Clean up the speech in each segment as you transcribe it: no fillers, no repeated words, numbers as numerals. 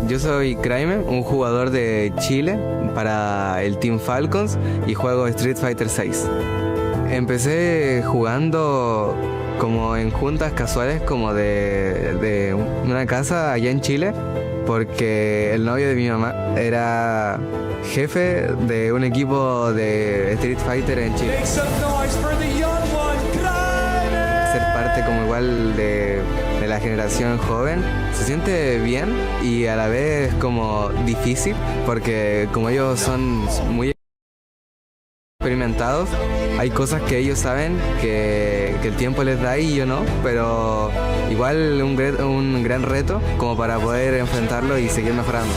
Yo soy Kraime, un jugador de Chile para el Team Falcons y juego Street Fighter 6. Empecé jugando como en juntas casuales como de una casa allá en Chile, porque el novio de mi mamá era jefe de un equipo de Street Fighter en Chile. Ser parte como igual de la generación joven se siente bien y a la vez como difícil, porque como ellos son muy experimentados, hay cosas que ellos saben que el tiempo les da y yo no, pero igual un gran reto como para poder enfrentarlo y seguir mejorando.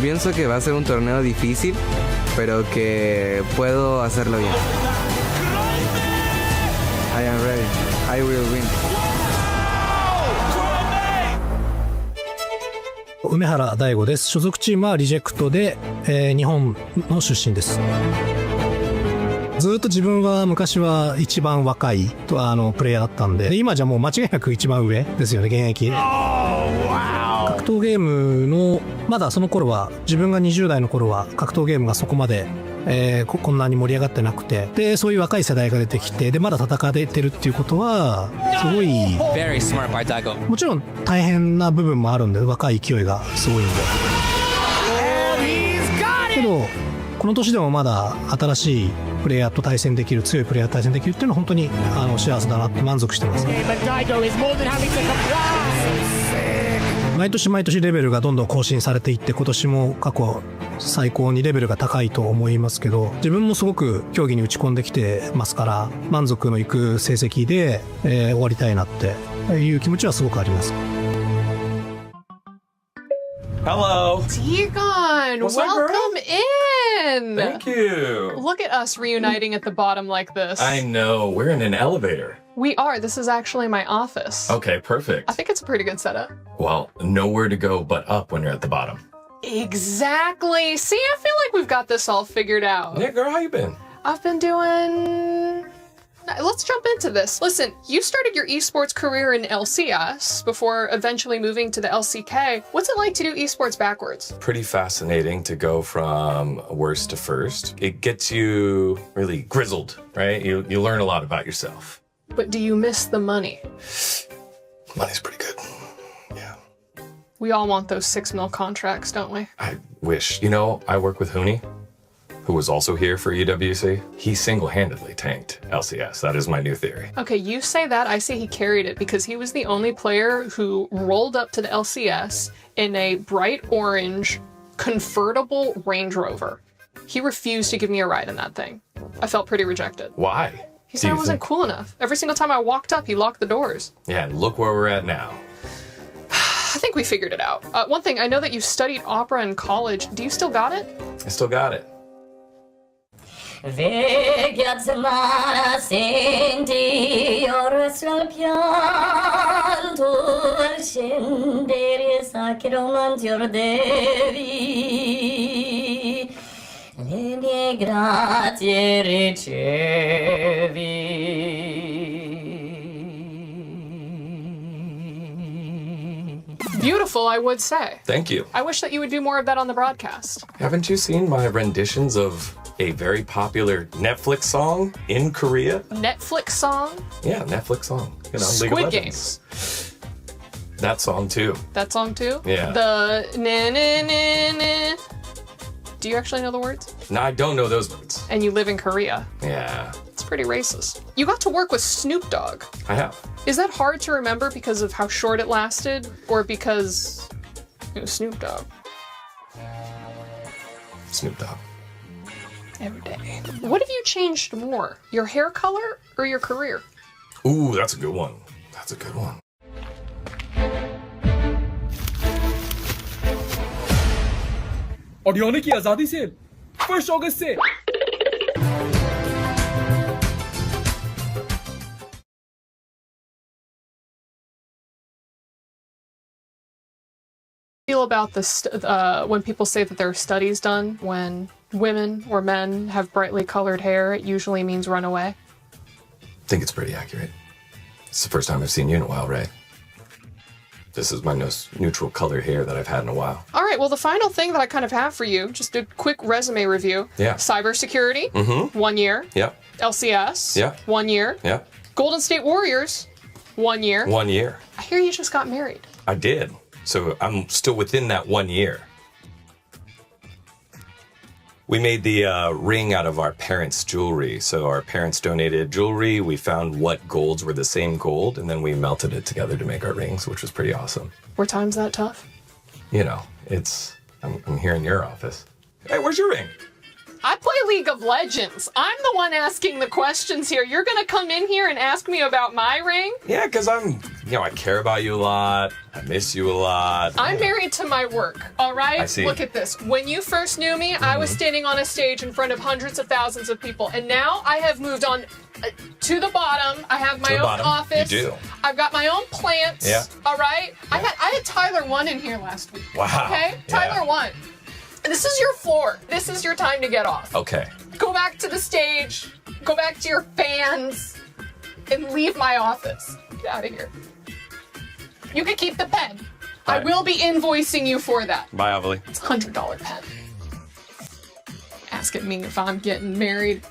Pienso que va a ser un torneo difícil, pero que puedo hacerlo bien. I am ready. I will win. 梅原大吾です。所属チームはリジェクトで、日本の出身です。ずっと自分は昔は一番若いプレイヤーだったんで、今じゃもう間違いなく一番上ですよね、現役。格闘ゲームのまだその頃は、自分が20代の頃は格闘ゲームがそこまで、こんなに盛り上がってなくて、でそういう若い世代が出てきて、でまだ戦えてるっていうことはすごい、もちろん大変な部分もあるんで、若い勢いがすごいんで、けどこの年でもまだ新しいプレイヤーと対戦できる、強いプレイヤーと対戦できるっていうのは本当に幸せだなって満足してます。毎年毎年レベルがどんどん更新されていって、今年も過去最高にレベルが高いと思いますけど、自分もすごく競技に打ち込んできてますから、満足のいく成績で、終わりたいなっていう気持ちはすごくあります。Hello. Deacon, What's up, welcome in. Thank you. Look at us reuniting at the bottom like this. I know. We're in an elevator. We are. This is actually my office. Okay, perfect. I think it's a pretty good setup. Well, nowhere to go but up when you're at the bottom. Exactly. See, I feel like we've got this all figured out. Yeah, girl, how you been? I've been doing... Let's jump into this. Listen, you started your esports career in LCS before eventually moving to the LCK. What's it like to do esports backwards? Pretty fascinating to go from worst to first. It gets you really grizzled, right? You learn a lot about yourself. But do you miss the money? Money's pretty good. Yeah. We all want those 6 mil contracts, don't we? I wish. You know, I work with Hooney, who was also here for UWC. He single-handedly tanked LCS. That is my new theory. Okay, you say that, I say he carried it because he was the only player who rolled up to the LCS in a bright orange convertible Range Rover. He refused to give me a ride in that thing. I felt pretty rejected. Why? He said I wasn't cool enough. Every single time I walked up, he locked the doors. Yeah, and look where we're at now. I think we figured it out. One thing, I know that you studied opera in college. Do you still got it? I still got it. Beautiful, I would say. Thank you. I wish that you would do more of that on the broadcast. Haven't you seen my renditions of a very popular Netflix song in Korea? Netflix song? Yeah, Netflix song. You know, League Squid of Legends. Games. That song too. That song too? Yeah. The na na na na. Do you actually know the words? No, I don't know those words. And you live in Korea. Yeah, It's pretty racist. You got to work with Snoop Dogg. I have. Is that hard to remember because of how short it lasted, or because it was Snoop Dogg? Snoop Dogg. Every day. What have you changed more? Your hair color or your career? Ooh, that's a good one. That's a good one. Audionic की आजादी cell 1 अगस्त से Feel about this when people say that there are studies done when women or men have brightly colored hair, it usually means run away. I think it's pretty accurate. It's the first time I've seen you in a while, Ray. This is my most neutral color hair that I've had in a while. All right, well, the final thing that I kind of have for you, just a quick resume review. Yeah. Cybersecurity, 1 year. Yep. LCS, Yep. 1 year. Yep. Golden State Warriors, 1 year. 1 year. I hear you just got married. I did. So I'm still within that 1 year. We made the ring out of our parents' jewelry. So our parents donated jewelry. We found what golds were the same gold, and then we melted it together to make our rings, which was pretty awesome. Were times that tough? You know, I'm here in your office. Hey, where's your ring? I play League of Legends. I'm the one asking the questions here. You're gonna come in here and ask me about my ring? Yeah, because I care about you a lot. I miss you a lot. I'm married to my work, all right? I see. Look at this. When you first knew me, I was standing on a stage in front of hundreds of thousands of people. And now I have moved on to the bottom. I have my own office. You do. I've got my own plants, Yeah. all right? I had Tyler 1 in here last week. Wow. Okay? Tyler 1. This is your floor. This is your time to get off. Okay. Go back to the stage. Go back to your fans. And leave my office. Get out of here. You can keep the pen. Bye. I will be invoicing you for that. Bye, Ovely. It's a $100 pen. Asking me if I'm getting married.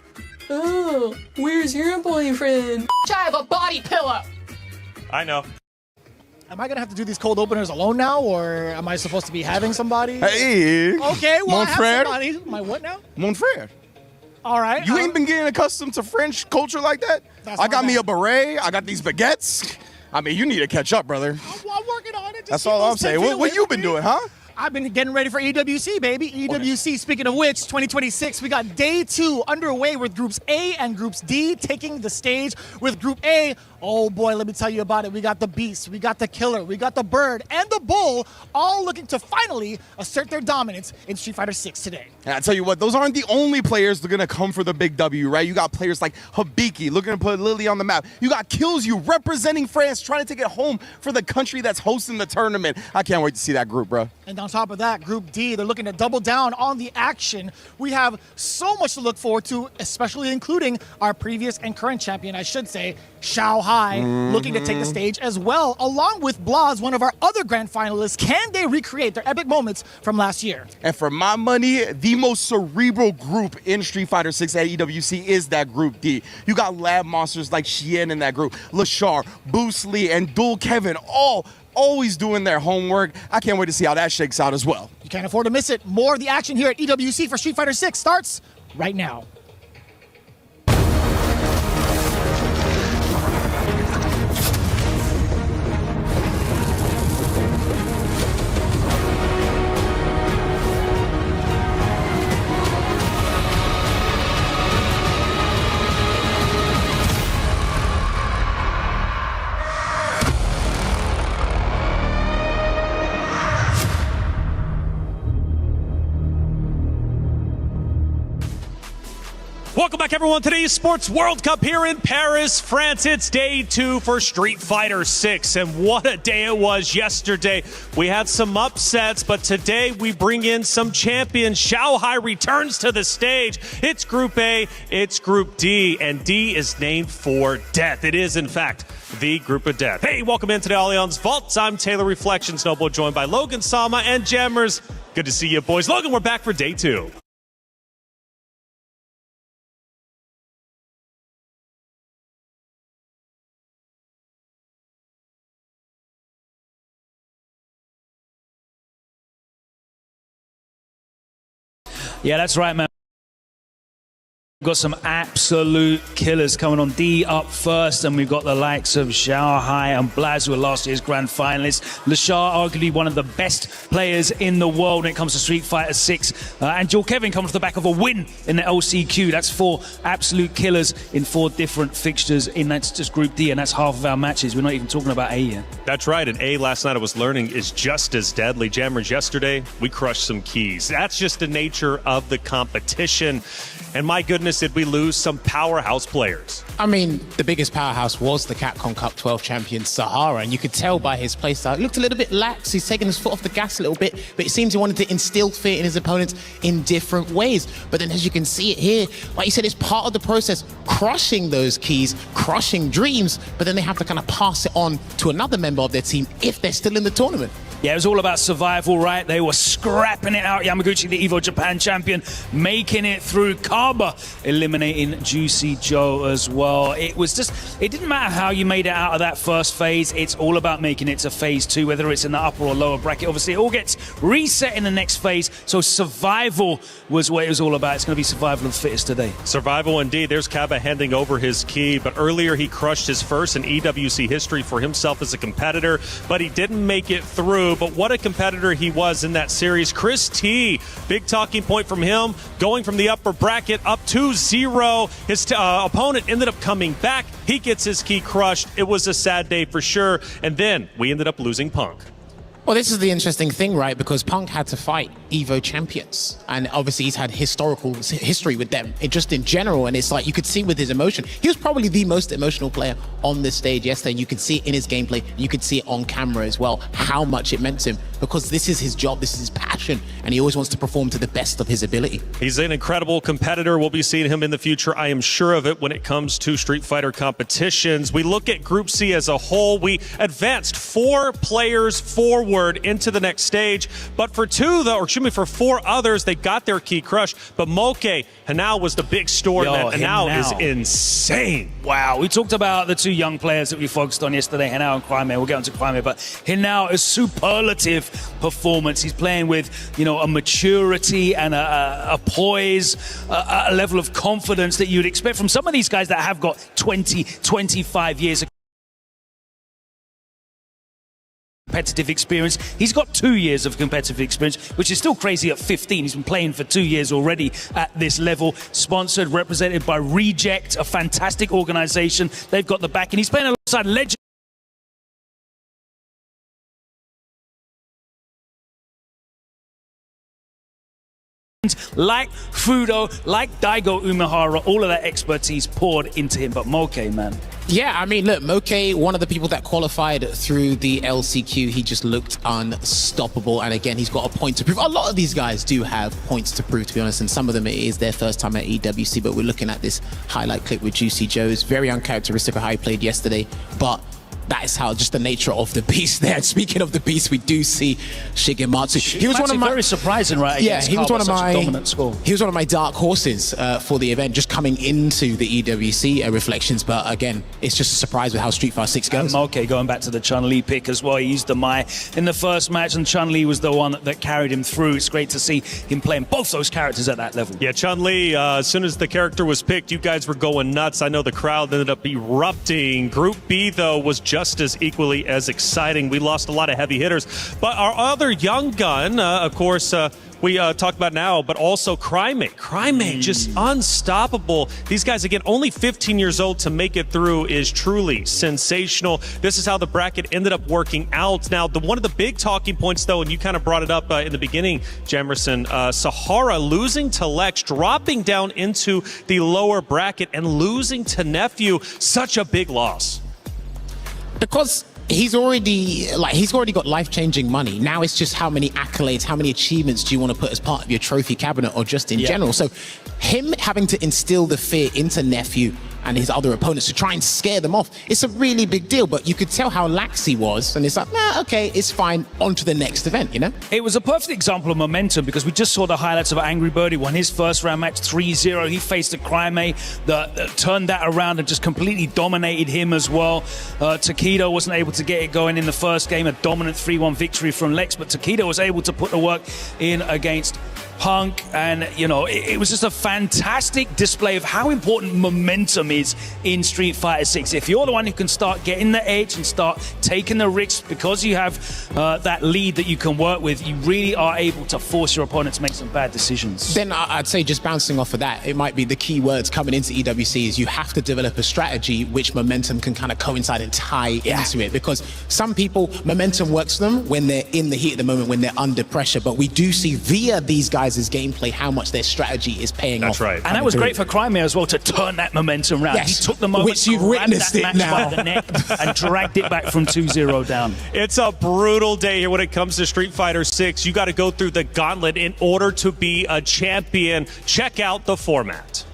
Oh, where's your boyfriend? I have a body pillow. I know. Am I gonna have to do these cold openers alone now, or am I supposed to be having somebody? Hey, Okay, well, mon I have frère. somebody. My what now? Mon frère. All right. You ain't been getting accustomed to French culture like that? That's I my got me bad. a beret. I got these baguettes. I mean, you need to catch up, brother. I'm working on it. Just That's keep all those I'm saying. 10 feet What away you from been me. doing, huh? I've been getting ready for EWC, baby. EWC, speaking of which, 2026, we got day 2 underway with Groups A and Groups D taking the stage. With Group A, oh boy, let me tell you about it. We got the Beast, we got the Killer, we got the Bird, and the Bull, all looking to finally assert their dominance in Street Fighter 6 today. And I tell you what, those aren't the only players that are going to come for the big W, right? You got players like Hibiki looking to put Lily on the map. You got Kills You representing France, trying to take it home for the country that's hosting the tournament. I can't wait to see that group, bro. And on top of that, Group D, they're looking to double down on the action. We have so much to look forward to, especially including our previous and current champion, I should say, Xiao Hai, looking to take the stage as well, along with Blaz, one of our other grand finalists. Can they recreate their epic moments from last year? And for my money, the most cerebral group in Street Fighter 6 at EWC is that Group D. You got lab monsters like Xian in that group, Lashar, Boost Lee, and Dual Kevin, all always doing their homework. I can't wait to see how that shakes out as well. You can't afford to miss it. More of the action here at EWC for Street Fighter 6 starts right now. Welcome back, everyone. Today's Sports World Cup here in Paris, France. It's day 2 for Street Fighter 6, and what a day it was yesterday. We had some upsets, but today we bring in some champions. Xiao Hai returns to the stage. It's Group A, it's Group D, and D is named for death. It is, in fact, the Group of Death. Hey, welcome into the Allianz Vault. I'm Taylor Reflections Noble, joined by Logan Sama and Jammers. Good to see you, boys. Logan, we're back for day 2. Yeah, that's right, man. We've got some absolute killers coming on. D up first, and we've got the likes of Xiao Hai and Blaz, who are last year's grand finalists. Lashar, arguably one of the best players in the world when it comes to Street Fighter 6. And Dual Kevin comes off the back of a win in the LCQ. That's 4 absolute killers in 4 different fixtures, and that's just Group D, and that's half of our matches. We're not even talking about A yet. That's right, and A, last night I was learning, is just as deadly. Jammers, yesterday, we crushed some keys. That's just the nature of the competition. And my goodness, did we lose some powerhouse players. I mean, the biggest powerhouse was the Capcom Cup 12 champion, Sahara, and you could tell by his playstyle. It looked a little bit lax. He's taken his foot off the gas a little bit, but it seems he wanted to instill fear in his opponents in different ways. But then as you can see it here, like you said, it's part of the process, crushing those keys, crushing dreams, but then they have to kind of pass it on to another member of their team if they're still in the tournament. Yeah, it was all about survival, right? They were scrapping it out. Yamaguchi, the Evo Japan champion, making it through. Kaba eliminating Juicy Joe as well. It was just, it didn't matter how you made it out of that first phase. It's all about making it to phase 2, whether it's in the upper or lower bracket. Obviously, it all gets reset in the next phase. So survival was what it was all about. It's going to be survival of the fittest today. Survival indeed. There's Kaba handing over his key, but earlier he crushed his first in EWC history for himself as a competitor, but he didn't make it through. 2, but what a competitor he was in that series. Chris T, big talking point from him, going from the upper bracket up 2-0. His opponent ended up coming back. He gets his key crushed. It was a sad day for sure. And then we ended up losing Punk. Well, this is the interesting thing, right? Because Punk had to fight Evo champions. And obviously he's had history with them, just in general. And it's like, you could see with his emotion. He was probably the most emotional player on this stage yesterday. And you could see it in his gameplay. You could see it on camera as well, how much it meant to him. Because this is his job, this is his passion. And he always wants to perform to the best of his ability. He's an incredible competitor. We'll be seeing him in the future. I am sure of it when it comes to Street Fighter competitions. We look at Group C as a whole. We advanced 4 players forward into the next stage, but for 4 others, they got their key crush. But Moke, Hanao was the big story. Hanao is insane. Wow, we talked about the 2 young players that we focused on yesterday, Hanao and Crimea. We'll get on to Crimea, but Hanao is superlative performance. He's playing with, a maturity and a poise, a level of confidence that you'd expect from some of these guys that have got 20, 25 years of competitive experience. He's got 2 years of competitive experience, which is still crazy at 15. He's been playing for 2 years already at this level. Sponsored, represented by Reject, a fantastic organization. They've got the back, and he's playing alongside legends like Fudo, like Daigo Umehara. All of that expertise poured into him. But Moke, man. Yeah, I mean, look, Moke, one of the people that qualified through the LCQ, he just looked unstoppable. And again, he's got a point to prove. A lot of these guys do have points to prove, to be honest, and some of them it is their first time at EWC. But we're looking at this highlight clip with Juicy Joe. It's very uncharacteristic of how he played yesterday, but that is how just the nature of the beast there. Speaking of the beast, we do see Shigematsu. He was one of my very surprising, right? Yeah, he was one of my dominant score. He was one of my dark horses for the event, just coming into the EWC reflections. But again, it's just a surprise with how Street Fighter 6 goes. Moke going back to the Chun-Li pick as well. He used the Mai in the first match, and Chun-Li was the one that carried him through. It's great to see him playing both those characters at that level. Yeah, Chun-Li, as soon as the character was picked, you guys were going nuts. I know the crowd ended up erupting. Group B, though, was just as equally as exciting. We lost a lot of heavy hitters, but our other young gun, of course, we talked about now, but also Crimea. Just unstoppable. These guys, again, only 15 years old to make it through is truly sensational. This is how the bracket ended up working out. Now, one of the big talking points, though, and you kind of brought it up in the beginning, Jemerson, Sahara losing to Lex, dropping down into the lower bracket and losing to Nephew. Such a big loss. Because he's already got life-changing money. Now it's just how many accolades, how many achievements do you want to put as part of your trophy cabinet or just in general. So him having to instill the fear into Nephew and his other opponents to try and scare them off, it's a really big deal. But you could tell how lax he was, and it's like, nah, okay, it's fine, on to the next event, you know? It was a perfect example of momentum, because we just saw the highlights of Angry Bird. He won his first round match 3-0. He faced a Crimea that turned that around and just completely dominated him as well. Takedo wasn't able to get it going in the first game, a dominant 3-1 victory from Lex, but Takedo was able to put the work in against Punk, and it was just a fantastic display of how important momentum is in Street Fighter 6. If you're the one who can start getting the edge and start taking the risks because you have that lead that you can work with, you really are able to force your opponent to make some bad decisions. Then I'd say, just bouncing off of that, it might be the key words coming into EWC is you have to develop a strategy which momentum can kind of coincide and tie into it, because some people, momentum works for them when they're in the heat of the moment, when they're under pressure, but we do see via these guys' gameplay how much their strategy is paying off. That's right. And that was great for Crimea as well, to turn that momentum around. Yes, he took the moment, which you've witnessed it now, by the neck and dragged it back from 2-0 down. It's a brutal day here when it comes to Street Fighter 6. You got to go through the gauntlet in order to be a champion. Check out the format.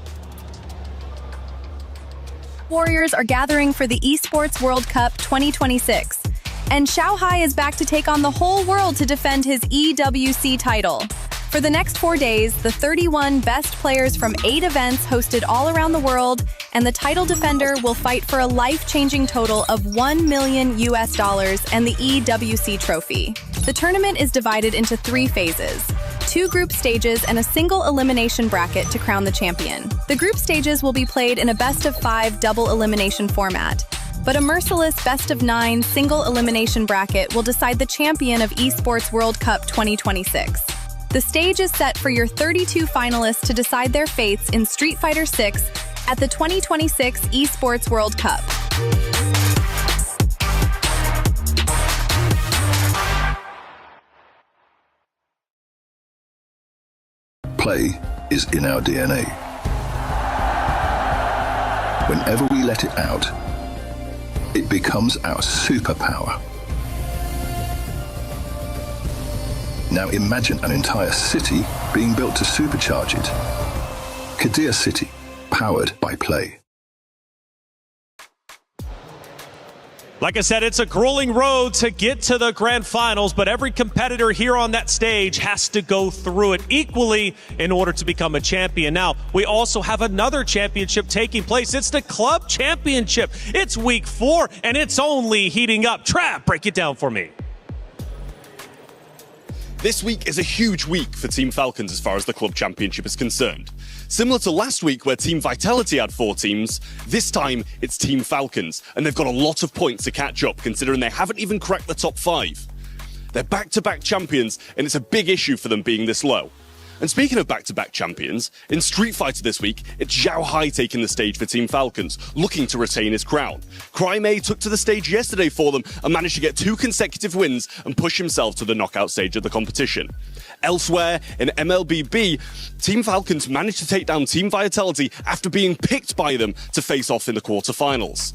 Warriors are gathering for the Esports World Cup 2026. And Xiaohai is back to take on the whole world to defend his EWC title. For the next 4 days, the 31 best players from 8 events hosted all around the world, and the title defender will fight for a life-changing total of $1 million and the EWC trophy. The tournament is divided into 3 phases, 2 group stages and a single elimination bracket to crown the champion. The group stages will be played in a best-of-5 double elimination format. But a merciless best-of-9 single elimination bracket will decide the champion of Esports World Cup 2026. The stage is set for your 32 finalists to decide their fates in Street Fighter 6 at the 2026 Esports World Cup. Play is in our DNA. Whenever we let it out, it becomes our superpower. Now imagine an entire city being built to supercharge it. Kadir City, powered by Play. Like I said, it's a grueling road to get to the grand finals, but every competitor here on that stage has to go through it equally in order to become a champion. Now, we also have another championship taking place. It's the Club Championship. It's week 4, and it's only heating up. Trav, break it down for me. This week is a huge week for Team Falcons as far as the Club Championship is concerned. Similar to last week where Team Vitality had 4 teams, this time it's Team Falcons, and they've got a lot of points to catch up considering they haven't even cracked the top 5. They're back-to-back champions, and it's a big issue for them being this low. And speaking of back-to-back champions, in Street Fighter this week, it's Xiao Hai taking the stage for Team Falcons, looking to retain his crown. Crime took to the stage yesterday for them and managed to get 2 consecutive wins and push himself to the knockout stage of the competition. Elsewhere, in MLBB, Team Falcons managed to take down Team Vitality after being picked by them to face off in the quarterfinals.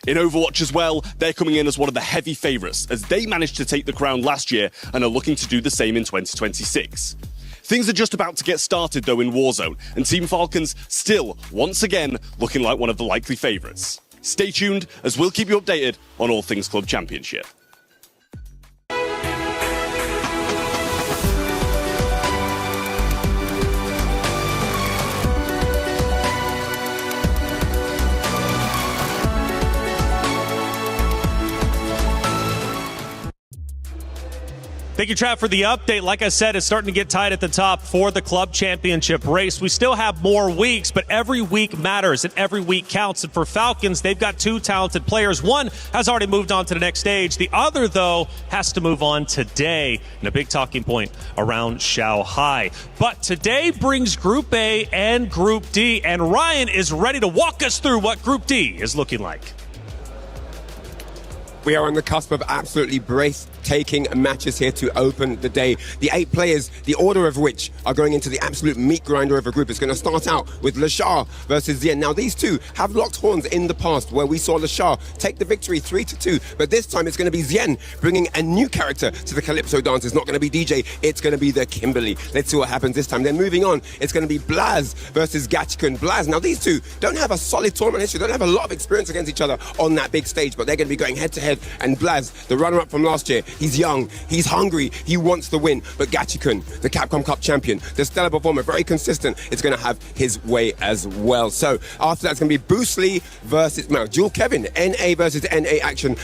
In Overwatch as well, they're coming in as one of the heavy favourites, as they managed to take the crown last year and are looking to do the same in 2026. Things are just about to get started though in Warzone, and Team Falcons still, once again, looking like one of the likely favourites. Stay tuned, as we'll keep you updated on all things Club Championship. Thank you, Trav, for the update. Like I said, it's starting to get tight at the top for the Club Championship race. We still have more weeks, but every week matters and every week counts. And for Falcons, they've got 2 talented players. One has already moved on to the next stage. The other, though, has to move on today. And a big talking point around Xiao Hai. But today brings Group A and Group D, and Ryan is ready to walk us through what Group D is looking like. We are on the cusp of absolutely breathtaking matches here to open the day. The 8 players, the order of which are going into the absolute meat grinder of a group. It's going to start out with Lashar versus Zien. Now, these two have locked horns in the past where we saw Lashar take the victory 3-2, but this time it's going to be Zien bringing a new character to the Calypso dance. It's not going to be DJ, it's going to be the Kimberly. Let's see what happens this time. Then moving on, it's going to be Blaz versus Gachikun. Blaz, now these two don't have a solid tournament history, don't have a lot of experience against each other on that big stage, but they're going to be going head-to-head. And Blaz, the runner-up from last year, he's young, he's hungry, he wants the win. But Gachikun, the Capcom Cup champion, the stellar performer, very consistent, is going to have his way as well. So after that's going to be Bruce Lee versus, Jewel Kevin, NA versus NA action.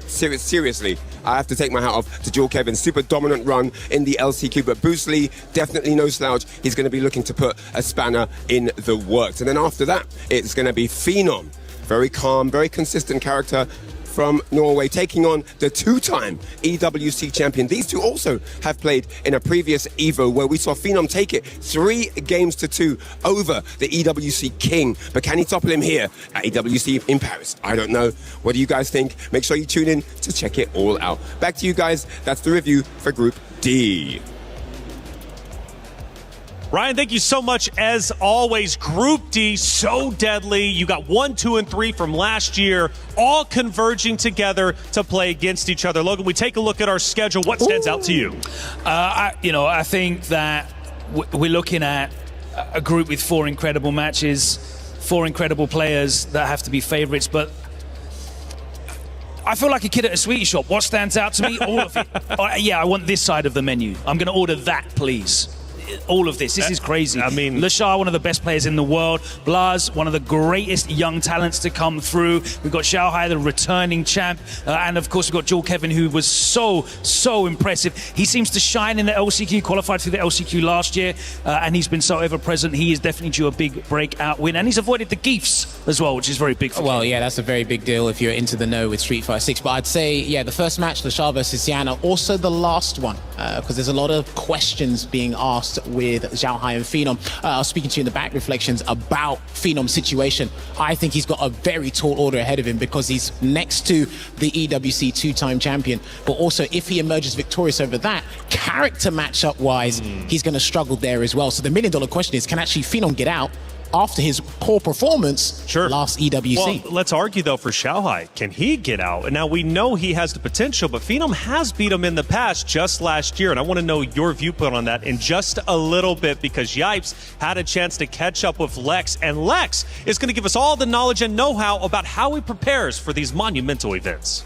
Seriously, I have to take my hat off to Jewel Kevin. Super dominant run in the LCQ, but Bruce Lee, definitely no slouch. He's going to be looking to put a spanner in the works. And then after that, it's going to be Phenom. Very calm, very consistent character from Norway, taking on the 2-time EWC champion. These two also have played in a previous EVO where we saw Phenom take it 3-2 over the EWC king. But can he topple him here at EWC in Paris? I don't know. What do you guys think? Make sure you tune in to check it all out. Back to you guys. That's the review for Group D. Ryan, thank you so much as always. Group D, so deadly. You got 1, 2, and 3 from last year, all converging together to play against each other. Logan, we take a look at our schedule. What stands out to you? I think that we're looking at a group with 4 incredible matches, 4 incredible players that have to be favorites, but I feel like a kid at a sweetie shop. What stands out to me? All of it. Yeah, I want this side of the menu. I'm going to order that, please. all of this. This is crazy. I mean, Lashar, one of the best players in the world. Blas, one of the greatest young talents to come through. We've got Xiaohai, the returning champ. And of course, we've got Joel Kevin, who was so impressive. He seems to shine in the LCQ, qualified through the LCQ last year. And he's been so ever-present. He is definitely due a big breakout win. And he's avoided the Geefs as well, which is very big for him. Well, yeah, that's a very big deal if you're into the know with Street Fighter 6. But I'd say, yeah, the first match, Lashar versus Sienna, also the last one, because there's a lot of questions being asked with Xiaohai and Phenom. I was speaking to you in the back reflections about Phenom's situation. I think he's got a very tall order ahead of him because he's next to the EWC two-time champion. But also, if he emerges victorious over that, character matchup-wise, he's going to struggle there as well. So the million-dollar question is, can actually Phenom get out after his poor performance last EWC? Well, let's argue, though, for Xiaohai. Can he get out? And now we know he has the potential, but Phenom has beat him in the past just last year, and I want to know your viewpoint on that in just a little bit, because Yipes had a chance to catch up with Lex, and Lex is going to give us all the knowledge and know-how about how he prepares for these monumental events.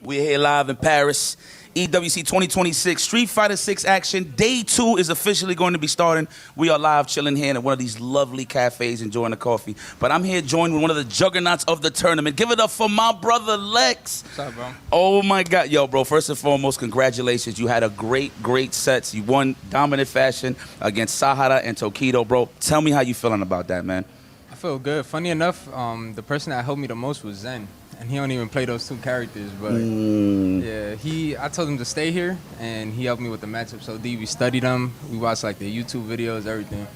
We're here live in Paris. EWC 2026 Street Fighter 6 action. Day 2 is officially going to be starting. We are live chilling here in one of these lovely cafes enjoying the coffee. But I'm here joined with one of the juggernauts of the tournament. Give it up for my brother Lex. What's up, bro? Oh my God. Yo, bro, first and foremost, congratulations. You had a great sets. You won dominant fashion against Sahara and Tokido, bro. Tell me how you feeling about that, man. I feel good. Funny enough, the person that helped me the most was Zen. And he don't even play those two characters, but yeah, I told him to stay here, and he helped me with the matchups. So we studied them, we watched like the YouTube videos, everything.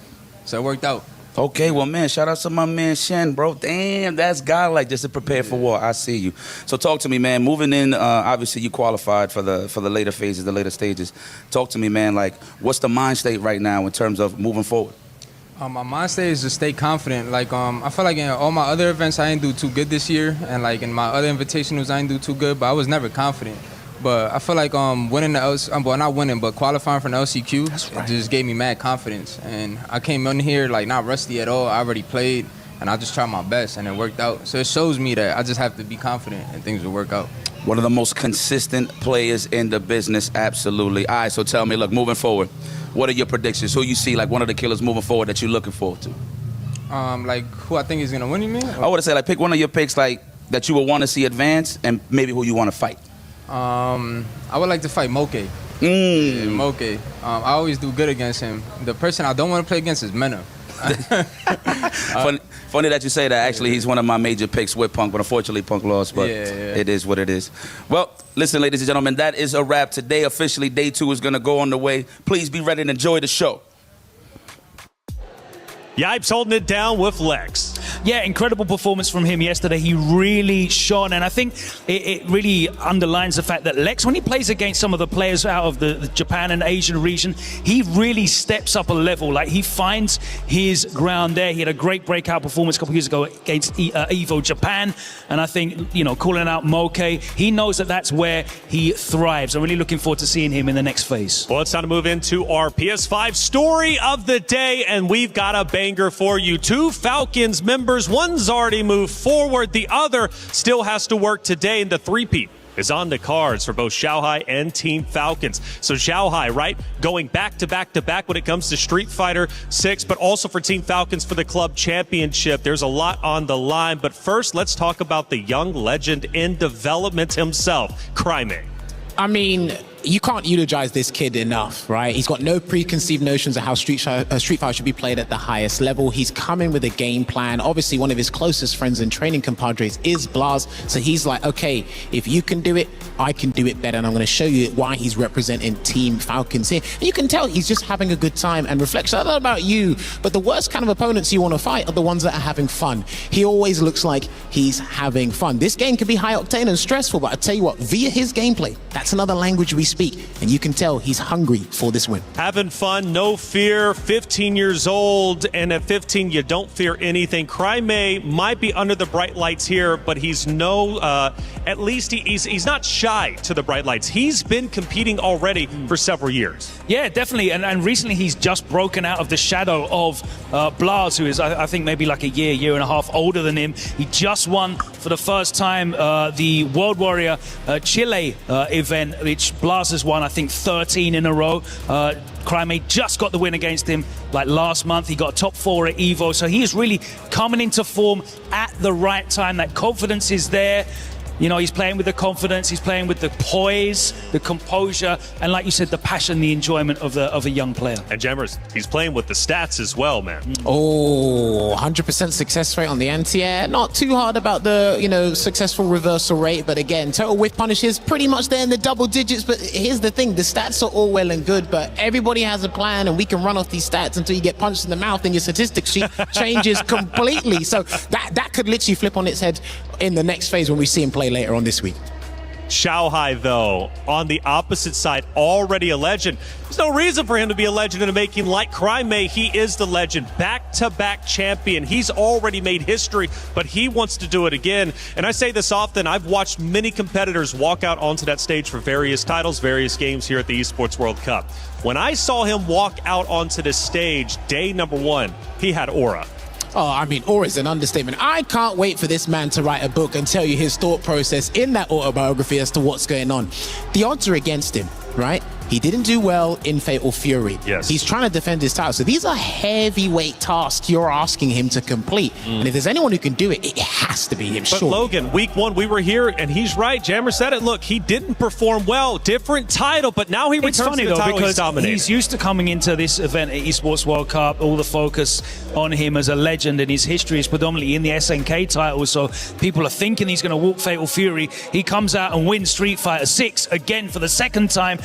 So it worked out. Okay, well, man, shout out to my man Shen, bro. Damn, that's godlike just to prepare for war. I see you. So talk to me, man. Moving in, obviously you qualified for the later phases, the later stages. Talk to me, man. Like, what's the mind state right now in terms of moving forward? My mind state is to stay confident. Like, I feel like in all my other events, I didn't do too good this year. And like in my other invitationals, I didn't do too good, but I was never confident. But I feel like winning the well, not winning, but qualifying for the LCQ, it just gave me mad confidence. And I came in here like not rusty at all. I already played, and I just tried my best, and it worked out. So it shows me that I just have to be confident, and things will work out. One of the most consistent players in the business, absolutely. All right, so tell me, look, moving forward, what are your predictions? Who you see like one of the killers moving forward that you're looking forward to? Like who I think is gonna win, you mean? I would say like pick one of your picks like that you would want to see advance, and maybe who you want to fight. I would like to fight Moke. Yeah, Moke. I always do good against him. The person I don't want to play against is Mena. Funny that you say that. Actually, he's one of my major picks with Punk, but unfortunately Punk lost, but it is what it is. Well, listen, ladies and gentlemen, that is a wrap. Today, officially, day 2 is going to go on the way. Please be ready and enjoy the show. Yipes holding it down with Lex. Yeah, incredible performance from him yesterday. He really shone, and I think it really underlines the fact that Lex, when he plays against some of the players out of the Japan and Asian region, he really steps up a level. Like, he finds his ground there. He had a great breakout performance a couple years ago against Evo Japan, and I think, you know, calling out Moke, he knows that that's where he thrives. I'm really looking forward to seeing him in the next phase. Well, it's time to move into our PS5 story of the day, and we've got a banger for you. 2 Falcons members, one's already moved forward, the other still has to work today, and the three-peat is on the cards for both Xiaohai and Team Falcons. So Xiaohai, right, going back to back to back when it comes to Street Fighter 6, but also for Team Falcons for the club championship. There's a lot on the line, but first, let's talk about the young legend in development himself, Cryme. I mean, you can't eulogize this kid enough, right? He's got no preconceived notions of how Street Fighter should be played at the highest level. He's coming with a game plan. Obviously, one of his closest friends and training compadres is Blas. So he's like, okay, if you can do it, I can do it better. And I'm going to show you why he's representing Team Falcons here. And you can tell he's just having a good time. And Reflection, I don't know about you, but the worst kind of opponents you want to fight are the ones that are having fun. He always looks like he's having fun. This game can be high octane and stressful, but I tell you what, via his gameplay, that's another language we speak, and you can tell he's hungry for this win. Having fun, no fear, 15 years old, and at 15 you don't fear anything. Cryme might be under the bright lights here, but he's at least he's not shy to the bright lights. He's been competing already for several years. Yeah, definitely, and recently he's just broken out of the shadow of Blas, who is, I think, maybe like a year and a half older than him. He just won for the first time the World Warrior Chile event, which Blas Blaz has won, I think, 13 in a row. Crimea just got the win against him like last month. He got top 4 at Evo. So he is really coming into form at the right time. That confidence is there. You know, he's playing with the confidence, he's playing with the poise, the composure, and like you said, the passion, the enjoyment of a young player. And Jammers, he's playing with the stats as well, man. Oh, 100% success rate on the anti-air. Not too hard about the, you know, successful reversal rate, but again, total whiff punishes pretty much there in the double digits. But here's the thing, the stats are all well and good, but everybody has a plan, and we can run off these stats until you get punched in the mouth and your statistics sheet changes completely. So that could literally flip on its head in the next phase when we see him play later on this week. Xiaohai, though, on the opposite side, already a legend. There's no reason for him to be a legend in the making. Like Crimea, he is the legend. Back-to-back champion. He's already made history, but he wants to do it again. And I say this often, I've watched many competitors walk out onto that stage for various titles, various games here at the Esports World Cup. When I saw him walk out onto the stage, day number 1, he had aura. Oh, I mean, aura is an understatement. I can't wait for this man to write a book and tell you his thought process in that autobiography as to what's going on. The odds are against him, right? He didn't do well in Fatal Fury. Yes. He's trying to defend his title. So these are heavyweight tasks you're asking him to complete. And if there's anyone who can do it, it has to be him, But Logan, week 1, we were here, and he's right. Jammer said it. Look, he didn't perform well. Different title, but now he returns It's funny, to the though, title because he's dominated. he's used to coming into this event at Esports World Cup. All the focus on him as a legend, and his history is predominantly in the SNK title. So people are thinking he's going to walk Fatal Fury. He comes out and wins Street Fighter 6 again for the second time.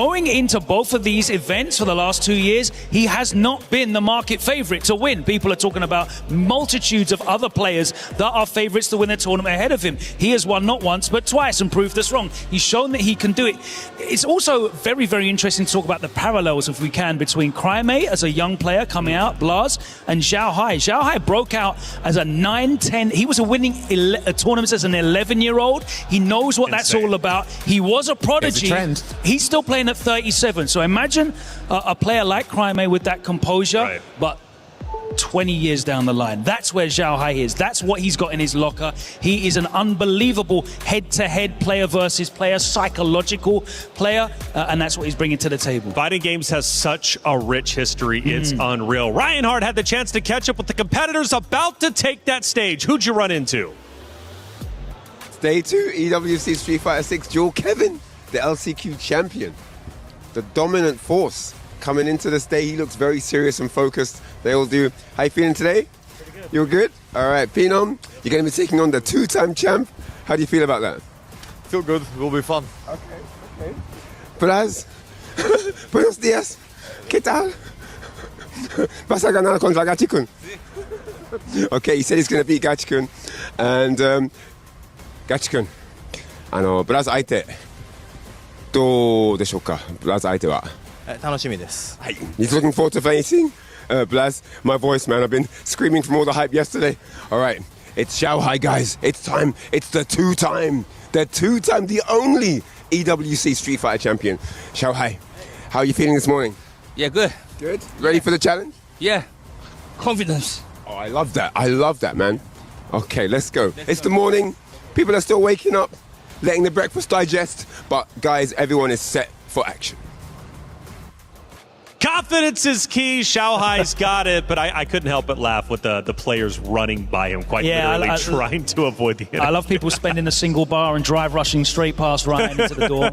Going into both of these events for the last 2 years, he has not been the market favorite to win. People are talking about multitudes of other players that are favorites to win the tournament ahead of him. He has won not once, but twice and proved us wrong. He's shown that he can do it. It's also very, very interesting to talk about the parallels, if we can, between Crimea as a young player coming out, Blaz, and Xiaohai. Xiaohai broke out as a 9-10. He was winning tournaments as an 11-year-old. He knows what that's all about. He was a prodigy. He's still playing at 37. So imagine a player like Crimea with that composure, but 20 years down the line. That's where Xiaohai is. That's what he's got in his locker. He is an unbelievable head-to-head player versus player, psychological player, and that's what he's bringing to the table. Fighting games has such a rich history. It's unreal. Reinhardt had the chance to catch up with the competitors about to take that stage. Who'd you run into? Day 2, EWC Street Fighter 6 duel. Kevin, the LCQ champion. The dominant force coming into this day. He looks very serious and focused. They all do. How you feeling today? Pretty good. You're good? All right, Phenom, you're going to be taking on the 2-time champ. How do you feel about that? Feel good. It will be fun. Okay. Blaz, buenos días. ¿Qué tal? Vas a ganar contra Gachi-kun. Okay, he said he's going to beat Gachi-kun. And Gachi-kun, Blaz 相手どうでしょうか、Blaz 相手は。楽しみです。はい。He's looking forward to facing Blaz. My voice, man. I've been screaming from all the hype yesterday. All right. It's Xiaohai, guys. It's time. It's the two-time, the only EWC Street Fighter champion. Xiaohai, how are you feeling this morning? Yeah, good. Good? Ready for the challenge? Yeah. Confidence. Oh, I love that, man. Okay, let's go. It's the morning. People are still waking up, letting the breakfast digest. But, guys, everyone is set for action. Confidence is key. Xiaohai's got it, but I couldn't help but laugh with the players running by him, quite literally trying to avoid the enemy. I love people spending a single bar and drive rushing straight past Ryan into the door.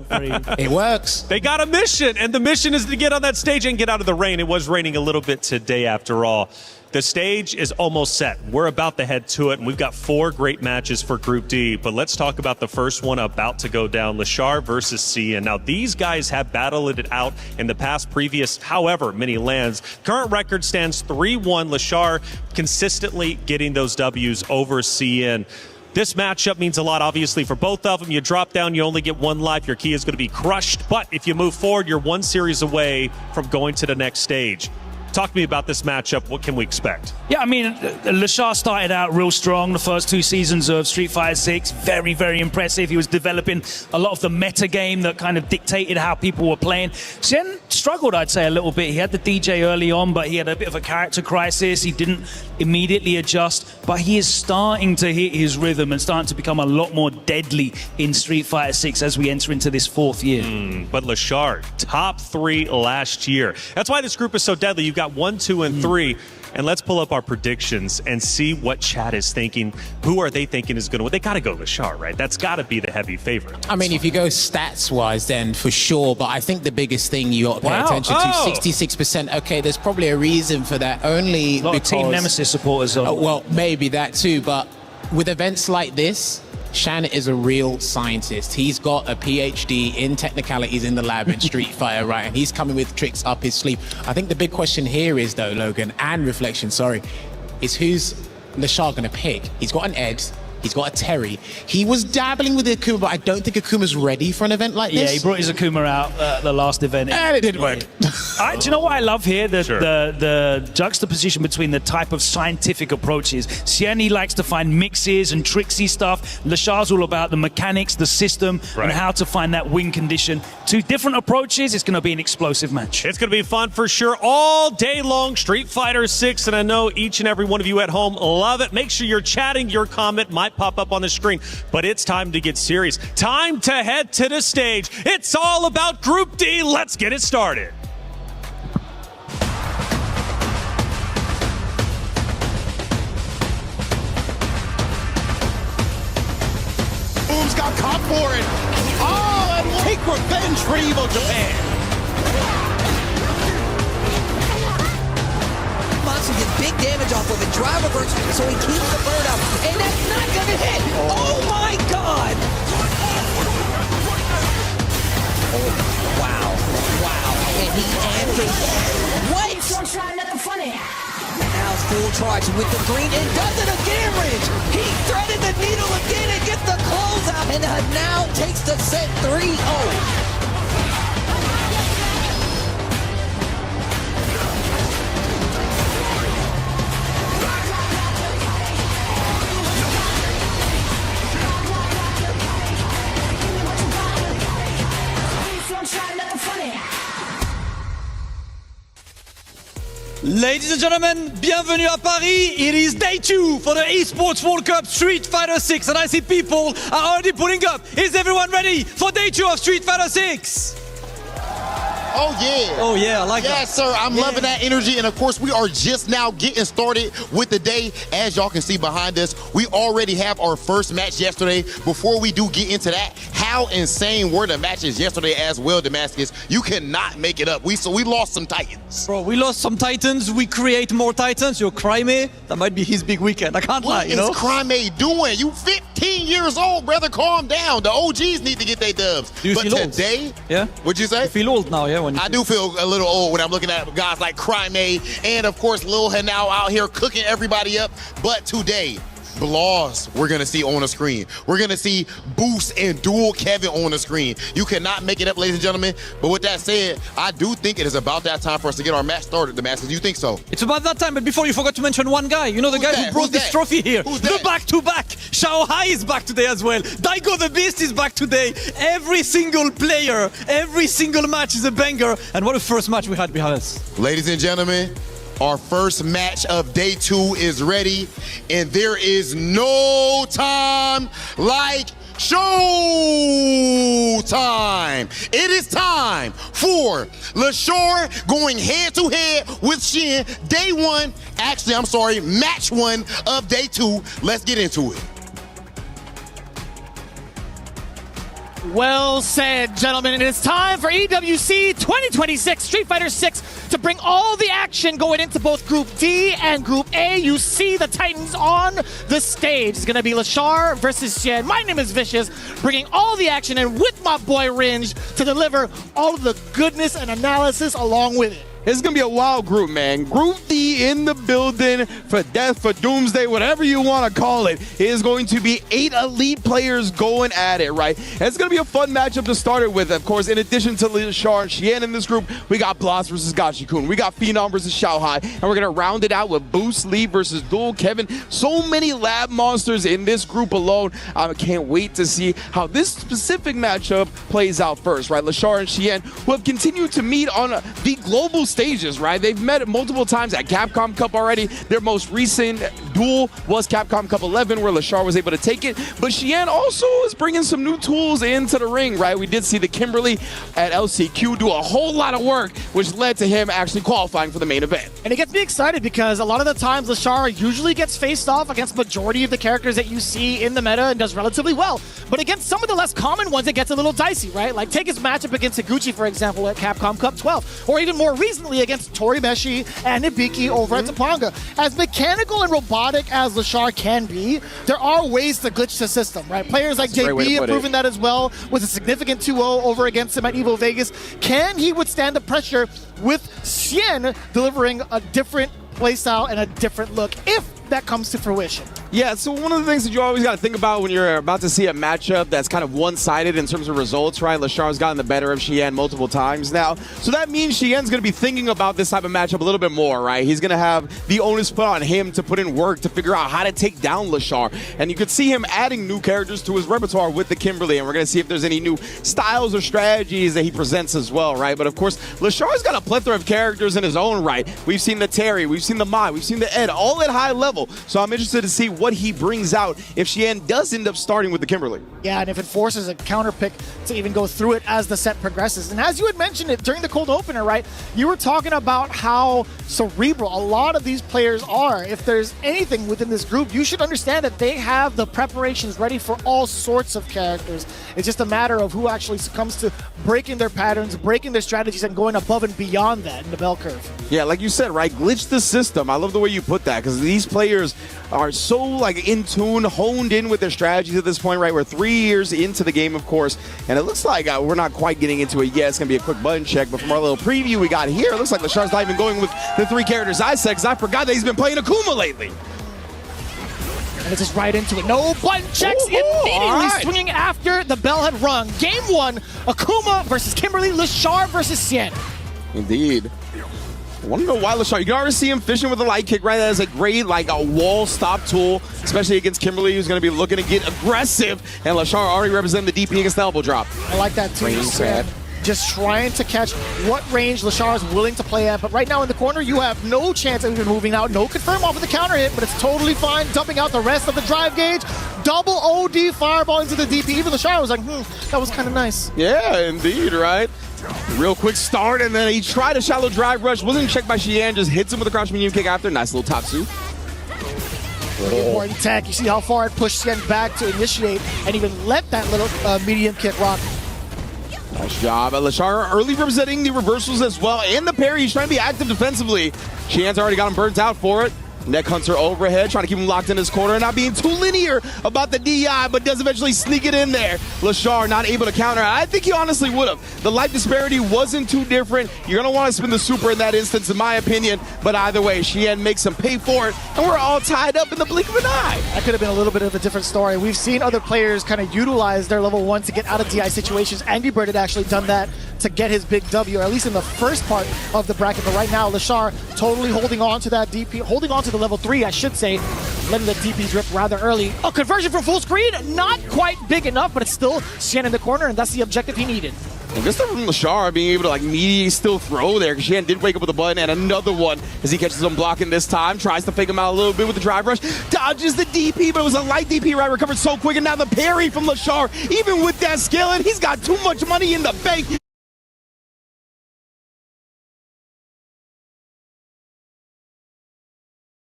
It works. They got a mission, and the mission is to get on that stage and get out of the rain. It was raining a little bit today after all. The stage is almost set. We're about to head to it, and we've got 4 great matches for Group D. But let's talk about the first one about to go down, Lashar versus Syed. Now, these guys have battled it out in the past previous, however many lands. Current record stands 3-1. Lashar consistently getting those W's over Syed. This matchup means a lot, obviously, for both of them. You drop down, you only get 1 life. Your key is going to be crushed. But if you move forward, you're 1 series away from going to the next stage. Talk to me about this matchup. What can we expect? Yeah, I mean, Lashar started out real strong the first 2 seasons of Street Fighter 6. Very, very impressive. He was developing a lot of the meta game that kind of dictated how people were playing. Xian struggled, I'd say, a little bit. He had the DJ early on, but he had a bit of a character crisis. He didn't immediately adjust, but he is starting to hit his rhythm and starting to become a lot more deadly in Street Fighter 6 as we enter into this 4th year. But Lashar, top 3 last year. That's why this group is so deadly. You've got 1, 2, and 3. And let's pull up our predictions and see what chat is thinking. Who are they thinking is going to win? They got to go Lashar, right? That's got to be the heavy favorite. I mean, if you go stats-wise, then for sure. But I think the biggest thing you got to pay attention to, 66%. Okay, there's probably a reason for that. Only a lot because of Team Nemesis supporters on. Well, maybe that too. But with events like this, Shan is a real scientist. He's got a PhD in technicalities in the lab in Street Fighter, right? And he's coming with tricks up his sleeve. I think the big question here is, though, Logan, and Reflection, sorry, is who's Lashar going to pick? He's got an Ed. He's got a Terry. He was dabbling with Akuma, but I don't think Akuma's ready for an event like this. Yeah, he brought his Akuma out at the last event. And it didn't work. Do you know what I love here? The juxtaposition between the type of scientific approaches. Xian likes to find mixes and tricksy stuff. Lashar's all about the mechanics, the system, and how to find that win condition. 2 different approaches. It's going to be an explosive match. It's going to be fun for sure all day long. Street Fighter 6, and I know each and every one of you at home love it. Make sure you're chatting. Your comment might pop up on the screen, but it's time to get serious. Time to head to the stage. It's all about Group D. Let's get it started. Boom's got caught for it. Oh, and take revenge for Evo Japan. Monster gets big damage off of it. Drive reverse, so he keeps the bird up. And that's not gonna hit. Oh my god! Oh, wow. Wow. And he answers. What? Now it's full charge with the green and does it again, Ridge. He threaded the needle again and gets the closeout. And now takes the set 3-0. Ladies and gentlemen, bienvenue à Paris. It is day 2 for the Esports World Cup Street Fighter 6, and I see people are already pulling up. Is everyone ready for day 2 of Street Fighter 6? Oh, yeah. Oh, yeah, I like that. Yes, sir. I'm loving that energy. And, of course, we are just now getting started with the day. As y'all can see behind us, we already have our first match yesterday. Before we do get into that, how insane were the matches yesterday as well, Damascus? You cannot make it up. We lost some Titans. Bro, we lost some Titans. We create more Titans. Your Crimea, that might be his big weekend. I can't lie, you know? What is Crimea doing? You 15 years old, brother. Calm down. The OGs need to get their dubs. Do you feel today, old? Yeah? What'd you say? You feel old now, yeah? I do feel a little old when I'm looking at guys like Crimea and, of course, Lil Hanao out here cooking everybody up. But today, Blaws we're going to see on the screen. We're going to see Boost and Dual Kevin on the screen. You cannot make it up, ladies and gentlemen. But with that said, I do think it is about that time for us to get our match started, Damascus. You think so? It's about that time, but before you forgot to mention one guy. You know the guy who brought this trophy here. The back-to-back. Shao Hai is back today as well. Daigo the Beast is back today. Every single player, every single match is a banger. And what a first match we had behind us. Ladies and gentlemen, our first match of day 2 is ready, and there is no time like show time. It is time for Lashar going head-to-head with Shin. Day 1, actually, I'm sorry, match 1 of day 2. Let's get into it. Well said, gentlemen. It is time for EWC 2026 Street Fighter 6 to bring all the action going into both Group D and Group A. You see the Titans on the stage. It's going to be Lashar versus Syed. My name is Vicious, bringing all the action and with my boy Ringe to deliver all of the goodness and analysis along with it. It's going to be a wild group, man. Group D in the building for death, for doomsday, whatever you want to call it. It is going to be 8 elite players going at it, right? And it's going to be a fun matchup to start it with. Of course, in addition to Lishar and Xian in this group, we got Blas versus Gachikun. We got Phenom versus Xiaohai. And we're going to round it out with Boost Lee versus Dual Kevin. So many lab monsters in this group alone. I can't wait to see how this specific matchup plays out first, right? Lishar and Xian, who have continued to meet on the global stages, right? They've met multiple times at Capcom Cup already. Their most recent duel was Capcom Cup 11, where Lishar was able to take it. But Xian also is bringing some new tools into the ring, right? We did see the Kimberly at LCQ do a whole lot of work, which led to him actually qualifying for the main event. And it gets me excited because a lot of the times Lishar usually gets faced off against majority of the characters that you see in the meta and does relatively well. But against some of the less common ones, it gets a little dicey, right? Like take his matchup against Higuchi, for example, at Capcom Cup 12, or even more recently against Torimeshi and Hibiki over at Topanga. As mechanical and robotic as Lishar can be, there are ways to glitch the system, right? Players like JB have proven that as well, with a significant 2-0 over against him at Evo Vegas. Can he withstand the pressure with Xian delivering a different playstyle and a different look, if that comes to fruition? Yeah, so one of the things that you always got to think about when you're about to see a matchup that's kind of one-sided in terms of results, right? Lishar's gotten the better of Xian multiple times now. So that means Xian's going to be thinking about this type of matchup a little bit more, right? He's going to have the onus put on him to put in work to figure out how to take down Lishar. And you could see him adding new characters to his repertoire with the Kimberly, and we're going to see if there's any new styles or strategies that he presents as well, right? But of course, Lishar's got a plethora of characters in his own right. We've seen the Terry, we've seen the Mai, we've seen the Ed, all at high level. So I'm interested to see what he brings out if Xian does end up starting with the Kimberly. Yeah, and if it forces a counter pick to even go through it as the set progresses. And as you had mentioned it during the cold opener, right, you were talking about how cerebral a lot of these players are. If there's anything within this group, you should understand that they have the preparations ready for all sorts of characters. It's just a matter of who actually succumbs to breaking their patterns, breaking their strategies, and going above and beyond that in the bell curve. Yeah, like you said, right, glitch the system. I love the way you put that, because these players are so like in tune, honed in with their strategies at this point, right? We're 3 years into the game, of course, and it looks like we're not quite getting into it yet. It's going to be a quick button check, but from our little preview we got here, it looks like Lishar's not even going with the 3 characters I said, because I forgot that he's been playing Akuma lately. And it's just right into it. No button checks, immediately swinging after the bell had rung. Game 1, Akuma versus Kimberly, Lishar versus Xian. Indeed. I want to know why Lishar. You can already see him fishing with a light kick, right? That is a great, like, a wall stop tool, especially against Kimberly, who's going to be looking to get aggressive. And Lishar already representing the DP against the elbow drop. I like that too. Just trying to catch what range Lishar is willing to play at. But right now in the corner, you have no chance of even moving out. No confirm off of the counter hit, but it's totally fine. Dumping out the rest of the drive gauge. Double OD fireball into the DP. Even Lishar was like, that was kind of nice. Yeah, indeed, right? Real quick start, and then he tried a shallow drive rush. Wasn't checked by Xian, just hits him with a crouch medium kick after. Nice little Tatsu. Really important tech. You see how far it pushed Xian back to initiate and even let that little medium kick rock. Nice job. Lishar early representing the reversals as well, and the parry. He's trying to be active defensively. Xian's already got him burnt out for it. Neck hunter overhead, trying to keep him locked in his corner, not being too linear about the DI, but does eventually sneak it in there. Lishar not able to counter. I think he honestly would have. The life disparity wasn't too different. You're going to want to spin the super in that instance, in my opinion. But either way, Xian makes him pay for it, and we're all tied up in the blink of an eye. That could have been a little bit of a different story. We've seen other players kind of utilize their level 1 to get out of DI situations. Angry Bird had actually done that to get his big W, or at least in the first part of the bracket. But right now, Lishar totally holding on to that DP, holding on to the level 3, I should say, letting the DPs rip rather early. Oh, conversion from full screen, not quite big enough, but it's still Xian in the corner, and that's the objective he needed. And good stuff from Lishar being able to like mediate still throw there, because Xian did wake up with a button, and another one as he catches him blocking this time, tries to fake him out a little bit with the drive rush, dodges the DP, but it was a light DP, right? Recovered so quick, and now the parry from Lishar, even with that skill, and he's got too much money in the bank.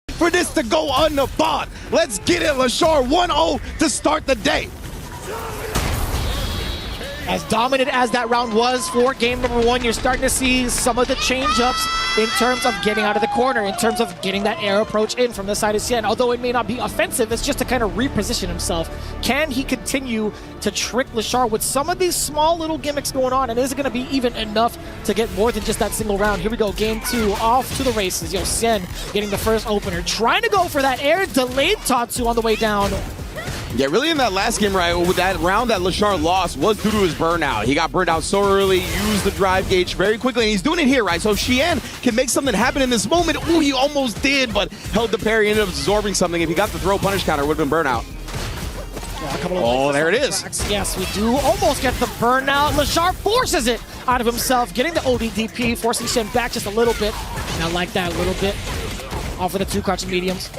For this to go unbought. Let's get it, Lishar 1-0 to start the day. As dominant as that round was for game number 1, you're starting to see some of the change-ups in terms of getting out of the corner, in terms of getting that air approach in from the side of Syed. Although it may not be offensive, it's just to kind of reposition himself. Can he continue to trick Lashar with some of these small little gimmicks going on? And is it going to be even enough to get more than just that single round? Here we go, game 2, off to the races. Syed getting the first opener, trying to go for that air, delayed Tatsu on the way down. Yeah, really in that last game, right, with that round that Lashar lost was due to his burnout. He got burned out so early, used the drive gauge very quickly, and he's doing it here, right? So if Syed can make something happen in this moment, ooh, he almost did, but held the parry, ended up absorbing something. If he got the throw punish counter, it would have been burnout. Oh, there it is. Yes, we do almost get the burnout. Lashar forces it out of himself, getting the ODDP, forcing Syed back just a little bit. And I like that a little bit. Off of the 2 crouching mediums.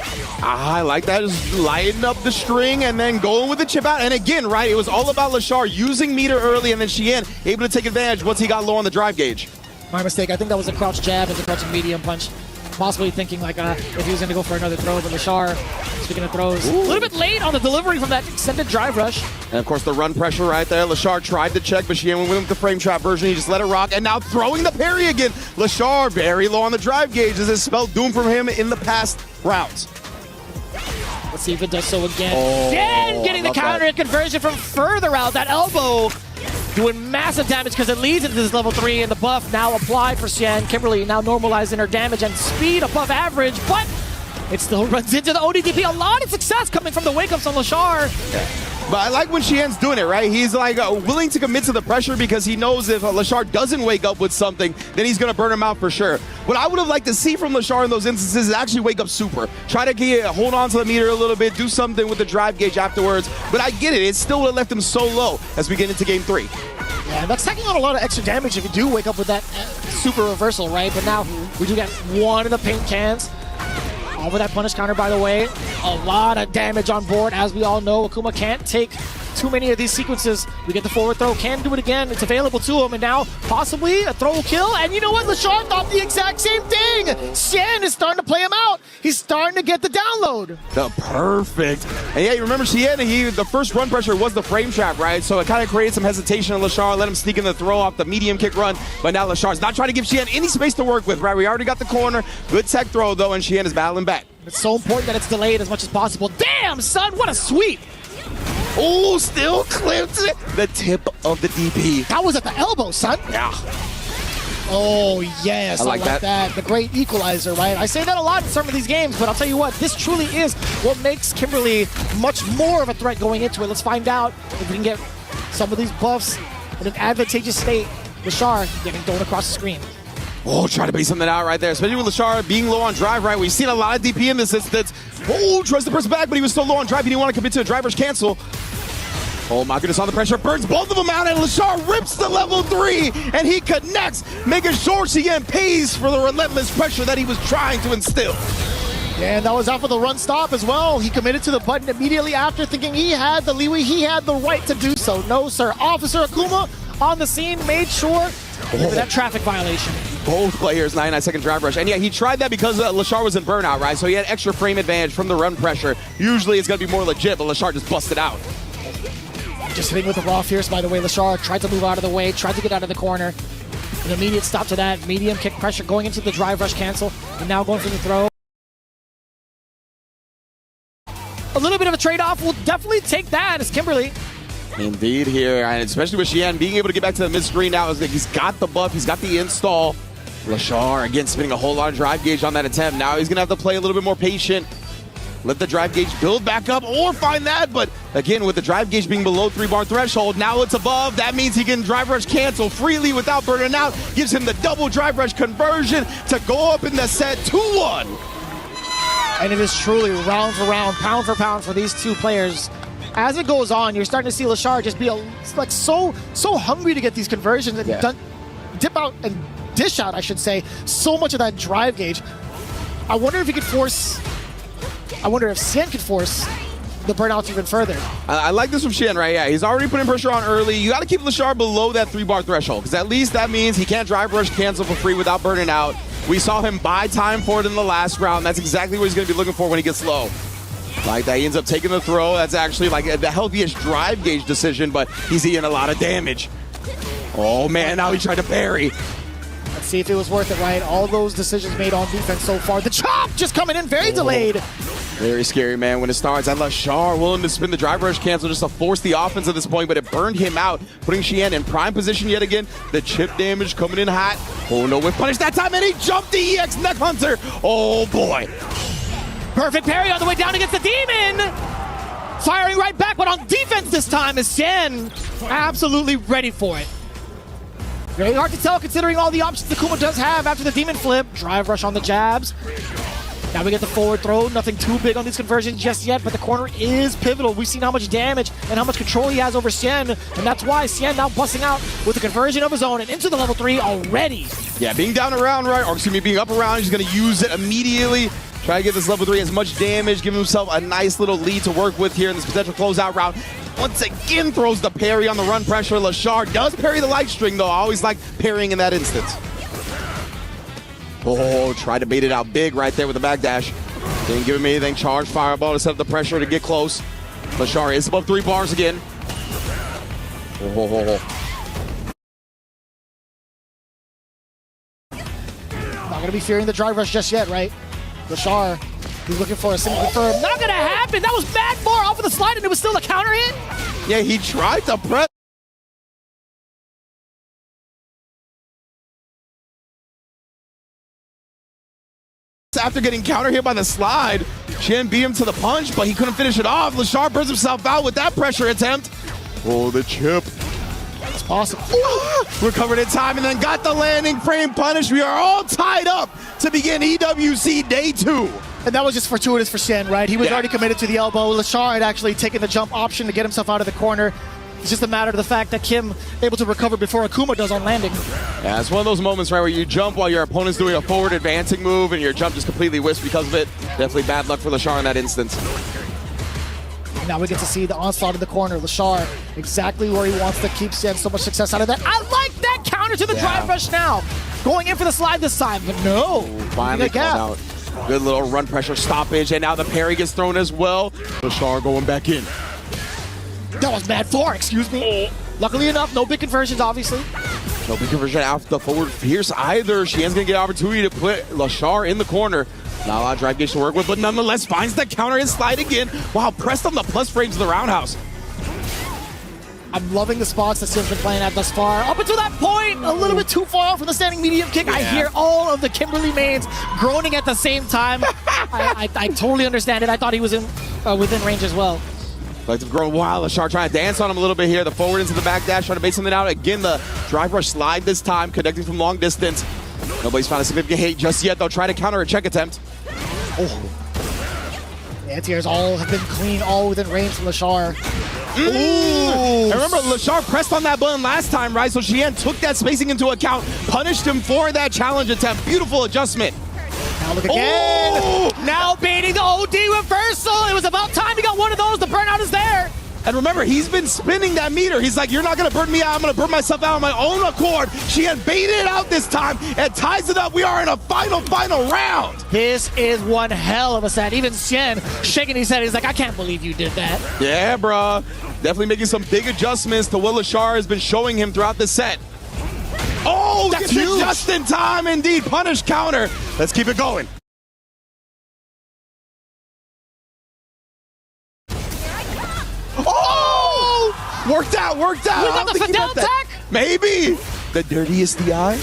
I like that. Just lighting up the string and then going with the chip out. And again, right, it was all about Lashar using meter early and then Syed able to take advantage once he got low on the drive gauge. My mistake. I think that was a crouch jab and a crouching medium punch. Possibly thinking like if he was going to go for another throw, but Lashar, speaking of throws, a little bit late on the delivery from that extended drive rush. And of course the run pressure right there. Lashar tried to check, but Syed went with the frame trap version. He just let it rock, and now throwing the parry again. Lashar very low on the drive gauge. This has spelled doom from him in the past rounds. Let's see if it does so again. Again, getting the counter conversion from further out. That elbow doing massive damage because it leads into this level 3, and the buff now applied for Syed. Kimberly now normalizing her damage and speed above average, but it still runs into the ODDP. A lot of success coming from the wake-ups on Lashar. But I like when Syed's doing it, right? He's like willing to commit to the pressure because he knows if Lashar doesn't wake up with something, then he's going to burn him out for sure. What I would have liked to see from Lashar in those instances is actually wake up super. Try to hold on to the meter a little bit, do something with the drive gauge afterwards. But I get it. It still would have left him so low as we get into game 3. Yeah, that's taking on a lot of extra damage if you do wake up with that super reversal, right? But now we do get one of the paint cans. Over that punish counter, by the way. A lot of damage on board. As we all know, Akuma can't take too many of these sequences. We get the forward throw, can do it again. It's available to him, and now possibly a throw kill. And you know what? Lashar thought the exact same thing. Syed is starting to play him out. He's starting to get the download. The perfect. And yeah, you remember Syed, the first run pressure was the frame trap, right? So it kind of created some hesitation on Lashar, let him sneak in the throw off the medium kick run. But now Lashar's not trying to give Syed any space to work with, right? We already got the corner. Good tech throw, though, and Syed is battling back. It's so important that it's delayed as much as possible. Damn, son, what a sweep. Oh, still clipped it. The tip of the DP. That was at the elbow, son. Yeah. Oh, yes. I like that. The great equalizer, right? I say that a lot in some of these games, but I'll tell you what, this truly is what makes Kimberly much more of a threat going into it. Let's find out if we can get some of these buffs in an advantageous state. Lashar getting thrown across the screen. Oh, try to bait something out right there, especially with Lashar being low on drive, right? We've seen a lot of DP in this instance. Oh, tries to press back, but he was so low on drive, he didn't want to commit to a driver's cancel. Oh my goodness, on the pressure, burns both of them out, and Lashar rips the level 3, and he connects, making sure Syed pays for the relentless pressure that he was trying to instill. Yeah, and that was after the run stop as well. He committed to the button immediately after, thinking he had the leeway, he had the right to do so. No, sir. Officer Akuma on the scene made sure for that traffic violation. Both players, 99-second drive rush. And yeah, he tried that because Lashar was in burnout, right? So he had extra frame advantage from the run pressure. Usually it's going to be more legit, but Lashar just busted out. Just hitting with the raw fierce, by the way. Lashar tried to move out of the way, tried to get out of the corner. An immediate stop to that. Medium kick pressure going into the drive rush cancel. And now going for the throw. A little bit of a trade-off. We'll definitely take that as Kimberly. Indeed here, and especially with Syed being able to get back to the mid-screen now. He's got the buff, he's got the install. Lashar, again, spinning a whole lot of drive gauge on that attempt. Now he's going to have to play a little bit more patient. Let the drive gauge build back up or find that. But again, with the drive gauge being below 3-bar threshold, now it's above. That means he can drive rush cancel freely without burning out. Gives him the double drive rush conversion to go up in the set 2-1. And it is truly round for round, pound for pound for these two players. As it goes on, you're starting to see Lashar just be like so hungry to get these conversions and dip out and dish out, I should say, so much of that drive gauge. I wonder if he could force. I wonder if Syed could force the burnouts even further. I like this from Syed, right? Yeah, he's already putting pressure on early. You got to keep Lashar below that 3-bar threshold, because at least that means he can't drive rush cancel for free without burning out. We saw him buy time for it in the last round. That's exactly what he's going to be looking for when he gets low. Like that, he ends up taking the throw. That's actually like the healthiest drive gauge decision, but he's eating a lot of damage. Oh man, now he tried to parry. Let's see if it was worth it, right? All those decisions made on defense so far. The chop just coming in very delayed. Very scary, man, when it starts. And LaShar willing to spin the drive rush cancel just to force the offense at this point, but it burned him out, putting Chien in prime position yet again. The chip damage coming in hot. Oh no, with punish that time, and he jumped the EX Neck Hunter. Oh boy. Perfect parry on the way down against the Demon. Firing right back, but on defense this time is Syed absolutely ready for it. Very hard to tell considering all the options Akuma does have after the Demon flip. Drive rush on the jabs. Now we get the forward throw. Nothing too big on these conversions just yet, but the corner is pivotal. We've seen how much damage and how much control he has over Syed, and that's why Syed now busting out with the conversion of his own and into the level 3 already. Yeah, being down around, right, or excuse me, being up around, he's going to use it immediately. Try to give this level 3 as much damage, give himself a nice little lead to work with here in this potential closeout round. Once again throws the parry on the run pressure. LaShar does parry the light string, though. I always like parrying in that instance. Oh, tried to bait it out big right there with the backdash. Didn't give him anything. Charge fireball to set up the pressure to get close. LaShar is above 3 bars again. Oh. Not going to be fearing the drive rush just yet, right? LaShar, he's looking for a single confirm. Not going to happen. That was bad far off of the slide, and it was still a counter hit. Yeah, he tried to press. After getting counter hit by the slide, Chien beat him to the punch, but he couldn't finish it off. LaShar burns himself out with that pressure attempt. Oh, the chip. It's possible. Recovered in time and then got the landing frame punish. We are all tied up to begin EWC Day 2. And that was just fortuitous for Syed, right? He was already committed to the elbow. LaShar had actually taken the jump option to get himself out of the corner. It's just a matter of the fact that Kim able to recover before Akuma does on landing. Yeah, it's one of those moments, right, where you jump while your opponent's doing a forward advancing move and your jump just completely whiffs because of it. Definitely bad luck for LaShar in that instance. Now we get to see the onslaught in the corner. LaShar exactly where he wants to keep Syed so much success out of that. I like that counter to the drive rush now. Going in for the slide this time, but no. Finally called out. Good little run pressure stoppage, and now the parry gets thrown as well. LaShar going back in. That was bad far, excuse me. Luckily enough, no big conversions, obviously. No big conversion off the forward fierce either. Shien's going to get an opportunity to put LaShar in the corner. Not a lot of drive gauge to work with, but nonetheless finds the counter and slide again. Wow, pressed on the plus frames of the roundhouse. I'm loving the spots that Syed's been playing at thus far. Up until that point, a little bit too far off from the standing medium kick. I hear all of the Kimberly mains groaning at the same time. I totally understand it. I thought he was within range as well. Like to grow wild. LaShar trying to dance on him a little bit here. The forward into the back dash, trying to bait something out. Again, the drive rush slide this time, connecting from long distance. Nobody's found a significant hit just yet. They'll try to counter a check attempt. The anti-airs all have been clean, all within range from LaShar. Ooh. And remember, LaShar pressed on that button last time, right? So Chien took that spacing into account, punished him for that challenge attempt. Beautiful adjustment. Now look again. Oh! Now baiting the OD reversal. It was about time he got one of those. The burnout is there. And remember, he's been spinning that meter. He's like, you're not going to burn me out. I'm going to burn myself out on my own accord. Chien baited it out this time and ties it up. We are in a final round. This is one hell of a set. Even Syed shaking his head. He's like, I can't believe you did that. Yeah, bro. Definitely making some big adjustments to what LaShar has been showing him throughout the set. Oh, that's huge. Just in time, indeed. Punish counter. Let's keep it going. Oh! Worked out. We got the Fidel attack? Maybe. The dirtiest DI.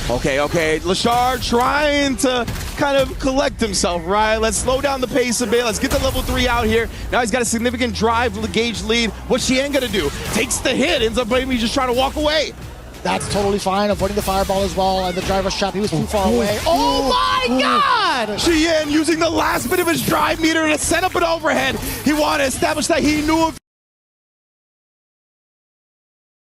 Okay. LaShar trying to kind of collect himself, right? Let's slow down the pace a bit. Let's get the level 3 out here. Now he's got a significant drive gauge lead. What's Chien gonna do? Takes the hit, ends up maybe just trying to walk away. That's totally fine. Avoiding the fireball as well. And the driver's trap, he was too far away. Oh my God! Chien using the last bit of his drive meter to set up an overhead. He wanted to establish that he knew if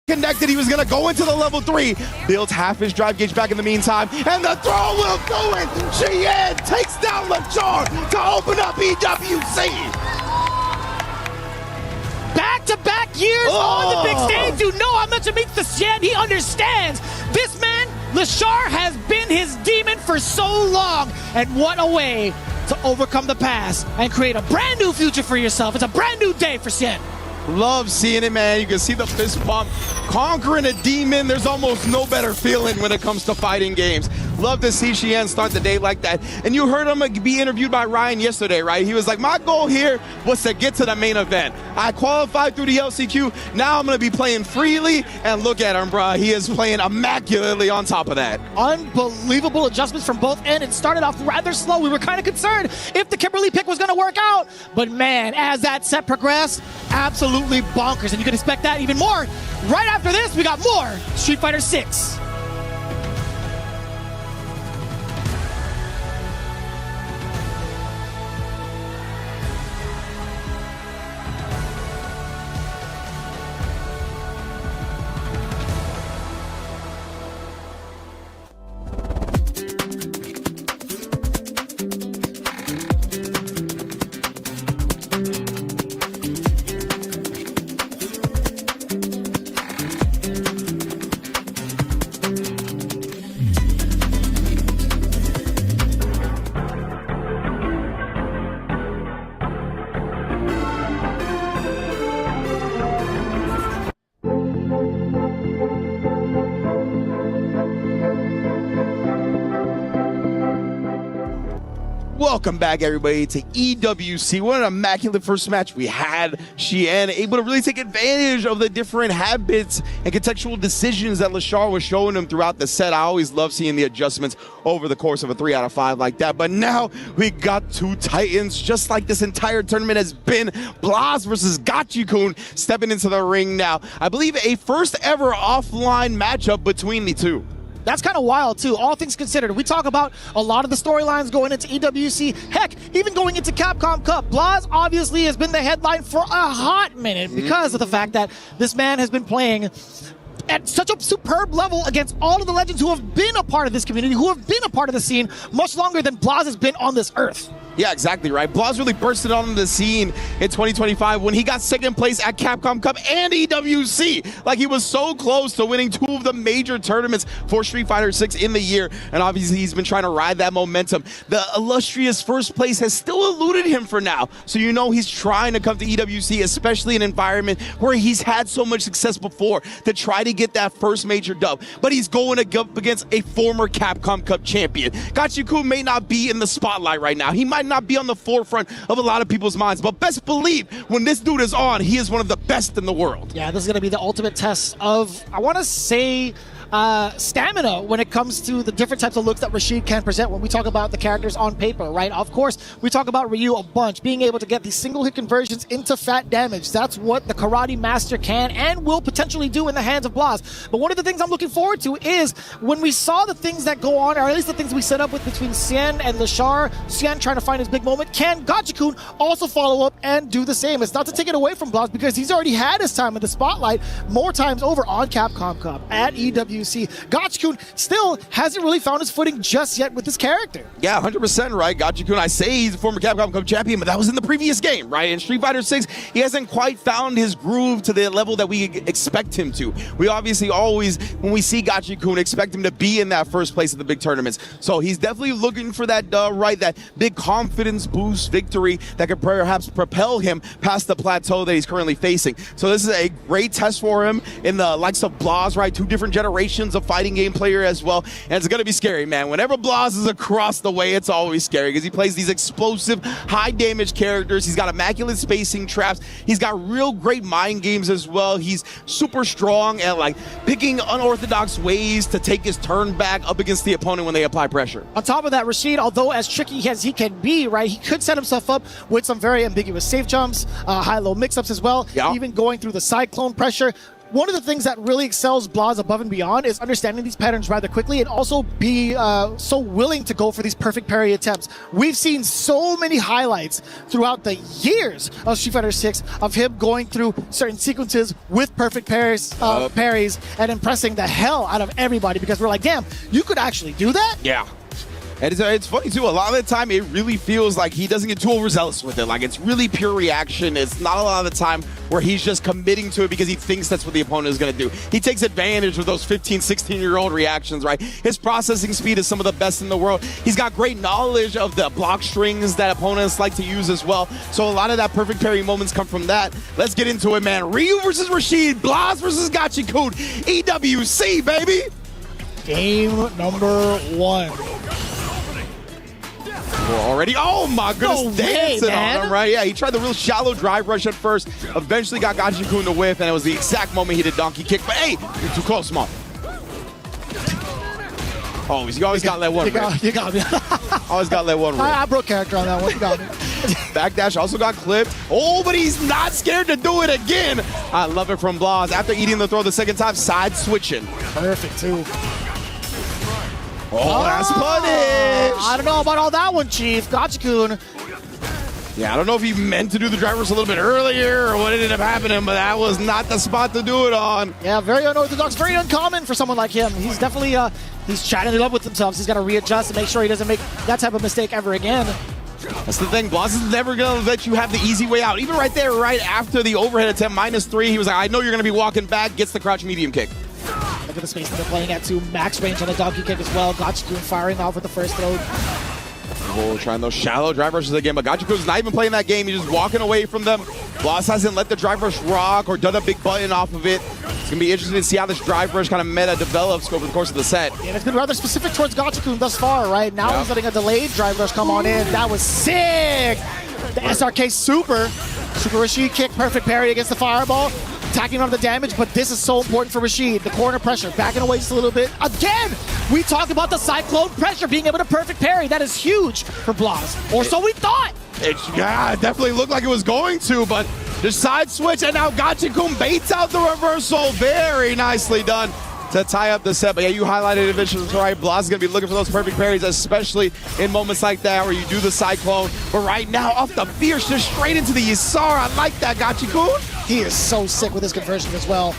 connected, he was going to go into the level 3. Builds half his drive gauge back in the meantime. And the throw will go in. Chien takes down LaShar to open up EWC. Back-to-back years on the big stage. You know how much it means to Syed. He understands. This man, LaShar, has been his demon for so long. And what a way to overcome the past and create a brand new future for yourself. It's a brand new day for Syed. Love seeing it, man. You can see the fist pump. Conquering a demon, there's almost no better feeling when it comes to fighting games. Love to see Syed start the day like that. And you heard him be interviewed by Ryan yesterday, right? He was like, my goal here was to get to the main event. I qualified through the LCQ. Now I'm going to be playing freely. And look at him, bro. He is playing immaculately on top of that. Unbelievable adjustments from both ends. It started off rather slow. We were kind of concerned if the Kimberly pick was going to work out. But man, as that set progressed, absolutely bonkers. And you can expect that even more. Right after this, we got more Street Fighter 6. Welcome back, everybody, to EWC. What an immaculate first match we had. Syed able to really take advantage of the different habits and contextual decisions that Lashar was showing him throughout the set. I always love seeing the adjustments over the course of a 3 out of 5 like that. But now we got two titans, just like this entire tournament has been. Blas versus Gachikun stepping into the ring now. I believe a first ever offline matchup between the two. That's kind of wild, too, all things considered. We talk about a lot of the storylines going into EWC. Heck, even going into Capcom Cup. Blas obviously has been the headline for a hot minute because of the fact that this man has been playing at such a superb level against all of the legends who have been a part of this community, who have been a part of the scene much longer than Blas has been on this earth. Yeah, exactly right. Blas really bursted onto the scene in 2025 when he got second place at Capcom Cup and EWC. Like, he was so close to winning 2 of the major tournaments for Street Fighter 6 in the year. And obviously, he's been trying to ride that momentum. The illustrious first place has still eluded him for now. So you know he's trying to come to EWC, especially an environment where he's had so much success before, to try to get that first major dub. But he's going up against a former Capcom Cup champion. Gachikun may not be in the spotlight right now. He might not be on the forefront of a lot of people's minds, but best believe when this dude is on, he is one of the best in the world. Yeah, this is going to be the ultimate test of, I want to say, stamina when it comes to the different types of looks that Rashid can present when we talk about the characters on paper, right? Of course, we talk about Ryu a bunch, being able to get these single hit conversions into fat damage. That's what the Karate Master can and will potentially do in the hands of Blas. But one of the things I'm looking forward to is when we saw the things that go on, or at least the things we set up with between Syed and Lashar, Syed trying to find his big moment, can Gachikun also follow up and do the same? It's not to take it away from Blas because he's already had his time in the spotlight more times over on Capcom Cup, at EWC. Gachikun still hasn't really found his footing just yet with this character. Yeah, 100% right. Gachikun, I say he's a former Capcom Cup champion, but that was in the previous game, right? In Street Fighter 6, he hasn't quite found his groove to the level that we expect him to. We obviously always, when we see Gachikun, expect him to be in that first place at the big tournaments. So he's definitely looking for that, that big confidence boost victory that could perhaps propel him past the plateau that he's currently facing. So this is a great test for him in the likes of Blas, right? 2 different generations of fighting game player as well. And it's going to be scary, man. Whenever Blas is across the way, it's always scary because he plays these explosive, high damage characters. He's got immaculate spacing traps. He's got real great mind games as well. He's super strong and like picking unorthodox ways to take his turn back up against the opponent when they apply pressure. On top of that, Rashid, although as tricky as he can be, right, he could set himself up with some very ambiguous safe jumps, high-low mix-ups as well, even going through the cyclone pressure. One of the things that really excels Blas above and beyond is understanding these patterns rather quickly and also be so willing to go for these perfect parry attempts. We've seen so many highlights throughout the years of Street Fighter 6 of him going through certain sequences with perfect parries and impressing the hell out of everybody because we're like, damn, you could actually do that? Yeah. And it's funny too, a lot of the time it really feels like he doesn't get too overzealous with it. Like it's really pure reaction. It's not a lot of the time where he's just committing to it because he thinks that's what the opponent is going to do. He takes advantage of those 15, 16-year-old reactions, right? His processing speed is some of the best in the world. He's got great knowledge of the block strings that opponents like to use as well. So a lot of that perfect parry moments come from that. Let's get into it, man. Ryu versus Rashid, Blas versus Gachikun, EWC, baby! Game number 1. Already, oh my goodness, dancing on him, right? Yeah, he tried the real shallow drive rush at first, eventually got Gachikun to whiff, and it was the exact moment he did donkey kick, but hey, you're too close, Mom. Oh, you always got to let one rip. You got me. Always got to let one rip. I broke character on that one, you got me. Backdash also got clipped. Oh, but he's not scared to do it again. I love it from Blas. After eating the throw the second time, side switching. Perfect, too. Oh, that's punish. I don't know about all that one, Chief. Gachikun. Yeah, I don't know if he meant to do the drivers a little bit earlier or what ended up happening, but that was not the spot to do it on. Yeah, very unorthodox, very uncommon for someone like him. He's definitely, he's chatting it up with himself. So he's got to readjust and make sure he doesn't make that type of mistake ever again. That's the thing. Blas is never going to let you have the easy way out. Even right there, right after the overhead attempt, -3, he was like, I know you're going to be walking back, gets the crouch medium kick. Look at the space that they're playing at, too. Max range on the donkey kick as well. Gachikun firing off with the first throw. Oh, trying those shallow drive rushes again, but Gachikun's not even playing that game. He's just walking away from them. Blas hasn't let the drive rush rock or done a big button off of it. It's going to be interesting to see how this drive rush kind of meta develops over the course of the set. Yeah, it's been rather specific towards Gachikun thus far, right? Now he's letting a delayed drive rush come on in. That was sick! The SRK Super Rashid kick, perfect parry against the fireball. Attacking on the damage, but this is so important for Rashid. The corner pressure, backing away just a little bit. Again, we talked about the cyclone pressure, being able to perfect parry. That is huge for Blas, or so we thought. It definitely looked like it was going to, but the side switch, and now Gachikun baits out the reversal. Very nicely done to tie up the set. But yeah, you highlighted it, Vicious, right? Blas is going to be looking for those perfect parries, especially in moments like that where you do the cyclone. But right now, off the fierce, just straight into the Isar. I like that, Gachikun. He is so sick with his conversion as well.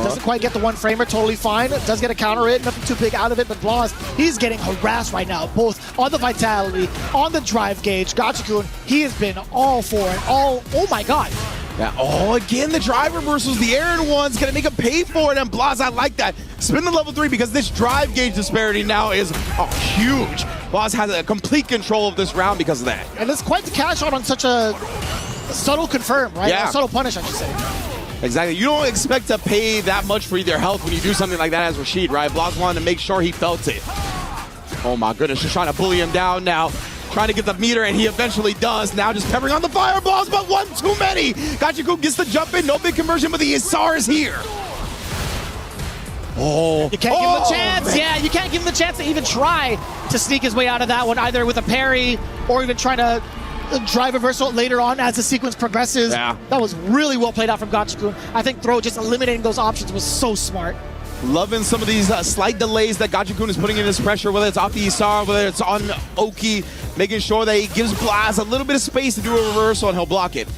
Doesn't quite get the one framer, totally fine. Does get a counter hit, nothing too big out of it, but Blas, he's getting harassed right now, both on the vitality, on the drive gauge. Gachikun, he has been all for it, oh my god. Yeah, oh, again, the drive reversals, the Aaron one's gonna make him pay for it, and Blas, I like that. Spin the level 3 because this drive gauge disparity now is huge. Blas has a complete control of this round because of that. And it's quite the cash out on such a subtle confirm, right? Yeah. A subtle punish, I should say. Exactly. You don't expect to pay that much for their health when you do something like that as Rashid, right? Blas wanted to make sure he felt it. Oh my goodness, just trying to bully him down now. Trying to get the meter, and he eventually does. Now just peppering on the fireballs, but one too many. Gachikun gets the jump in, no big conversion, but the Isar is here. Oh. You can't give him a chance. Man. Yeah, you can't give him the chance to even try to sneak his way out of that one, either with a parry or even trying to drive reversal later on as the sequence progresses. Yeah. That was really well played out from Gachikun. I think throw just eliminating those options was so smart. Loving some of these slight delays that Gachikun is putting in his pressure, whether it's off the Isar, whether it's on Oki, making sure that he gives Blas a little bit of space to do a reversal and he'll block it.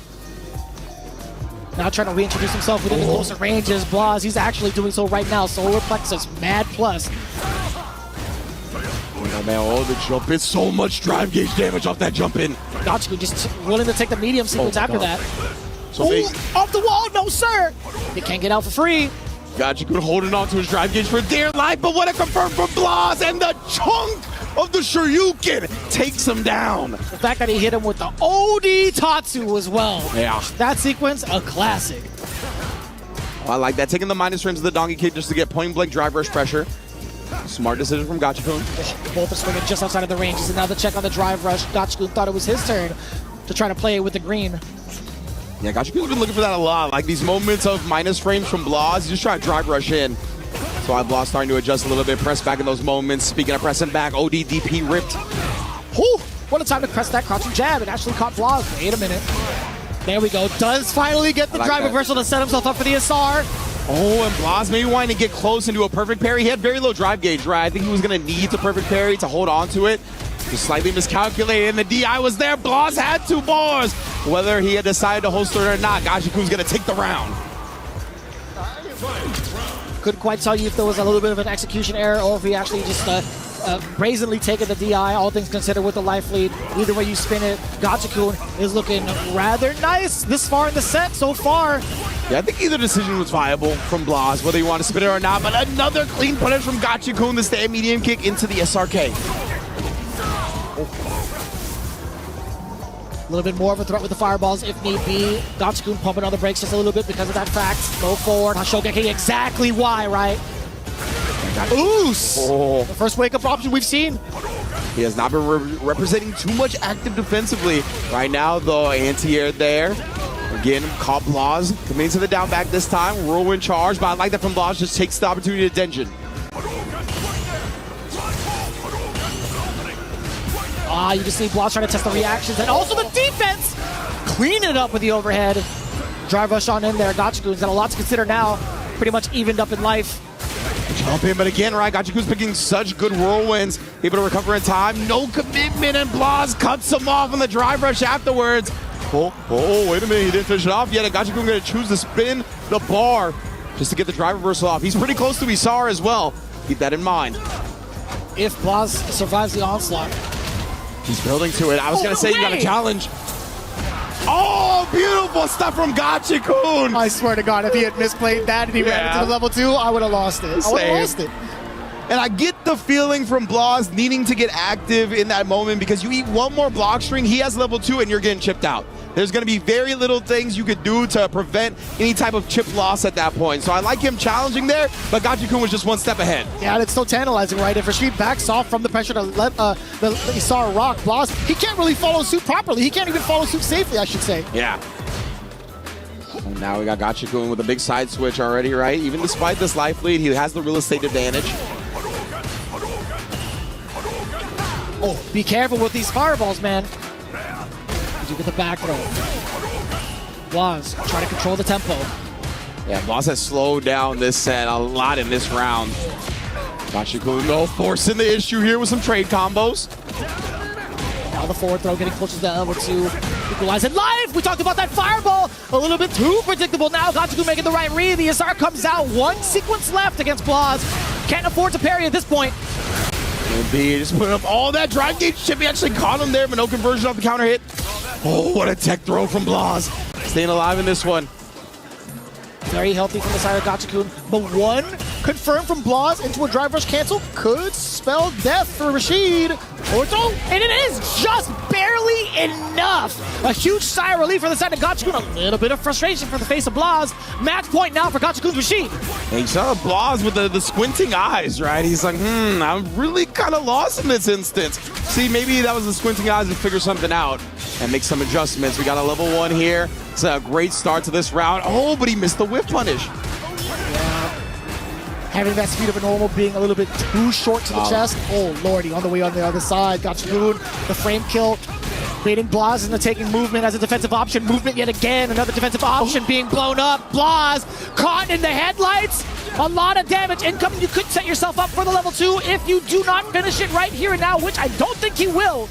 Now trying to reintroduce himself within the closer ranges. Blas, he's actually doing so right now. Solar Plexus, mad plus. Oh man, the jump in, so much drive gauge damage off that jump in. Gachikun just willing to take the medium sequence after that. So off the wall, no sir! They can't get out for free. Gachikun holding on to his drive gauge for dear life, but what a confirm from Blas, and the chunk of the Shoryuken takes him down. The fact that he hit him with the OD Tatsu as well. Yeah. That sequence, a classic. Oh, I like that. Taking the minus frames of the donkey kick just to get point blank drive rush pressure. Smart decision from Gachikun. Both are swinging just outside of the ranges, and now the check on the drive rush. Gachikun thought it was his turn to try to play it with the green. Yeah, Gachikun's been looking for that a lot. Like these moments of minus frames from Blas, just try to drive rush in. So Blas starting to adjust a little bit, press back in those moments. Speaking of pressing back, ODDP ripped. Whew, what a time to press that crouching jab. It actually caught Blas. Wait a minute. There we go. Does finally get the drive reversal to set himself up for the SR. Oh, and Blas maybe wanting to get close into a perfect parry. He had very low drive gauge, right? I think he was going to need the perfect parry to hold on to it. Just slightly miscalculated, and the DI was there. Blas had 2 bars. Whether he had decided to holster it or not, Gachikun's going to take the round. Couldn't quite tell you if there was a little bit of an execution error or if he actually just brazenly taking the DI, all things considered, with the life lead. Either way you spin it, Gachikun is looking rather nice this far in the set so far. Yeah, I think either decision was viable from Blas, whether you want to spin it or not, but another clean punish from Gachikun, the stand medium kick into the SRK. A little bit more of a threat with the fireballs if need be. Gachikun pumping on the brakes just a little bit because of that fact. Go forward, Hashogeki, exactly why, right? Oos! Oh. The first wake-up option we've seen. He has not been representing too much active defensively. Right now, though, anti-air there. Again, caught Blas, coming to the down back this time. Whirlwind charge, but I like that from Blas, just takes the opportunity to Denjin. You just see Blas trying to test the reactions and also the defense. Clean it up with the overhead. Drive rush on in there. Gachikun's got a lot to consider now. Pretty much evened up in life. Jump in, but again, right, Gachikun's picking such good whirlwinds. Able to recover in time. No commitment, and Blas cuts him off on the drive rush afterwards. Oh, wait a minute, he didn't finish it off yet. Gachikun gonna choose to spin the bar just to get the drive reversal off. He's pretty close to Isar as well. Keep that in mind. If Blas survives the onslaught. He's building to it. I was gonna say you got a challenge. Oh, beautiful stuff from Gachikun. I swear to God, if he had misplayed that and he ran into the level 2, I would have lost it. I would have lost it. And I get the feeling from Blas needing to get active in that moment because you eat one more block string, he has level 2, and you're getting chipped out. There's going to be very little things you could do to prevent any type of chip loss at that point. So I like him challenging there, but Gachikun was just one step ahead. Yeah, and it's so tantalizing, right? If Rashid backs off from the pressure to let the Isar rock Blas, he can't really follow suit properly. He can't even follow suit safely, I should say. Yeah. And now we got Gachikun with a big side switch already, right? Even despite this life lead, he has the real estate advantage. Oh, be careful with these fireballs, man. Did you get the back throw? Blas trying to control the tempo. Yeah, Blas has slowed down this set a lot in this round. Gachikun, no, forcing the issue here with some trade combos. Now the forward throw getting closer to that level 2. Equalize in life! We talked about that fireball! A little bit too predictable now. Gachikun making the right read. The SR comes out. One sequence left against Blas. Can't afford to parry at this point. Indeed, just putting up all that drive gauge chip. He actually caught him there, but no conversion off the counter hit. Oh, what a tech throw from Blas. Staying alive in this one. Very healthy from the side of Gachikun, but one confirmed from Blas into a drive rush cancel could spell death for Rashid. And it is just barely enough. A huge sigh of relief for the side of Gachikun. A little bit of frustration for the face of Blas. Match point now for Gachikun's Rashid. And you saw Blas with the squinting eyes, right? He's like, I'm really kind of lost in this instance. See, maybe that was the squinting eyes to figure something out and make some adjustments. We got a level 1 here. It's a great start to this round. Oh, but he missed the whip punish. Having that speed of a normal being a little bit too short to the chest. Oh, lordy, on the way on the other side. Gachikun, the frame kill. Baiting Blas into taking movement as a defensive option. Movement yet again. Another defensive option being blown up. Blas caught in the headlights. A lot of damage incoming. You could set yourself up for the level 2 if you do not finish it right here and now, which I don't think he will.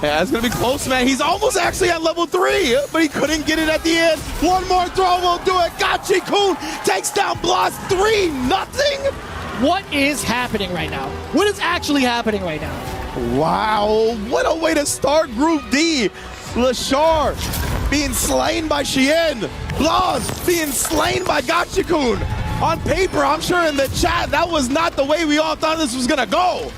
Yeah, it's going to be close, man. He's almost actually at level 3, but he couldn't get it at the end. One more throw will do it. Gachikun takes down Blas 3-0. What is happening right now? What is actually happening right now? Wow, what a way to start Group D. Lashar being slain by Syed. Blas being slain by Gachikun. On paper, I'm sure in the chat, that was not the way we all thought this was going to go.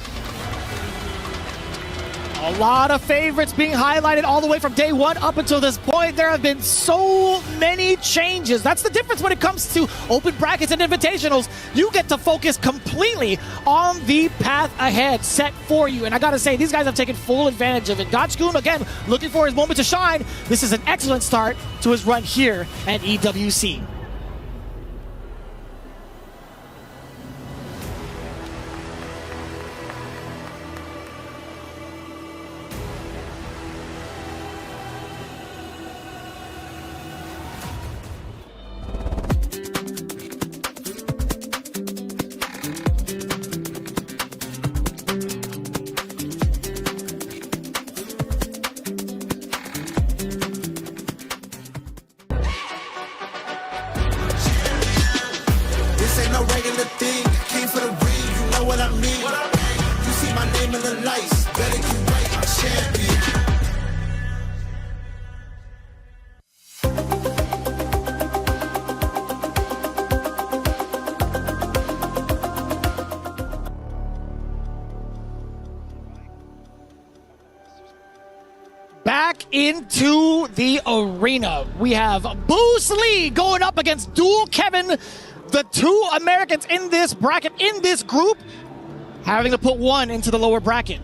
A lot of favorites being highlighted all the way from day 1 up until this point. There have been so many changes. That's the difference when it comes to open brackets and invitationals. You get to focus completely on the path ahead set for you. And I gotta say, these guys have taken full advantage of it. Gachikun, again, looking for his moment to shine. This is an excellent start to his run here at EWC. dimming the lights. Better get right, I'm champion. Back into the arena, we have Bruce Lee going up against Dual Kevin, the two Americans in this bracket, in this group, having to put one into the lower bracket.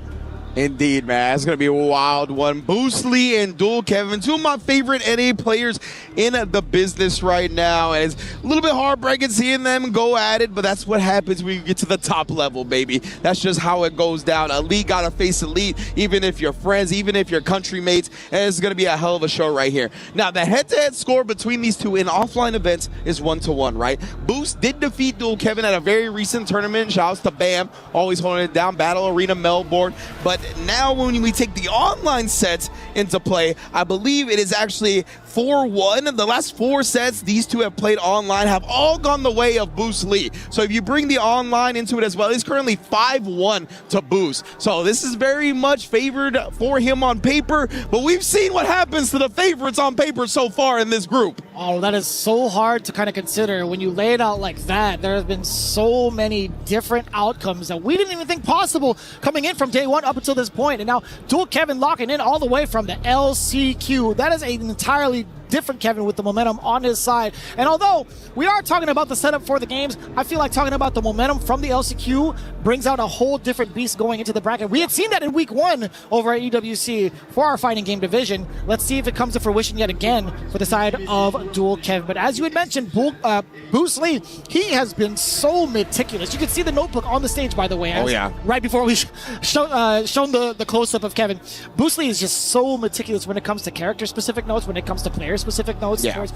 Indeed, man. It's going to be a wild one. Bruce Lee and Dual Kevin, two of my favorite NA players in the business right now. And it's a little bit heartbreaking seeing them go at it, but that's what happens when you get to the top level, baby. That's just how it goes down. Elite got to face elite, even if you're friends, even if you're country mates. And it's going to be a hell of a show right here. Now, the head-to-head score between these two in offline events is 1-1, right? Boost did defeat Dual Kevin at a very recent tournament. Shouts to Bam, always holding it down. Battle Arena Melbourne. But now when we take the online sets into play, I believe it is actually 4-1. The last 4 sets these two have played online have all gone the way of Bruce Lee. So if you bring the online into it as well, it's currently 5-1 to Boost. So this is very much favored for him on paper, but we've seen what happens to the favorites on paper so far in this group. Oh, that is so hard to kind of consider. When you lay it out like that, there have been so many different outcomes that we didn't even think possible coming in from day one up until this point. And now Dual Kevin locking in all the way from the LCQ. That is an entirely different Kevin with the momentum on his side. And although we are talking about the setup for the games, I feel like talking about the momentum from the LCQ brings out a whole different beast going into the bracket. We had seen that in week 1 over at EWC for our fighting game division. Let's see if it comes to fruition yet again for the side of Dual Kevin. But as you had mentioned, Bruce Lee, he has been so meticulous. You can see the notebook on the stage, by the way. Oh, yeah. Right before we shown the close-up of Kevin. Bruce Lee is just so meticulous when it comes to character-specific notes, when it comes to player-specific notes, Yeah.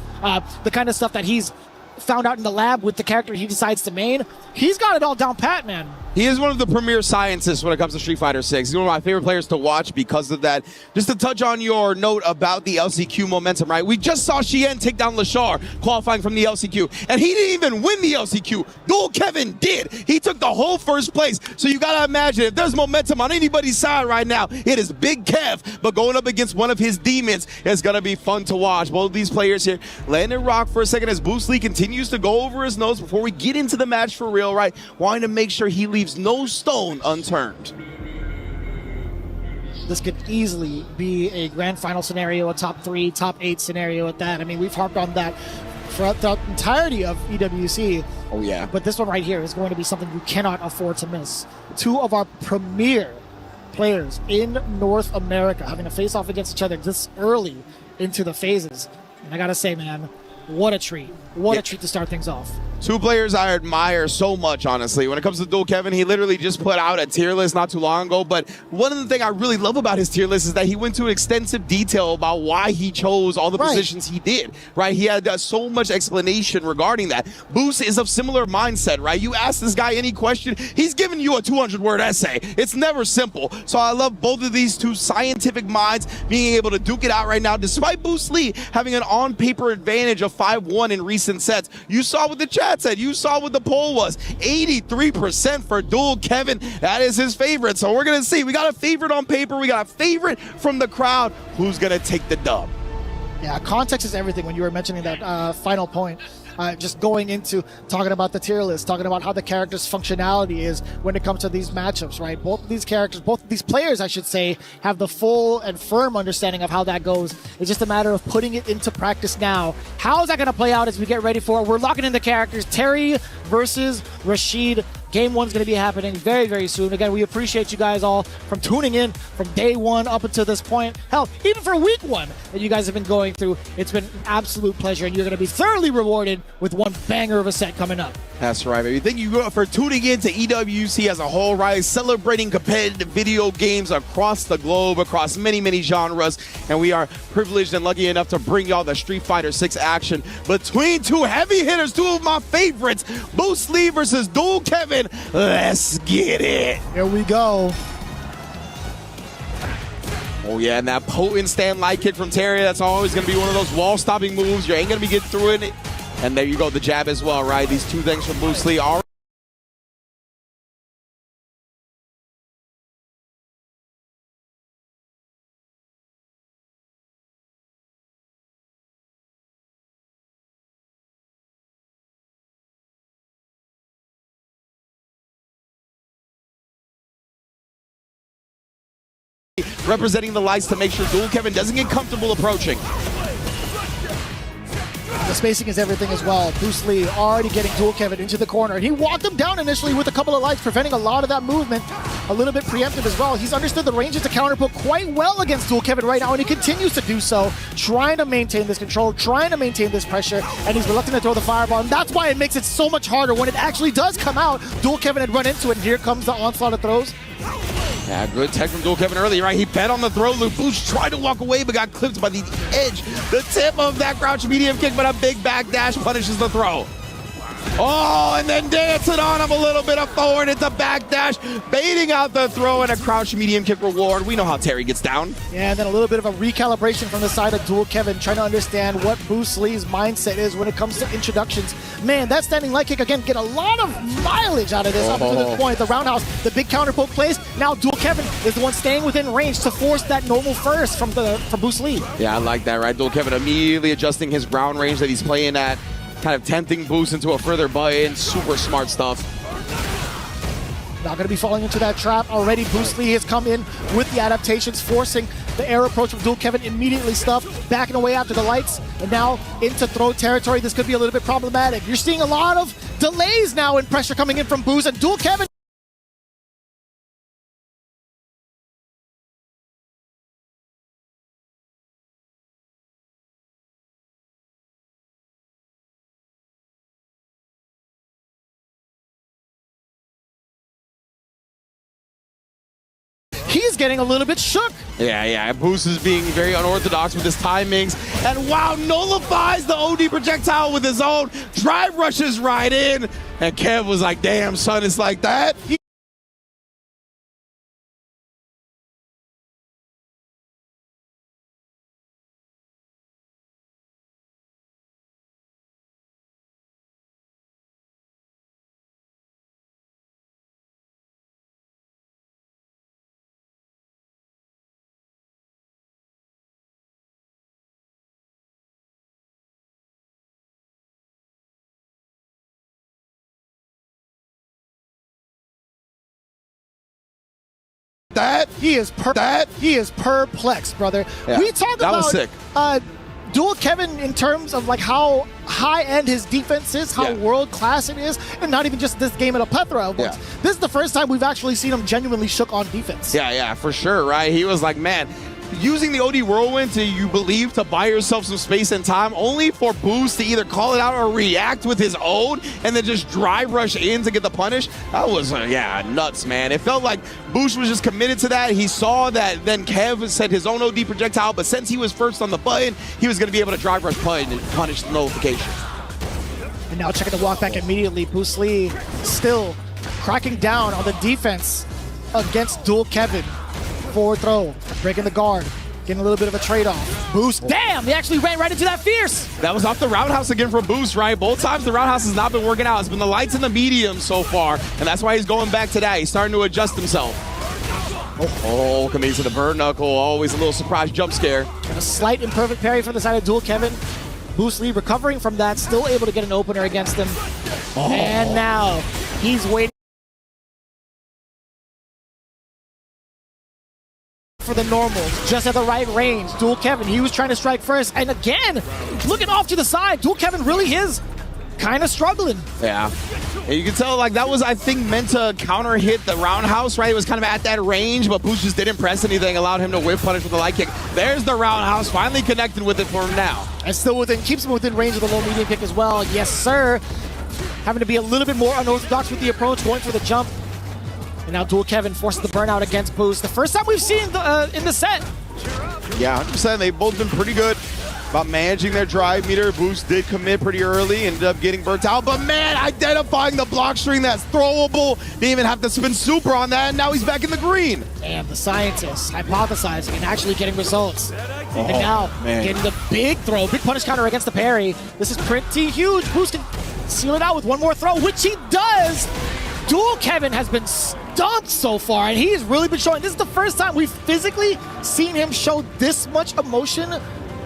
the kind of stuff that he's found out in the lab with the character he decides to main. He's got it all down pat, man. He is one of the premier scientists when it comes to Street Fighter 6. He's one of my favorite players to watch because of that. Just to touch on your note about the LCQ momentum, right? We just saw Syed take down Lashar qualifying from the LCQ, and he didn't even win the LCQ. Dual Kevin did. He took the whole first place. So you got to imagine, if there's momentum on anybody's side right now, it is Big Kev, but going up against one of his demons is going to be fun to watch. Both of these players here letting it rock for a second as Bruce Lee continues to go over his notes before we get into the match for real, right? Wanting to make sure he leaves no stone unturned. This could easily be a grand final scenario, a top 3, top 8 scenario at that. I mean, we've harped on that throughout the entirety of EWC. Oh, yeah. But this one right here is going to be something you cannot afford to miss. Two of our premier players in North America having to face off against each other this early into the phases. And I gotta say, man, what a treat. What a treat to start things off. Two players I admire so much, honestly. When it comes to Dual Kevin, he literally just put out a tier list not too long ago. But one of the things I really love about his tier list is that he went to extensive detail about why he chose all the positions he did, right? He had so much explanation regarding that. Boost is of similar mindset, right? You ask this guy any question, he's giving you a 200-word essay. It's never simple. So I love both of these two scientific minds being able to duke it out right now, despite Bruce Lee having an on-paper advantage of 5-1 in recent sets. You saw what the chat said. You saw what the poll was. 83% for Dual Kevin. That is his favorite. So we're going to see. We got a favorite on paper. We got a favorite from the crowd. Who's going to take the dub? Yeah, context is everything when you were mentioning that final point. Just going into talking about the tier list, talking about how the character's functionality is when it comes to these matchups, right? Both of these characters, both of these players, I should say, have the full and firm understanding of how that goes. It's just a matter of putting it into practice now. How is that going to play out as we get ready for it? We're locking in the characters. Terry versus Rashid. Game 1's going to be happening very, very soon. Again, we appreciate you guys all from tuning in from day 1 up until this point. Hell, even for week 1 that you guys have been going through, it's been an absolute pleasure, and you're going to be thoroughly rewarded with one banger of a set coming up. That's right, baby. Thank you for tuning in to EWC as a whole, right? Celebrating competitive video games across the globe, across many, many genres. And we are privileged and lucky enough to bring y'all the Street Fighter 6 action between two heavy hitters, two of my favorites, Bruce Lee versus Dual Kevin. Let's get it. Here we go. Oh, yeah, and that potent stand light kick from Terry, that's always going to be one of those wall-stopping moves. You ain't going to be getting through it. And there you go, the jab as well, right? These two things from Bruce Lee. representing the lights to make sure Dual Kevin doesn't get comfortable approaching. The spacing is everything as well. Bruce Lee already getting Dual Kevin into the corner. And he walked him down initially with a couple of lights, preventing a lot of that movement. A little bit preemptive as well. He's understood the ranges to counterpoke quite well against Dual Kevin right now, and he continues to do so, trying to maintain this control, trying to maintain this pressure, and he's reluctant to throw the fireball. And that's why it makes it so much harder when it actually does come out. Dual Kevin had run into it, and here comes the onslaught of throws. Yeah, good tech from Dual Kevin early, right? He bet on the throw. Boost tried to walk away, but got clipped by the edge, the tip of that crouch medium kick, but a big back dash punishes the throw. Oh, and then dancing on him a little bit of forward. It's a back dash, baiting out the throw and a crouch medium kick reward. We know how Terry gets down. Yeah, and then a little bit of a recalibration from the side of Dual Kevin, trying to understand what Bruce Lee's mindset is when it comes to introductions. Man, that standing leg kick, again, get a lot of mileage out of this up to this point. The roundhouse, the big counter poke plays. Now Dual Kevin is the one staying within range to force that normal first from Bruce Lee. Yeah, I like that, right? Dual Kevin immediately adjusting his ground range that he's playing at, kind of tempting Boost into a further buy-in. Super smart stuff. Not going to be falling into that trap. Already Bruce Lee has come in with the adaptations, forcing the air approach from Dual Kevin immediately stuffed, backing away after the lights, and now into throw territory. This could be a little bit problematic. You're seeing a lot of delays now in pressure coming in from Boost, and Dual Kevin he's getting a little bit shook. Yeah. Boost is being very unorthodox with his timings. And wow, nullifies the OD projectile with his own. Drive rushes right in. And Kev was like, damn, son, it's like that. He is perplexed, brother. Yeah, We talk that about was sick. Dual Kevin in terms of like how high-end his defense is, how world-class it is, and not even just this game in a plethora of ones. This is the first time we've actually seen him genuinely shook on defense. Yeah, for sure, right? He was like, man, using the OD whirlwind to, you believe, to buy yourself some space and time, only for Boost to either call it out or react with his own, and then just drive rush in to get the punish. That was, nuts, man. It felt like Boost was just committed to that. He saw that then Kev set his own OD projectile, but since he was first on the button, he was going to be able to drive rush punt and punish the nullification. And now checking the walk back immediately. Bruce Lee still cracking down on the defense against Dual Kevin. Forward throw, breaking the guard, getting a little bit of a trade-off. Boost, damn, he actually ran right into that fierce. That was off the roundhouse again from Boost, right? Both times the roundhouse has not been working out. It's been the lights and the medium so far, and that's why he's going back to that. He's starting to adjust himself. Oh, coming to the bird knuckle, always a little surprise jump scare. And a slight imperfect parry from the side of Dual Kevin. Bruce Lee recovering from that, still able to get an opener against him. And now he's waiting for the normals, just at the right range. Dual Kevin, he was trying to strike first, and again, looking off to the side. Dual Kevin really is kind of struggling. Yeah. And you can tell, like, that was, I think, meant to counter hit the roundhouse, right? It was kind of at that range, but Boost just didn't press anything, allowed him to whip punish with the light kick. There's the roundhouse, finally connected with it for him now. And still keeps him within range of the low medium kick as well. Yes, sir. Having to be a little bit more unorthodox with the approach, going for the jump. And now Dual Kevin forces the burnout against Boost. The first time we've seen in the set. Yeah, 100%. They've both been pretty good about managing their drive meter. Boost did commit pretty early, ended up getting burnt out. But man, identifying the block string that's throwable. Didn't even have to spin super on that, and now he's back in the green. Damn, the scientists hypothesizing and actually getting results. And now getting the big throw, big punish counter against the parry. This is pretty huge. Boost can seal it out with one more throw, which he does. Dual Kevin has been stumped so far, and he has really been showing. This is the first time we've physically seen him show this much emotion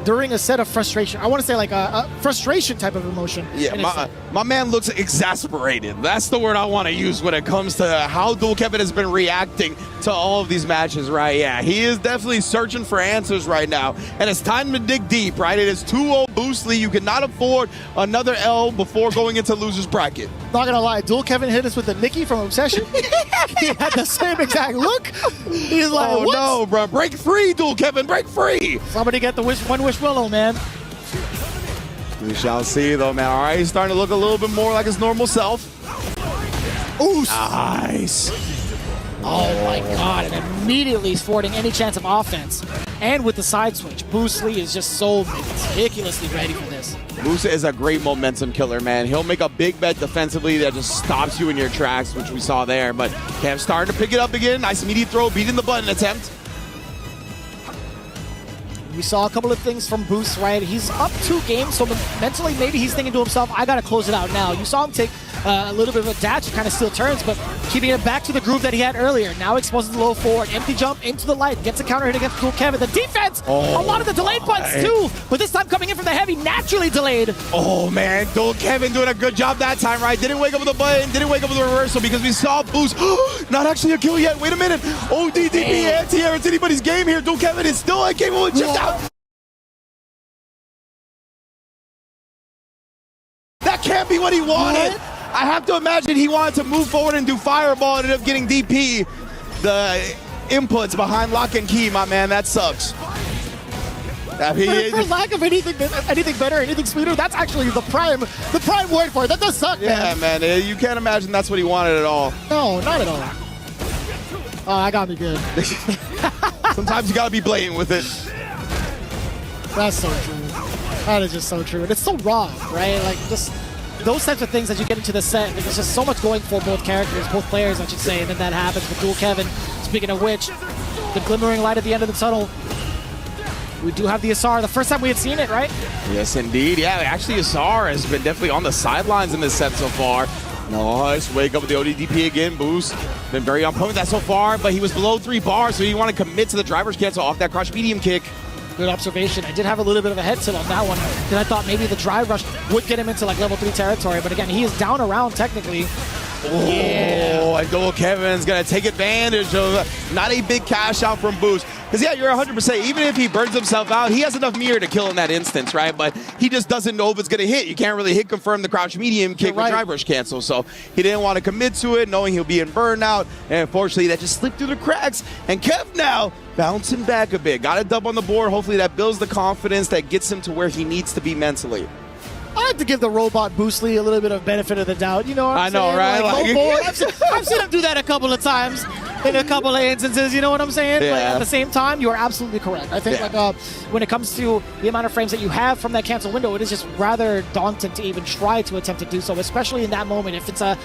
during a set of frustration. I want to say like a frustration type of emotion. Yeah, my man looks exasperated. That's the word I want to use when it comes to how Dual Kevin has been reacting to all of these matches, right? Yeah, he is definitely searching for answers right now. And it's time to dig deep, right? It is 2-0 Boostly. You cannot afford another L before going into loser's bracket. Not gonna lie, Dual Kevin hit us with the Nikki from Obsession. He had the same exact look. He's like, oh what? no, bro. Break free, Dual Kevin, break free. Somebody get the one wish willow, man. We shall see, though, man. All right, he's starting to look a little bit more like his normal self. Ooh, nice. Oh my god, and immediately thwarting any chance of offense. And with the side switch, Boostly is just so meticulously ready for this. Musa is a great momentum killer, man. He'll make a big bet defensively that just stops you in your tracks, which we saw there. But Kev starting to pick it up again. Nice immediate throw, beating the button attempt. We saw a couple of things from Boost, right? He's up 2 games, so mentally maybe he's thinking to himself, I gotta close it out now. You saw him take a little bit of a dash and kind of steal turns, but keeping it back to the groove that he had earlier. Now exposes the low forward, empty jump into the light, gets a counter hit against Dual Kevin. The defense, a lot of the delayed punts too, but this time coming in from the heavy, naturally delayed. Oh man, Dual Kevin doing a good job that time, right? Didn't wake up with a button, didn't wake up with a reversal because we saw Boost. Not actually a kill yet. Wait a minute. ODDP anti-air. It's anybody's game here. Dual Kevin is still incapable of chipped out. That can't be what he wanted. I have to imagine he wanted to move forward and do fireball and ended up getting DP. The inputs behind lock and key, my man, that sucks. For lack of anything better, anything sweeter, that's actually the prime word for it. That does suck, man. Yeah, man, you can't imagine that's what he wanted at all. No, not at all. Oh, I got me good. Sometimes you gotta be blatant with it. That's so true. That is just so true. And it's so raw, right? Like, just those types of things as you get into the set, there's just so much going for both characters, both players, I should say, and then that happens with Dual Kevin. Speaking of which, the glimmering light at the end of the tunnel. We do have the Asar, the first time we had seen it, right? Yes, indeed. Yeah, actually, Asar has been definitely on the sidelines in this set so far. Nice. Wake up with the ODDP again. Boost. Been very on point with that so far, but he was below 3 bars, so he want to commit to the driver's cancel off that crouch medium kick. Good observation. I did have a little bit of a head tilt on that one because I thought maybe the drive rush would get him into like level 3 territory, but again, he is down around technically. Oh, and Dual Kevin's going to take advantage of not a big cash out from Boost. Because, yeah, you're 100%. Even if he burns himself out, he has enough mirror to kill in that instance, right? But he just doesn't know if it's going to hit. You can't really hit confirm the crouch medium kick with drive rush cancel. So he didn't want to commit to it, knowing he'll be in burnout. And unfortunately, that just slipped through the cracks. And Kev now bouncing back a bit. Got a dub on the board. Hopefully that builds the confidence that gets him to where he needs to be mentally. I have to give the robot Boostly a little bit of benefit of the doubt. You know what I'm saying? I know, right? Like, oh boy, I've seen him do that a couple of times in a couple of instances. You know what I'm saying? Yeah. But at the same time, you are absolutely correct. I think like when it comes to the amount of frames that you have from that cancel window, it is just rather daunting to even try to attempt to do so, especially in that moment. If it's a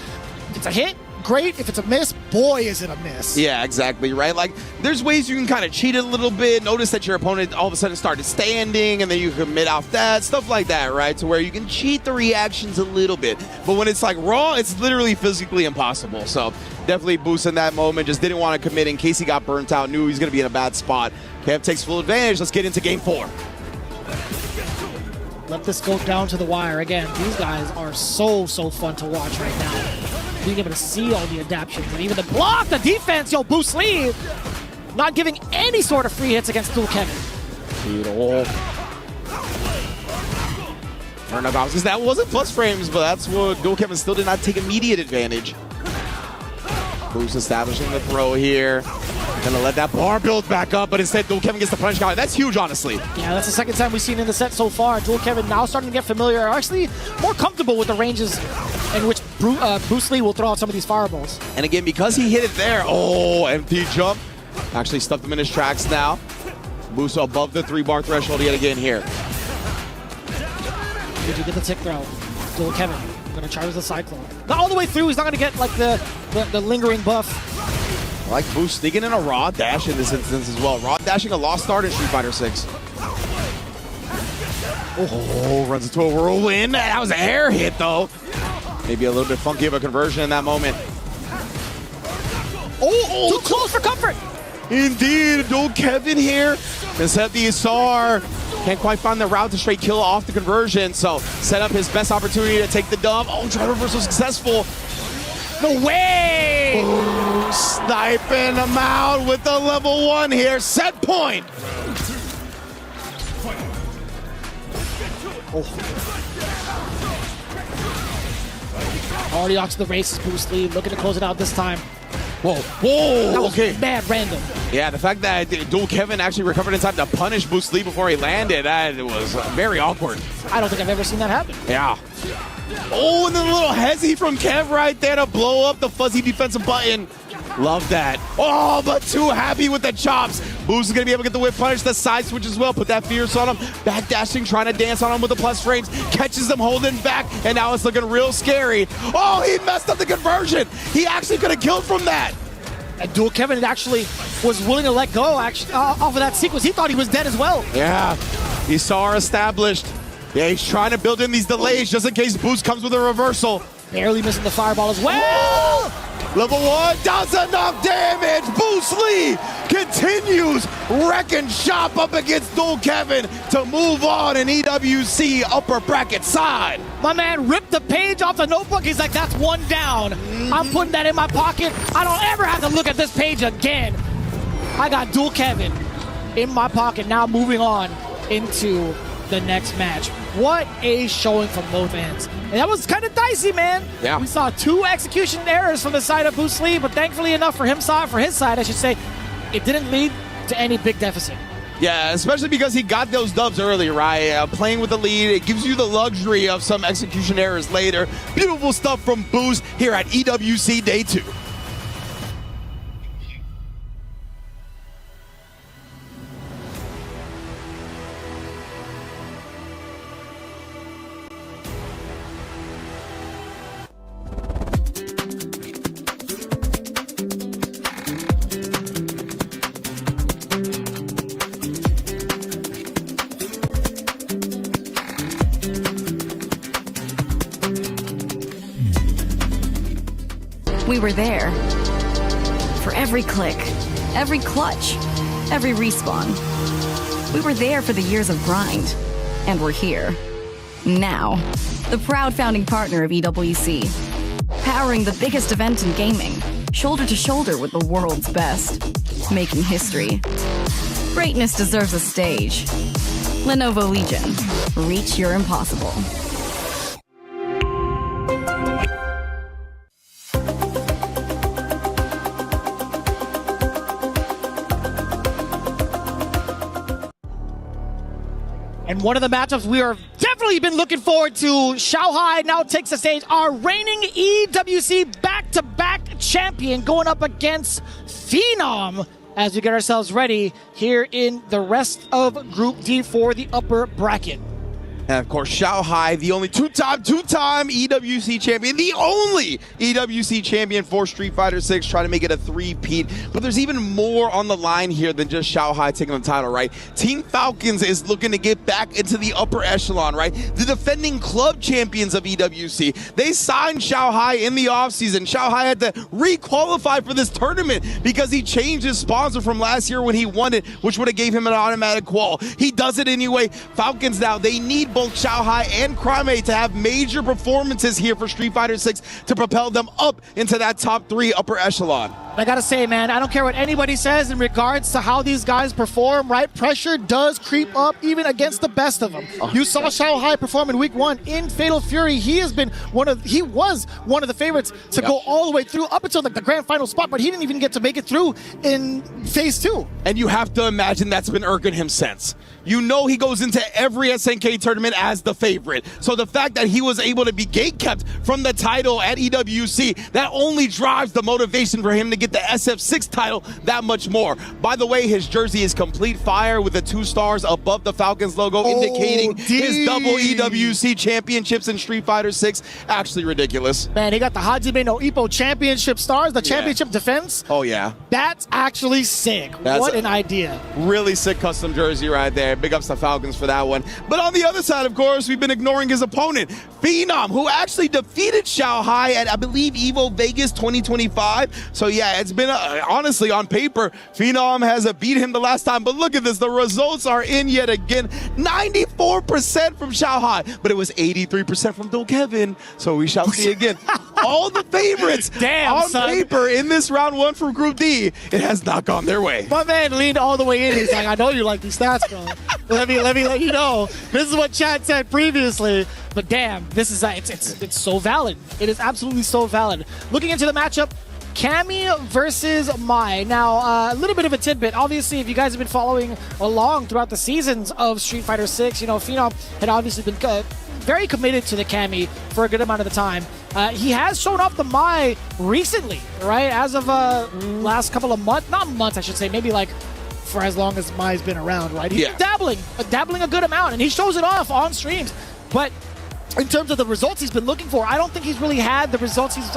hit, great. If it's a miss, boy, is it a miss. Yeah, exactly, right? Like, there's ways you can kind of cheat it a little bit. Notice that your opponent all of a sudden started standing, and then you commit off that. Stuff like that, right? To where you can cheat the reactions a little bit. But when it's like raw, it's literally physically impossible. So definitely Boost in that moment. Just didn't want to commit in case he got burnt out. Knew he was going to be in a bad spot. Kev takes full advantage. Let's get into game 4. Let this go down to the wire. Again, these guys are so fun to watch right now. Being able to see all the adaptions and even the block, the defense, yo, Boostly not giving any sort of free hits against Dual Kevin. That wasn't plus frames, but that's what Dual Kevin still did not take immediate advantage. Boost establishing the throw here. Gonna let that bar build back up, but instead Dual Kevin gets the punish counter. That's huge, honestly. Yeah, that's the second time we've seen in the set so far. Dual Kevin now starting to get familiar, actually more comfortable with the ranges in which Boostly will throw out some of these fireballs. And again, because he hit it there, empty jump. Actually stuffed him in his tracks now. Boost above the 3-bar threshold yet again here. Did you get the tick throw? Dual Kevin gonna charge the Cyclone. Not all the way through, he's not gonna get like the lingering buff. I like Boost sneaking in a raw dash in this instance as well. Raw dashing a lost start in Street Fighter 6. Runs into a whirlwind. That was a hair hit though. Maybe a little bit funky of a conversion in that moment. Too close for comfort. Indeed, Dual Kevin here. Can set the Asar. Can't quite find the route to straight kill off the conversion, so set up his best opportunity to take the dub. Oh, try reversal successful. No way! Ooh, sniping him out with the level 1 here. Set point. Already off to the races, Boost Lee, looking to close it out this time. Whoa, whoa, that was okay. mad random. Yeah, the fact that Dual Kevin actually recovered in time to punish Boost Lee before he landed, that was very awkward. I don't think I've ever seen that happen. Yeah. Oh, and then a little hezzy from Kev right there to blow up the fuzzy defensive button. Love that. Oh, but too happy with the chops. Boost is going to be able to get the whip punish, the side switch as well. Put that fierce on him. Backdashing, trying to dance on him with the plus frames. Catches him holding back, and now it's looking real scary. Oh, he messed up the conversion. He actually could have killed from that. And Dual Kevin actually was willing to let go off of that sequence. He thought he was dead as well. Yeah, he saw her established. Yeah, he's trying to build in these delays just in case Boost comes with a reversal. Barely missing the fireball as well. Level 1 does enough damage. Boost Lee continues wrecking shop up against Dual Kevin to move on in EWC upper bracket side. My man ripped the page off the notebook. He's like, that's 1 down. I'm putting that in my pocket. I don't ever have to look at this page again. I got Dual Kevin in my pocket, now moving on into the next match. What a showing from both ends. And that was kind of dicey, man. Yeah. We saw 2 execution errors from the side of Boost Lee, but thankfully enough for his side, I should say, it didn't lead to any big deficit. Yeah, especially because he got those dubs early, right? Playing with the lead, it gives you the luxury of some execution errors later. Beautiful stuff from Boost here at EWC Day 2. We were there. For every click, every clutch, every respawn. We were there for the years of grind. And we're here. Now. The proud founding partner of EWC. Powering the biggest event in gaming. Shoulder to shoulder with the world's best. Making history. Greatness deserves a stage. Lenovo Legion. Reach your impossible. And one of the matchups we are definitely been looking forward to, Xiaohai now takes the stage, our reigning EWC back-to-back champion going up against Phenom as we get ourselves ready here in the rest of Group D for the upper bracket. And of course, Xiaohai, the only two-time EWC champion, the only EWC champion for Street Fighter 6, trying to make it a 3-peat. But there's even more on the line here than just Xiaohai taking the title, right? Team Falcons is looking to get back into the upper echelon, right? The defending club champions of EWC. They signed Xiaohai in the offseason. Xiaohai had to re-qualify for this tournament because he changed his sponsor from last year when he won it, which would have gave him an automatic qual. He does it anyway. Falcons now, they need both Xiaohai and Crime to have major performances here for Street Fighter 6 to propel them up into that top 3 upper echelon. I gotta say, man, I don't care what anybody says in regards to how these guys perform, right? Pressure does creep up even against the best of them. You saw Xiaohai perform in week 1 in Fatal Fury. He was one of the favorites to go all the way through up until the grand final spot, but he didn't even get to make it through in phase 2. And you have to imagine that's been irking him since. You know he goes into every SNK tournament as the favorite. So the fact that he was able to be gatekept from the title at EWC, that only drives the motivation for him to get the SF6 title that much more. By the way, his jersey is complete fire with the 2 stars above the Falcons logo, indicating his double EWC championships in Street Fighter 6. Actually ridiculous. Man, he got the Hajime no Ippo championship stars, the championship defense. Oh, yeah. That's actually sick. What an idea. Really sick custom jersey right there. there. Big ups to Falcons for that one. But on the other side, of course, we've been ignoring his opponent, Phenom, who actually defeated Xiao Hai at, I believe, Evo Vegas 2025. So yeah, it's been, honestly, on paper, Phenom has beat him the last time. But look at this. The results are in yet again. 94% from Xiao Hai, but it was 83% from Dual Kevin. So we shall see again. All the favorites on paper in this round one from Group D, it has not gone their way. My man leaned all the way in. He's like, I know you like these stats, bro. Let me let you know. This is what Chad said previously. But damn, this is it's so valid. It is absolutely so valid. Looking into the matchup, Cammy versus Mai. Now, a little bit of a tidbit. Obviously, if you guys have been following along throughout the seasons of Street Fighter 6, you know, Phenom had obviously been very committed to the Cammy for a good amount of the time. He has shown off the Mai recently, right? As of last couple of months, not months, I should say, maybe like for as long as Mai's been around, right? He's been dabbling a good amount, and he shows it off on streams. But in terms of the results he's been looking for, I don't think he's really had the results he's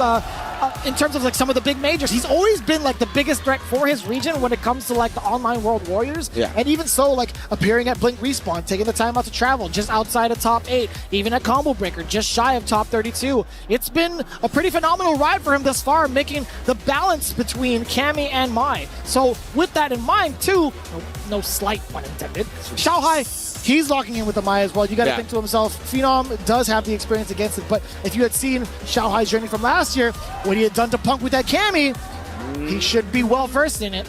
in terms of like some of the big majors. He's always been like the biggest threat for his region when it comes to like the online World Warriors. Yeah. And even so, like appearing at Blink Respawn, taking the time out to travel, just outside of top 8, even at Combo Breaker, just shy of top 32. It's been a pretty phenomenal ride for him thus far, making the balance between Cammy and Mai. So with that in mind too, no slight pun intended, Xiao Hai, he's locking in with the Mai as well. You got to think to himself, Phenom does have the experience against it, but if you had seen Xiao Hai's journey from last year, what he had done to Punk with that Cammy, he should be well versed in it.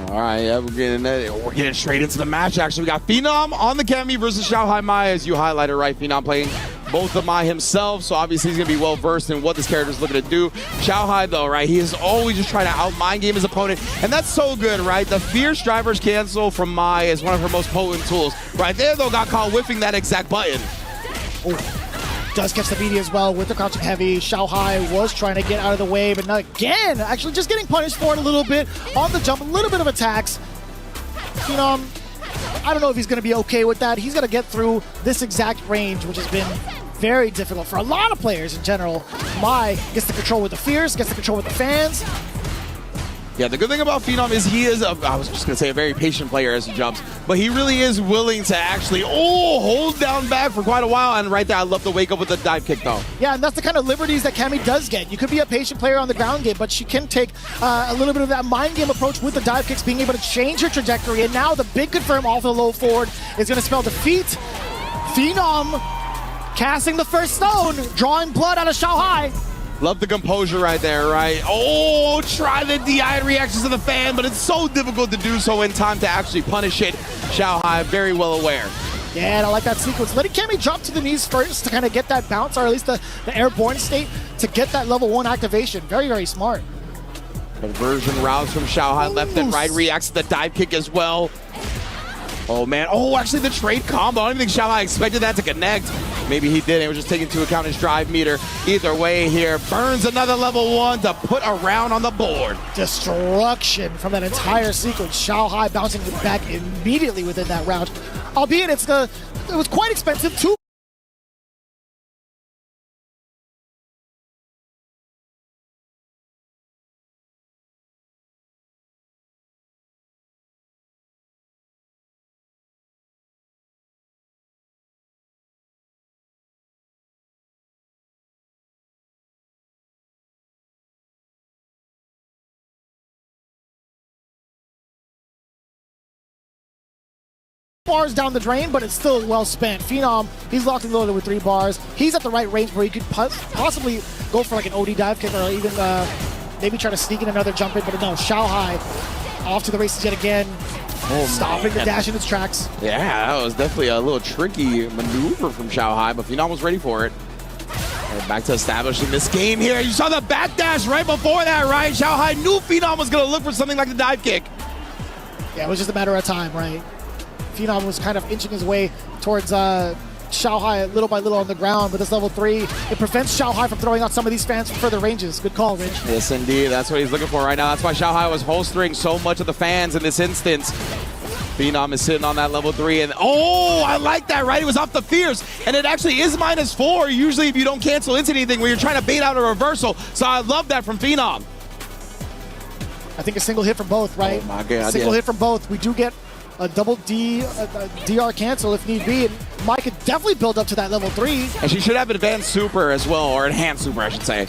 All right, yeah, we're getting straight into the match. Actually, we got Phenom on the Cammy versus Xiao Hai Mai, as you highlighted, right? Phenom playing both the Mai himself, so obviously he's going to be well versed in what this character is looking to do. Xiao Hai, though, right, he is always just trying to out-mind game his opponent, and that's so good, right? The Fierce Driver's Cancel from Mai is one of her most potent tools. Right there, though, got caught whiffing that exact button. Oh. Does catch the BD as well with the crouching heavy. Xiao Hai was trying to get out of the way, but not again. Actually, just getting punished for it a little bit on the jump, a little bit of attacks. Phenom, I don't know if he's going to be okay with that. He's going to get through this exact range, which has been very difficult for a lot of players in general. Mai gets the control with the Fierce, gets the control with the fans. Yeah, the good thing about Phenom is he is, I was just going to say, a very patient player as he jumps, but he really is willing to actually, hold down back for quite a while, and right there, I love to wake up with the dive kick, though. Yeah, and that's the kind of liberties that Cammy does get. You could be a patient player on the ground game, but she can take a little bit of that mind game approach with the dive kicks, being able to change her trajectory, and now the big confirm off the low forward is going to spell defeat. Phenom casting the first stone, drawing blood out of Xiao Hai. Love the composure right there, right? Oh, try the DI reactions to the fan, but it's so difficult to do so in time to actually punish it. Xiao Hai, very well aware. Yeah, and I like that sequence. Letting Cammy drop to the knees first to kind of get that bounce, or at least the airborne state, to get that level 1 activation. Very, very smart. Conversion routes from Xiao Hai, left and right, reacts to the dive kick as well. Oh, man. Oh, actually, the trade combo. I don't even think Xiao Hai expected that to connect. Maybe he didn't. It was just taking into account his drive meter. Either way here, burns another level 1 to put a round on the board. Destruction from that entire sequence. Xiao Hai bouncing back immediately within that round. Albeit it was quite expensive too. Bars down the drain, but it's still well spent. Phenom, he's locked and loaded with 3 bars. He's at the right range where he could possibly go for like an OD dive kick, or even maybe try to sneak in another jump in, but no, Xiao Hai off to the races yet again. Stopping the dash in its tracks. Yeah, that was definitely a little tricky maneuver from Xiao Hai, but Phenom was ready for it. And back to establishing this game here. You saw the backdash right before that, right? Xiao Hai knew Phenom was going to look for something like the dive kick. Yeah, it was just a matter of time, right? Phenom was kind of inching his way towards Xiao Hai little by little on the ground, but this level 3, it prevents Xiao Hai from throwing out some of these fans from further ranges. Good call, Rich. Yes, indeed. That's what he's looking for right now. That's why Xiao Hai was holstering so much of the fans in this instance. Phenom is sitting on that level 3, and I like that, right? It was off the Fierce, and it actually is -4, usually if you don't cancel into anything where you're trying to bait out a reversal. So I love that from Phenom. I think a single hit from both, right? Oh my God, single hit from both. We do get a double DR cancel if need be. And Mike could definitely build up to that level 3. And she should have advanced super as well, or enhanced super, I should say.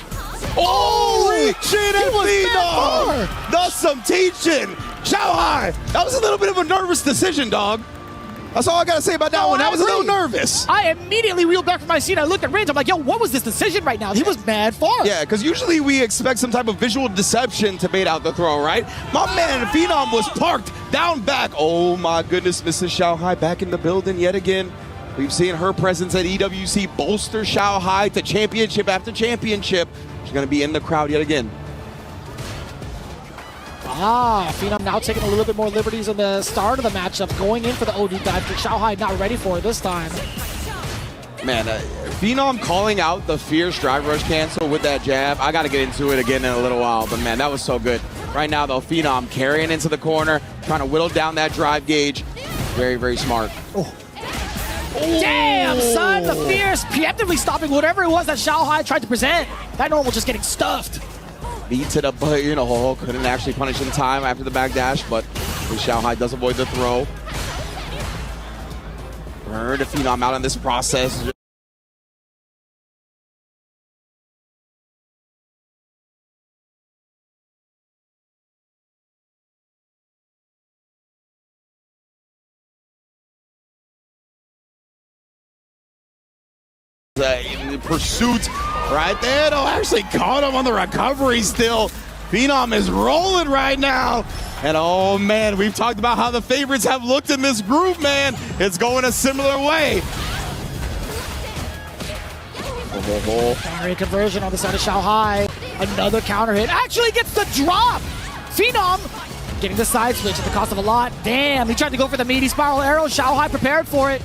Holy shit, Phenom! That's some teaching! Xiaohai! That was a little bit of a nervous decision, dog. That's all I gotta say about that one. That was a little nervous. I immediately reeled back from my seat. I looked at Range. I'm like, yo, what was this decision right now? He was mad far. Yeah, because usually we expect some type of visual deception to bait out the throw, right? My man, Phenom, was parked down back. Oh my goodness, Mrs. Xiaohai back in the building yet again. We've seen her presence at EWC bolster Xiaohai to championship after championship. She's gonna be in the crowd yet again. Phenom now taking a little bit more liberties in the start of the matchup, going in for the OD dive. Xiaohai not ready for it this time. Man, Phenom calling out the fierce drive rush cancel with that jab. I got to get into it again in a little while, but man, that was so good. Right now, though, Phenom carrying into the corner, trying to whittle down that drive gauge. Very, very smart. Damn, son, the fierce preemptively stopping whatever it was that Xiaohai tried to present. That normal just getting stuffed. Beat to the butt, you know, couldn't actually punish in time after the back dash, but Xiaohai does avoid the throw. Burn to Phenom out in this process. In pursuit right there, though, actually caught him on the recovery still. Phenom is rolling right now. And oh man, we've talked about how the favorites have looked in this group, man. It's going a similar way. Barrier conversion on the side of Xiaohai. Another counter hit. Actually gets the drop. Phenom getting the side switch at the cost of a lot. Damn, he tried to go for the meaty spiral arrow. Xiaohai prepared for it.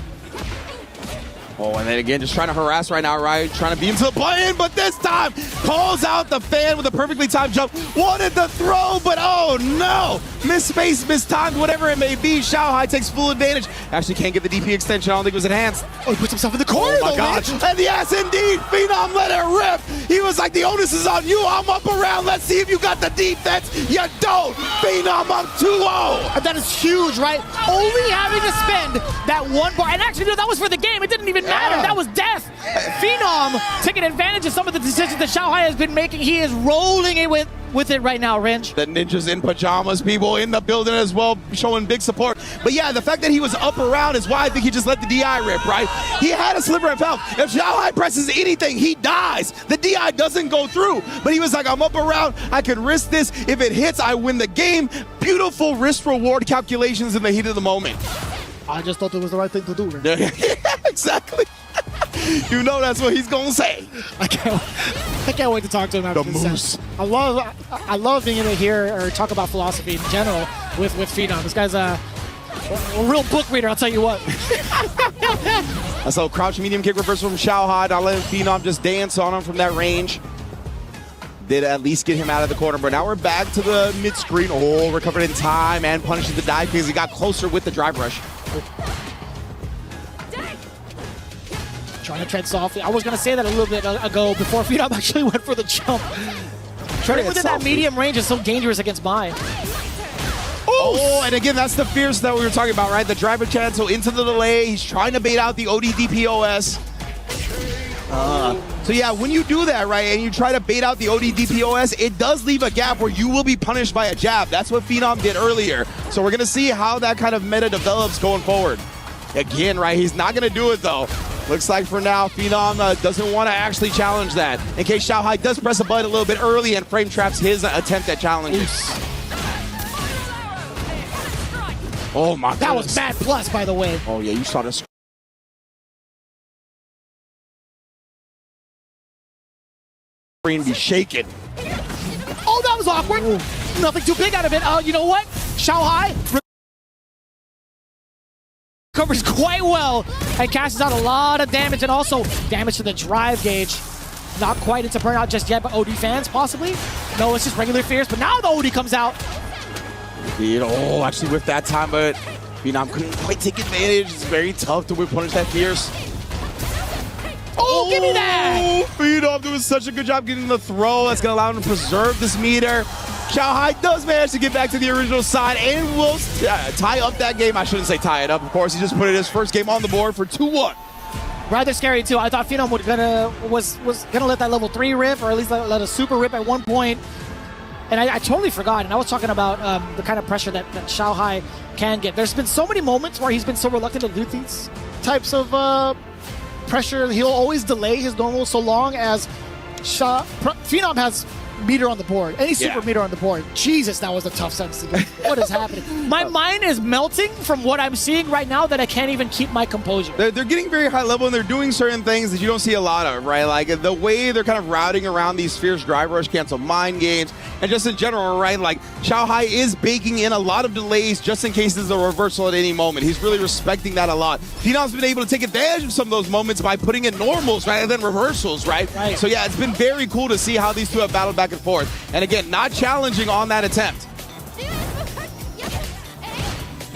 Oh, and then again, just trying to harass right now, right? Trying to beam to the button, but this time calls out the fan with a perfectly timed jump. Wanted the throw, but oh no! Misspaced, mistimed, whatever it may be. Xiaohai takes full advantage. Actually can't get the DP extension. I don't think it was enhanced. Oh, he puts himself in the corner, oh my gosh. And yes, indeed, Phenom let it rip. He was like, the onus is on you. I'm up around. Let's see if you got the defense. You don't. Phenom up 2-0. And that is huge, right? Only having to spend that one bar. And actually, no, that was for the game. It didn't even matter. That was death. Phenom taking advantage of some of the decisions that Xiaohai has been making. He is rolling it with it right now, Ringe. The ninjas in pajamas, people in the building as well, showing big support. But yeah, the fact that he was up around is why I think he just let the DI rip, right? He had a sliver of health. If Xiaohai presses anything, he dies. The DI doesn't go through. But he was like, I'm up around. I can risk this. If it hits, I win the game. Beautiful risk-reward calculations in the heat of the moment. I just thought it was the right thing to do. Yeah, exactly. You know that's what he's gonna say. I can't wait to talk to him after this moose. set. I love being able to hear or talk about philosophy in general with Phenom. This guy's a real book reader, I'll tell you what. So crouch medium kick reversal from Xiaohai. I let Phenom just dance on him from that range. Did at least get him out of the corner, but now we're back to the mid-screen. Oh, recovered in time and punishes the dive because he got closer with the drive rush. Trying to tread softly. I was going to say that a little bit ago before Phenom actually went for the jump. Treading within that medium range is so dangerous against mine. Oh, and again, that's the fierce that we were talking about, right? The driver cancel into the delay. He's trying to bait out the OD DPOS. So yeah, when you do that, right, and you try to bait out the OD DPOS, it does leave a gap where you will be punished by a jab. That's what Phenom did earlier. So we're going to see how that kind of meta develops going forward. Again, right, he's not going to do it, though. Looks like for now, Phenom doesn't want to actually challenge that. In case Xiaohai does press a button a little bit early and frame traps his attempt at challenges. Oh my god. That was bad plus, by the way. Oh yeah, you saw the screen be shaking. Oh, that was awkward. Nothing too big out of it. You know what? Xiaohai covers quite well and cashes out a lot of damage, and also damage to the drive gauge. Not quite into burnout just yet, but OD fans possibly. No, it's just regular fierce, but now the OD comes out. Oh, actually with that time, but Phenom couldn't quite take advantage. It's very tough to punish that fierce. Oh, give me that! Phenom doing such a good job getting the throw. That's going to allow him to preserve this meter. Xiaohai does manage to get back to the original side and will tie up that game. I shouldn't say tie it up. Of course, he just put his first game on the board for 2-1. Rather scary too. I thought Phenom was gonna let that level 3 rip, or at least let a super rip at one point. And I totally forgot. And I was talking about the kind of pressure that Xiaohai can get. There's been so many moments where he's been so reluctant to do these types of pressure. He'll always delay his normal so long as Phenom has meter on the board. Any super meter on the board. Jesus, that was a tough sentence to get. What is happening? My mind is melting from what I'm seeing right now that I can't even keep my composure. They're getting very high level and they're doing certain things that you don't see a lot of, right? Like the way they're kind of routing around these fierce drive rush, cancel mind games, and just in general, right? Like Xiaohai is baking in a lot of delays just in case there's a reversal at any moment. He's really respecting that a lot. Phenom's been able to take advantage of some of those moments by putting in normals rather than reversals, right? So yeah, it's been very cool to see how these two have battled back and forth. And again, not challenging on that attempt.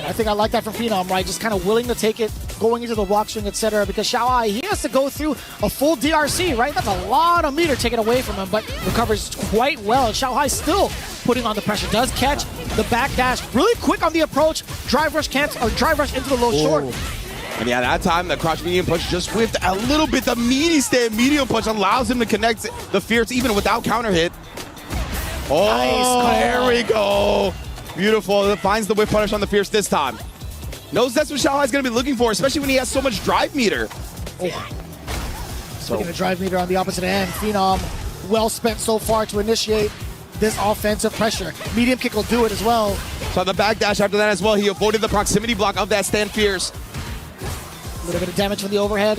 I think I like that from Phenom, right? Just kind of willing to take it, going into the block swing, etc. Because Xiaohai, he has to go through a full DRC, right? That's a lot of meter taken away from him, but recovers quite well. Xiaohai still putting on the pressure. Does catch the back dash really quick on the approach. Drive rush drive rush into the low short. And yeah, that time the crouch medium punch just whiffed a little bit. The meaty stand medium punch allows him to connect the fierce even without counter hit. Oh, nice, there we go. Beautiful. It finds the whip punish on the fierce this time. Knows that's what Xiaohai's going to be looking for, especially when he has so much drive meter. Speaking of drive meter on the opposite end, Phenom well spent so far to initiate this offensive pressure. Medium kick will do it as well. So on the back dash after that as well, he avoided the proximity block of that stand fierce. A little bit of damage from the overhead.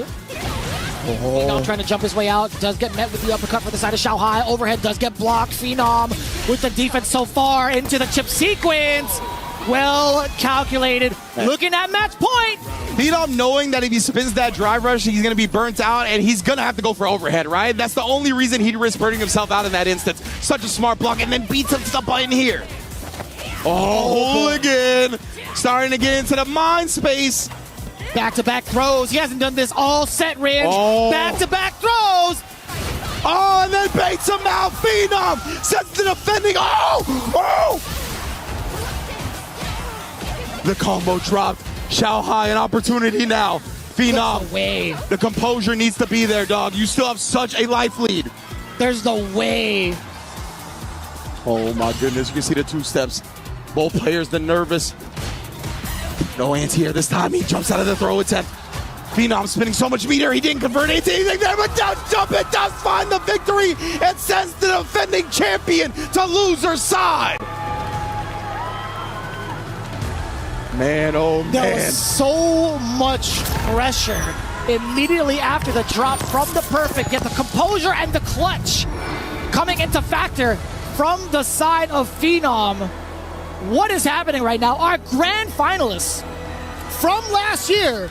Phenom trying to jump his way out. Does get met with the uppercut for the side of Xiaohai. Overhead does get blocked. Phenom with the defense so far into the chip sequence. Well calculated. Looking at match point. Phenom knowing that if he spins that drive rush, he's going to be burnt out and he's going to have to go for overhead, right? That's the only reason he'd risk burning himself out in that instance. Such a smart block and then beats him to the button here. Hooligan starting to get into the mind space. Back-to-back throws. He hasn't done this all set, Ridge. Back-to-back throws. Oh, and then baits him out. Phenom sets the defending. The combo dropped. Xiaohai an opportunity now. Phenom, the composure needs to be there, dog. You still have such a life lead. There's no way. Oh my goodness, you can see the two steps. Both players, the nervous. No anti-air this time. He jumps out of the throw attempt. Phenom spinning so much meter. He didn't convert into anything there, but down jump it does find the victory and sends the defending champion to loser side. Man, oh man. There was so much pressure immediately after the drop from the perfect, yet the composure and the clutch coming into factor from the side of Phenom. What is happening right now? Our grand finalists from last year,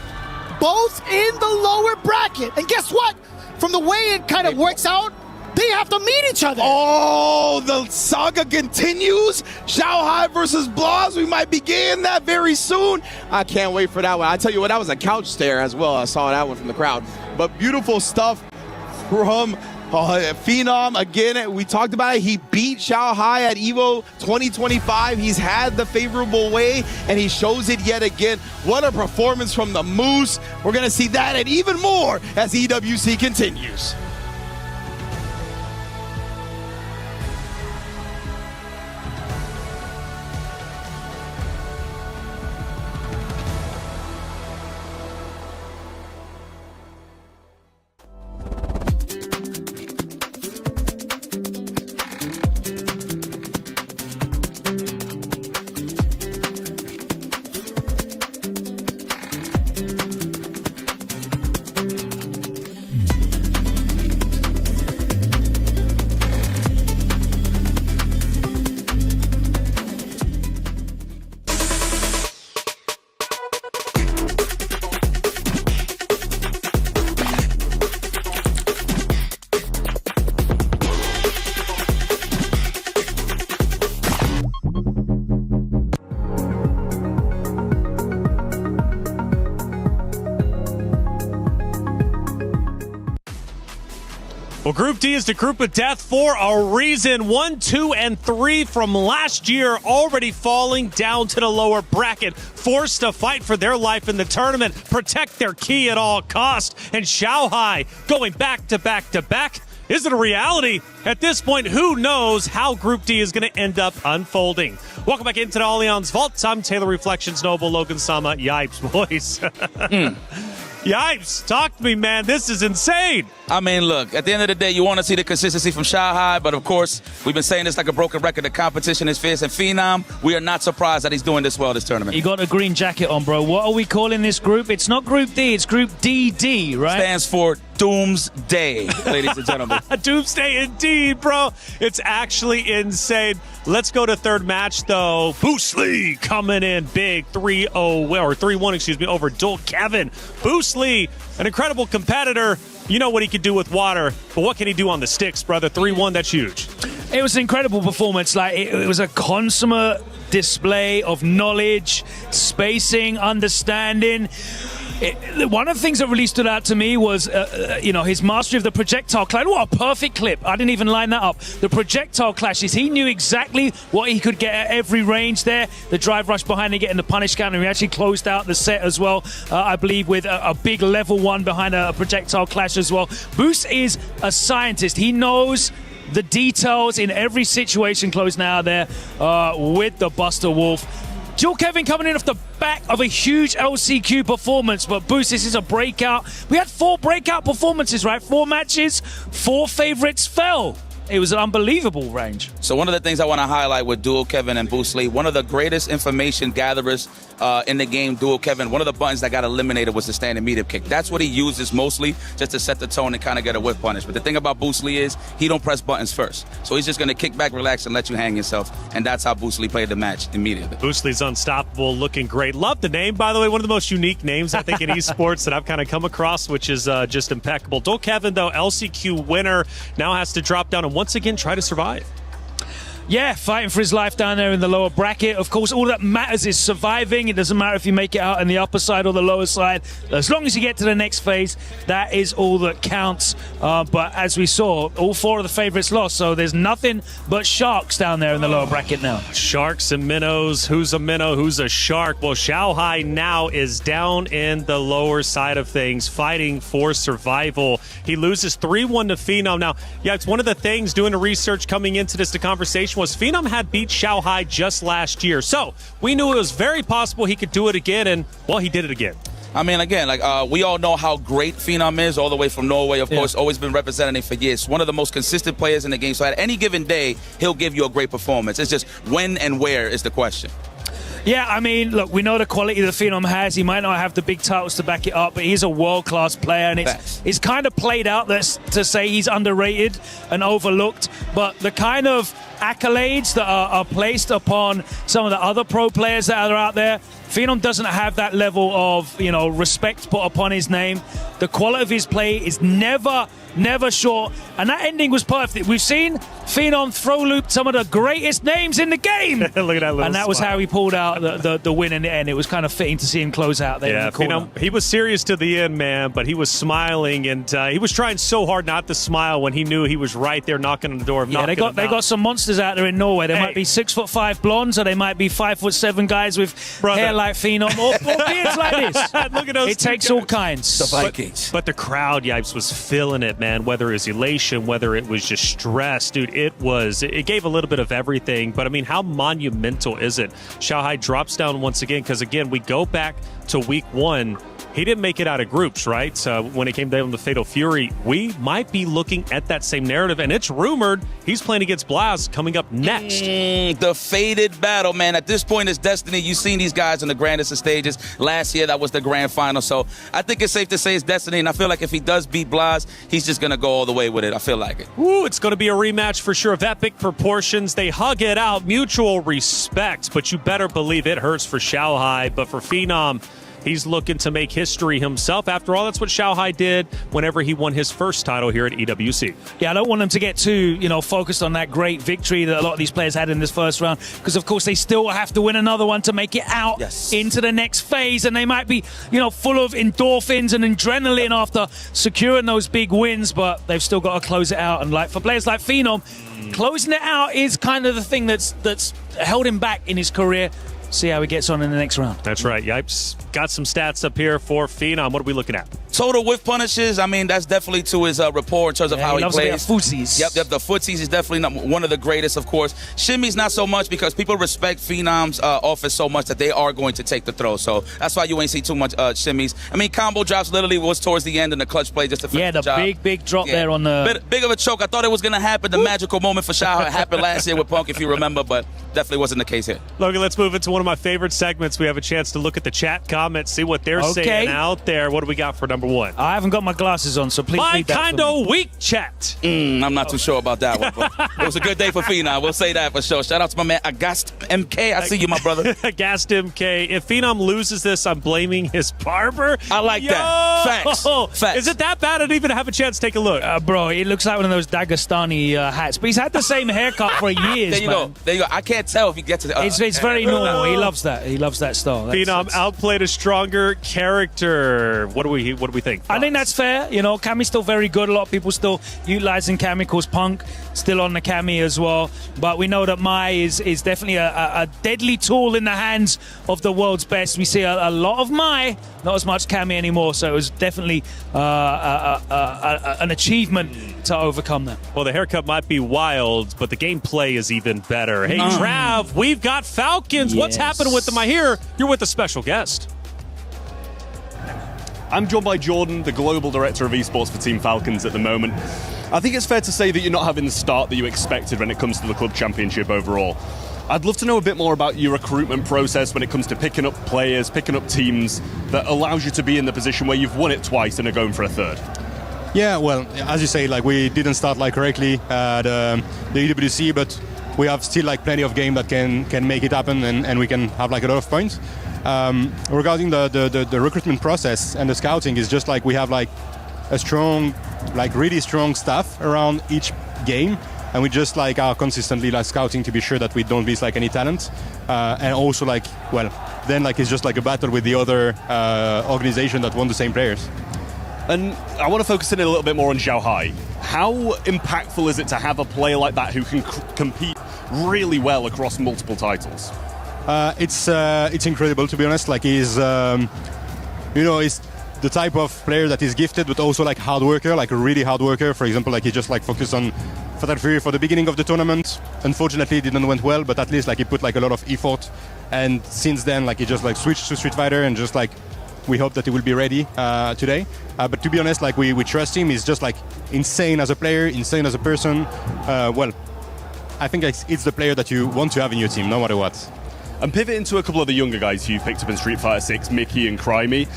both in the lower bracket. And guess what? From the way it kind of works out, they have to meet each other. Oh, the saga continues. Xiaohai versus Blas. We might begin that very soon. I can't wait for that one. I tell you what, that was a couch stare as well. I saw that one from the crowd. But beautiful stuff from Phenom. Again, we talked about it. He beat Xiaohai at EVO 2025. He's had the favorable way, and he shows it yet again. What a performance from the Moose. We're going to see that and even more as EWC continues. Well, Group D is the group of death for a reason. 1, 2, and 3 from last year already falling down to the lower bracket, forced to fight for their life in the tournament, protect their key at all costs. And Shanghai going back to back to back. Is it a reality? At this point, who knows how Group D is going to end up unfolding? Welcome back into the Allianz Vault. I'm Taylor Reflections Noble, Logan Sama. Yipes, boys. Yipes, talk to me, man. This is insane. I mean, look, at the end of the day, you want to see the consistency from Shanghai, but of course, we've been saying this like a broken record. The competition is fierce, and Phenom, we are not surprised that he's doing this well this tournament. You got a green jacket on, bro. What are we calling this group? It's not Group D, it's Group DD, right? Stands for Doomsday, ladies and gentlemen. Doomsday indeed, bro. It's actually insane. Let's go to third match, though. Bruce Lee coming in big 3-0, or 3-1, excuse me, over Dual Kevin. Bruce Lee, an incredible competitor. You know what he can do with water, but what can he do on the sticks, brother? 3-1, that's huge. It was an incredible performance. Like it was a consummate display of knowledge, spacing, understanding. One of the things that really stood out to me was, his mastery of the projectile clash. What a perfect clip. I didn't even line that up. The projectile clashes. He knew exactly what he could get at every range there. The drive rush behind him, getting the punish counter. He actually closed out the set as well, I believe, with a big level 1 behind a projectile clash as well. Boost is a scientist. He knows the details in every situation closing out there with the Buster Wolf. Dual Kevin coming in off the back of a huge LCQ performance, but Boost, this is a breakout. We had 4 breakout performances, right? 4 matches, 4 favorites fell. It was an unbelievable range. So one of the things I want to highlight with Dual Kevin and Bruce Lee, one of the greatest information gatherers in the game, Dual Kevin, one of the buttons that got eliminated was the standing medium kick. That's what he uses mostly, just to set the tone and kind of get a whip punish. But the thing about Bruce Lee is he don't press buttons first. So he's just going to kick back, relax, and let you hang yourself. And that's how Bruce Lee played the match immediately. Bruce Lee's unstoppable, looking great. Love the name, by the way. One of the most unique names, I think, in esports that I've kind of come across, which is just impeccable. Dual Kevin, though, LCQ winner, now has to drop down and once again try to survive. Yeah, fighting for his life down there in the lower bracket. Of course, all that matters is surviving. It doesn't matter if you make it out in the upper side or the lower side. As long as you get to the next phase, that is all that counts. But as we saw, all 4 of the favorites lost, so there's nothing but sharks down there in the lower bracket now. Sharks and minnows. Who's a minnow? Who's a shark? Well, Shanghai now is down in the lower side of things, fighting for survival. He loses 3-1 to Phenom. Now, yeah, it's one of the things doing the research coming into this, the conversation was Phenom had beat Shanghai just last year. So we knew it was very possible he could do it again, and, well, he did it again. I mean, again, we all know how great Phenom is, all the way from Norway, of course, always been representing for years. One of the most consistent players in the game. So at any given day, he'll give you a great performance. It's just when and where is the question. Yeah, I mean, look, we know the quality that Phenom has. He might not have the big titles to back it up, but he's a world-class player, and it's kind of played out to say he's underrated and overlooked, but the kind of accolades that are placed upon some of the other pro players that are out there, Phenom doesn't have that level of, respect put upon his name. The quality of his play is never short, and that ending was perfect. We've seen Phenom throw loop some of the greatest names in the game. Look at that little and that was smile. how he pulled out the win in the end. It was kind of fitting to see him close out there in the corner. Phenom, he was serious to the end, man, but he was smiling, and he was trying so hard not to smile when he knew he was right there knocking on the door. They got some monsters out there in Norway. They might be 6'5" blondes, or they might be 5'7" guys with hair like Phenom, or beards like this. Look at those. It takes all kinds. The Vikings. But the crowd, Yipes, was feeling it, man. Whether it was elation, whether it was just stress, dude, it gave a little bit of everything. But I mean, how monumental is it? Shanghai drops down once again, because again, we go back to week 1. He didn't make it out of groups, right? So when it came down to Fatal Fury, we might be looking at that same narrative, and it's rumored he's playing against Blaz coming up next. The fated battle, man. At this point, it's destiny. You've seen these guys in the grandest of stages. Last year, that was the grand final. So I think it's safe to say it's destiny, and I feel like if he does beat Blaz, he's just going to go all the way with it. I feel like it. Ooh, it's going to be a rematch for sure of epic proportions. They hug it out, mutual respect, but you better believe it hurts for Shanghai. But for Phenom, he's looking to make history himself. After all, that's what Xiaohai did whenever he won his first title here at EWC. Yeah, I don't want them to get too, focused on that great victory that a lot of these players had in this first round, because of course they still have to win another one to make it out into the next phase, and they might be, full of endorphins and adrenaline after securing those big wins, but they've still got to close it out. And like for players like Phenom, closing it out is kind of the thing that's held him back in his career. See how he gets on in the next round. That's right. Yipes. Got some stats up here for Phenom. What are we looking at? Total whiff punishes, I mean, that's definitely to his rapport in terms of how he loves plays. Footsies. Yep, the footsies is definitely one of the greatest, of course. Shimmies not so much, because people respect Phenom's offense so much that they are going to take the throw. So that's why you ain't see too much shimmies. I mean, combo drops literally was towards the end in the clutch play just to finish the job. big drop there on the... Big of a choke. I thought it was going to happen. The magical moment for Xiao happened last year with Punk, if you remember, but definitely wasn't the case here. Logan, let's move into one of my favorite segments. We have a chance to look at the chat comments, see what they're saying out there. What do we got for number one? I haven't got my glasses on, so please read that kind of weak chat. I'm not too sure about that one, but it was a good day for Phenom. We'll say that for sure. Shout out to my man Agast MK. I see you, my brother. Agast MK. If Phenom loses this, I'm blaming his barber. I like that. Facts. Is it that bad? I didn't even have a chance to take a look. Bro, it looks like one of those Dagestani hats, but he's had the same haircut for years. There you go. I can't tell if he gets to it's very normal. He loves that. He loves that style. Phenom outplayed a stronger character. What do we think? I think that's fair. Cammy's still very good. A lot of people still utilizing Cammy, because Punk still on the Cammy as well. But we know that Mai is definitely a deadly tool in the hands of the world's best. We see a lot of Mai, not as much Cammy anymore. So it was definitely an achievement to overcome that. Well, the haircut might be wild, but the gameplay is even better. Hey, Trav, we've got Falcons. What's happening with them? I hear you're with a special guest. I'm joined by Jordan, the Global Director of Esports for Team Falcons at the moment. I think it's fair to say that you're not having the start that you expected when it comes to the club championship overall. I'd love to know a bit more about your recruitment process when it comes to picking up players, picking up teams that allows you to be in the position where you've won it twice and are going for a third. Yeah, well, as you say, we didn't start correctly at the EWC, but we have still plenty of game that can make it happen, and we can have a lot of points. Regarding the recruitment process and the scouting, is just we have a strong, really strong staff around each game, and we just are consistently scouting to be sure that we don't miss any talent, and also then it's just a battle with the other organization that want the same players. And I want to focus in a little bit more on Xiaohai. How impactful is it to have a player like that who can compete really well across multiple titles? It's incredible, to be honest. He's, he's the type of player that is gifted, but also hard worker, a really hard worker. For example, he just focused on Fatal Fury for the beginning of the tournament. Unfortunately, it didn't went well, but at least he put a lot of effort. And since then, he just switched to Street Fighter, and just we hope that he will be ready today. But to be honest, we trust him. He's just insane as a player, insane as a person. I think it's the player that you want to have in your team, no matter what. And pivoting to a couple of the younger guys who you've picked up in Street Fighter 6, Mickey and Crimey.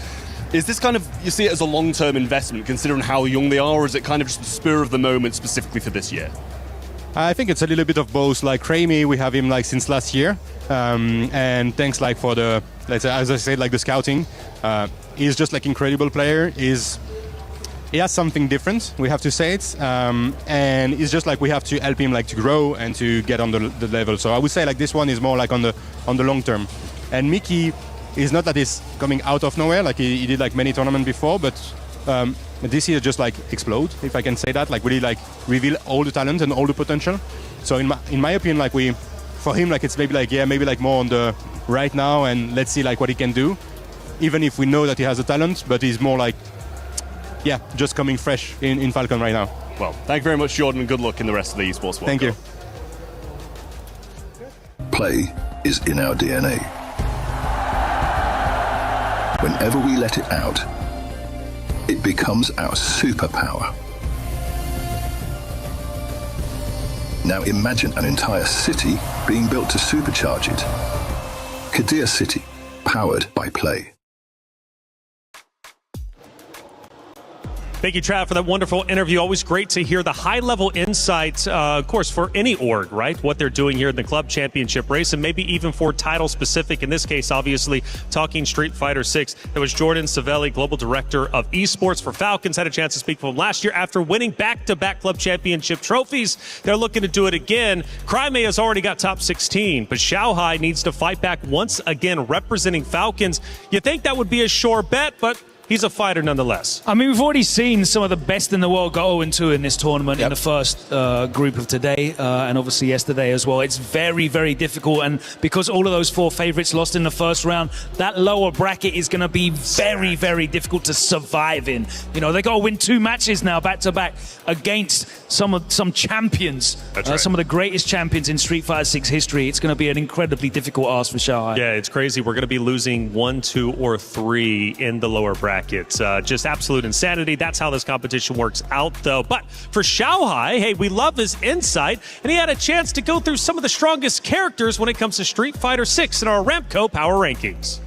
Is this you see it as a long-term investment, considering how young they are, or is it kind of just the spur of the moment specifically for this year? I think it's a little bit of both. Crimey, we have him since last year, and thanks for the, let's say, as I said, the scouting. He's just incredible player. He has something different, we have to say it, and it's just we have to help him to grow and to get on the level. So I would say this one is more on the long term. And Mickey is not that he's coming out of nowhere, he did many tournaments before, but this year just explode, if I can say that, really reveal all the talent and all the potential. So in my opinion, for him it's maybe more on the right now, and let's see what he can do, even if we know that he has a talent, but he's more just coming fresh in Falcon right now. Well, thank you very much, Jordan, and good luck in the rest of the esports world. Thank you. Play is in our DNA. Whenever we let it out, it becomes our superpower. Now imagine an entire city being built to supercharge it. Kadir City, powered by play. Thank you, Trav, for that wonderful interview. Always great to hear the high-level insights, of course, for any org, right? What they're doing here in the club championship race, and maybe even for title-specific. In this case, obviously, talking Street Fighter 6. There was Jordan Savelli, Global Director of Esports for Falcons. Had a chance to speak with him last year after winning back-to-back club championship trophies. They're looking to do it again. Crimea has already got top 16, but Shanghai needs to fight back once again, representing Falcons. You think that would be a sure bet, but he's a fighter nonetheless. I mean, we've already seen some of the best in the world go 0-2 in this tournament in the first group of today and obviously yesterday as well. It's very, very difficult, and because all of those 4 favorites lost in the first round, that lower bracket is going to be very, very difficult to survive in. You know, they got to win 2 matches now back-to-back against some champions, some of the greatest champions in Street Fighter 6 history. It's going to be an incredibly difficult ask for Shanghai. Yeah, it's crazy. We're going to be losing 1, 2, or 3 in the lower bracket. Just absolute insanity. That's how this competition works out, though. But for Shanghai, hey, we love his insight, and he had a chance to go through some of the strongest characters when it comes to Street Fighter 6 in our Ramco Power Rankings.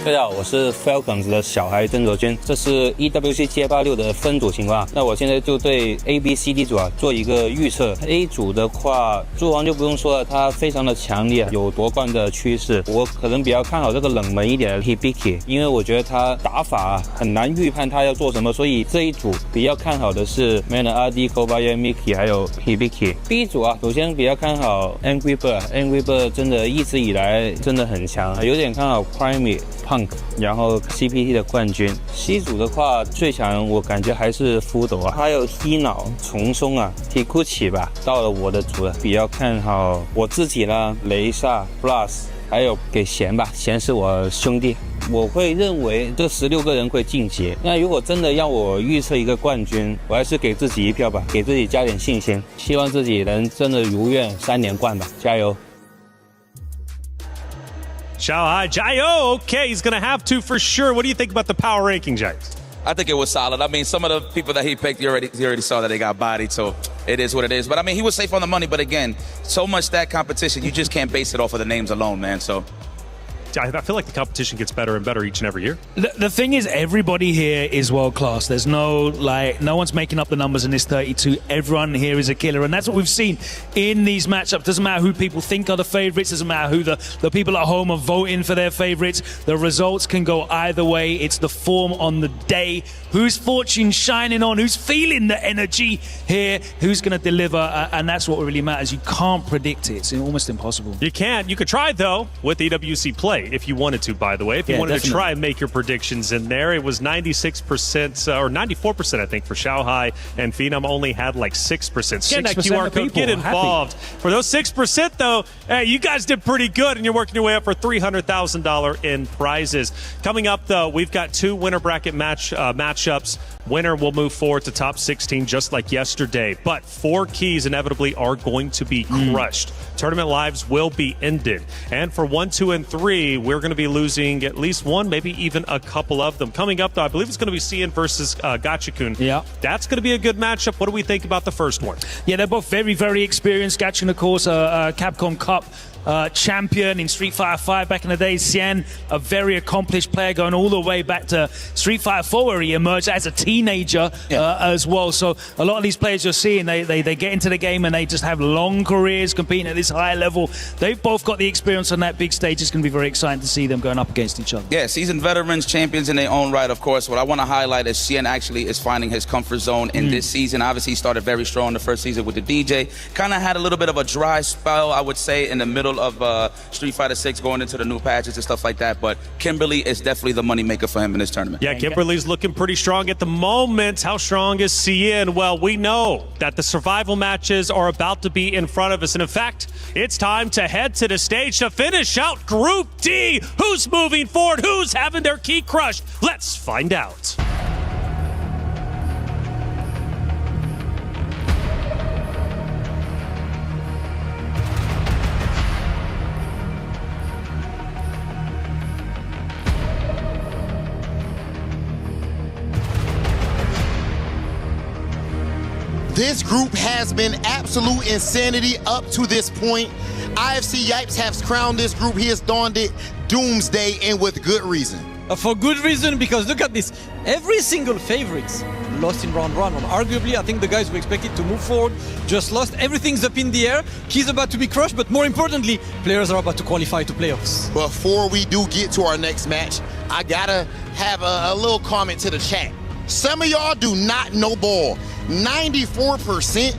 大家好，我是 Falcons 的小孩曾卓君，这是 EWC 街86的分组情况。那我现在就对 A、B、C、D 组做一个预测。A 组的话，朱黄就不用说了，他非常的强烈，有夺冠的趋势。我可能比较看好这个冷门一点的 Hibiki， 因为我觉得他打法很难预判他要做什么，所以这一组比较看好的是 Man、RD、Kobayashi、Miki 还有 Hibiki。B 组啊，首先比较看好 Angry Bird，Angry Bird 真的一直以来真的很强，有点看好 Prime。Punk， 然后 CPT 的冠军。C 组的话，最强我感觉还是福斗啊，还有 Hino、重松啊 ，Hikuchi 吧。到了我的组了，比较看好我自己啦，雷萨、Plus， 还有给贤吧，贤是我兄弟。我会认为这16个人会晋级。那如果真的要我预测一个冠军，我还是给自己一票吧，给自己加点信心，希望自己能真的如愿3连冠吧，加油！ Shanghai, Jayo, okay, he's going to have to for sure. What do you think about the power ranking, Jay? I think it was solid. I mean, some of the people that he picked, he already saw that they got bodied, so it is what it is. But, I mean, he was safe on the money. But, again, so much that competition, you just can't base it off of the names alone, man. So I feel like the competition gets better and better each and every year. The thing is, everybody here is world class. There's no one's making up the numbers in this 32. Everyone here is a killer, and that's what we've seen in these matchups. Doesn't matter who people think are the favorites. Doesn't matter who the people at home are voting for their favorites. The results can go either way. It's the form on the day. Whose fortune shining on? Who's feeling the energy here? Who's going to deliver? And that's what really matters. You can't predict it. It's almost impossible. You can't. You could try, though, with EWC Play. If you wanted to, by the way. If you wanted to try and make your predictions in there, it was 96% or 94%, I think, for Shanghai, and Phenom only had like 6%. Scan that QR code, get involved. For those 6%, though, hey, you guys did pretty good, and you're working your way up for $300,000 in prizes. Coming up, though, we've got 2 winner bracket matchups. Winner will move forward to top 16 just like yesterday, but 4 keys inevitably are going to be crushed. Tournament lives will be ended, and for 1, 2, and 3, we're going to be losing at least one, maybe even a couple of them. Coming up, though, I believe it's going to be Syed versus Gachikun. Yeah, that's going to be a good matchup. What do we think about the first one? Yeah, they're both very, very experienced. Gachikun, of course, Capcom Cup champion in Street Fighter 5 back in the day. Syed, a very accomplished player, going all the way back to Street Fighter 4, where he emerged as a teenager as well. So a lot of these players you're seeing, they get into the game and they just have long careers competing at this high level. They've both got the experience on that big stage. It's going to be very exciting to see them going up against each other. Yeah, seasoned veterans, champions in their own right, of course. What I want to highlight is Syed actually is finding his comfort zone in this season. Obviously, he started very strong the first season with the DJ. Kind of had a little bit of a dry spell, I would say, in the middle of Street Fighter 6 going into the new patches and stuff like that. But Kimberly is definitely the moneymaker for him in this tournament. Yeah, Kimberly's looking pretty strong at the moment. How strong is Syed? Well, we know that the survival matches are about to be in front of us. And in fact, it's time to head to the stage to finish out Group D. Who's moving forward? Who's having their key crushed? Let's find out. This group has been absolute insanity up to this point. IFC Yipes has crowned this group. He has donned it Doomsday, and with good reason. For good reason, because look at this. Every single favorites lost in round 1. Arguably, I think the guys who expected to move forward just lost. Everything's up in the air. Key's about to be crushed, but more importantly, players are about to qualify to playoffs. Before we do get to our next match, I gotta have a little comment to the chat. Some of y'all do not know ball. 94%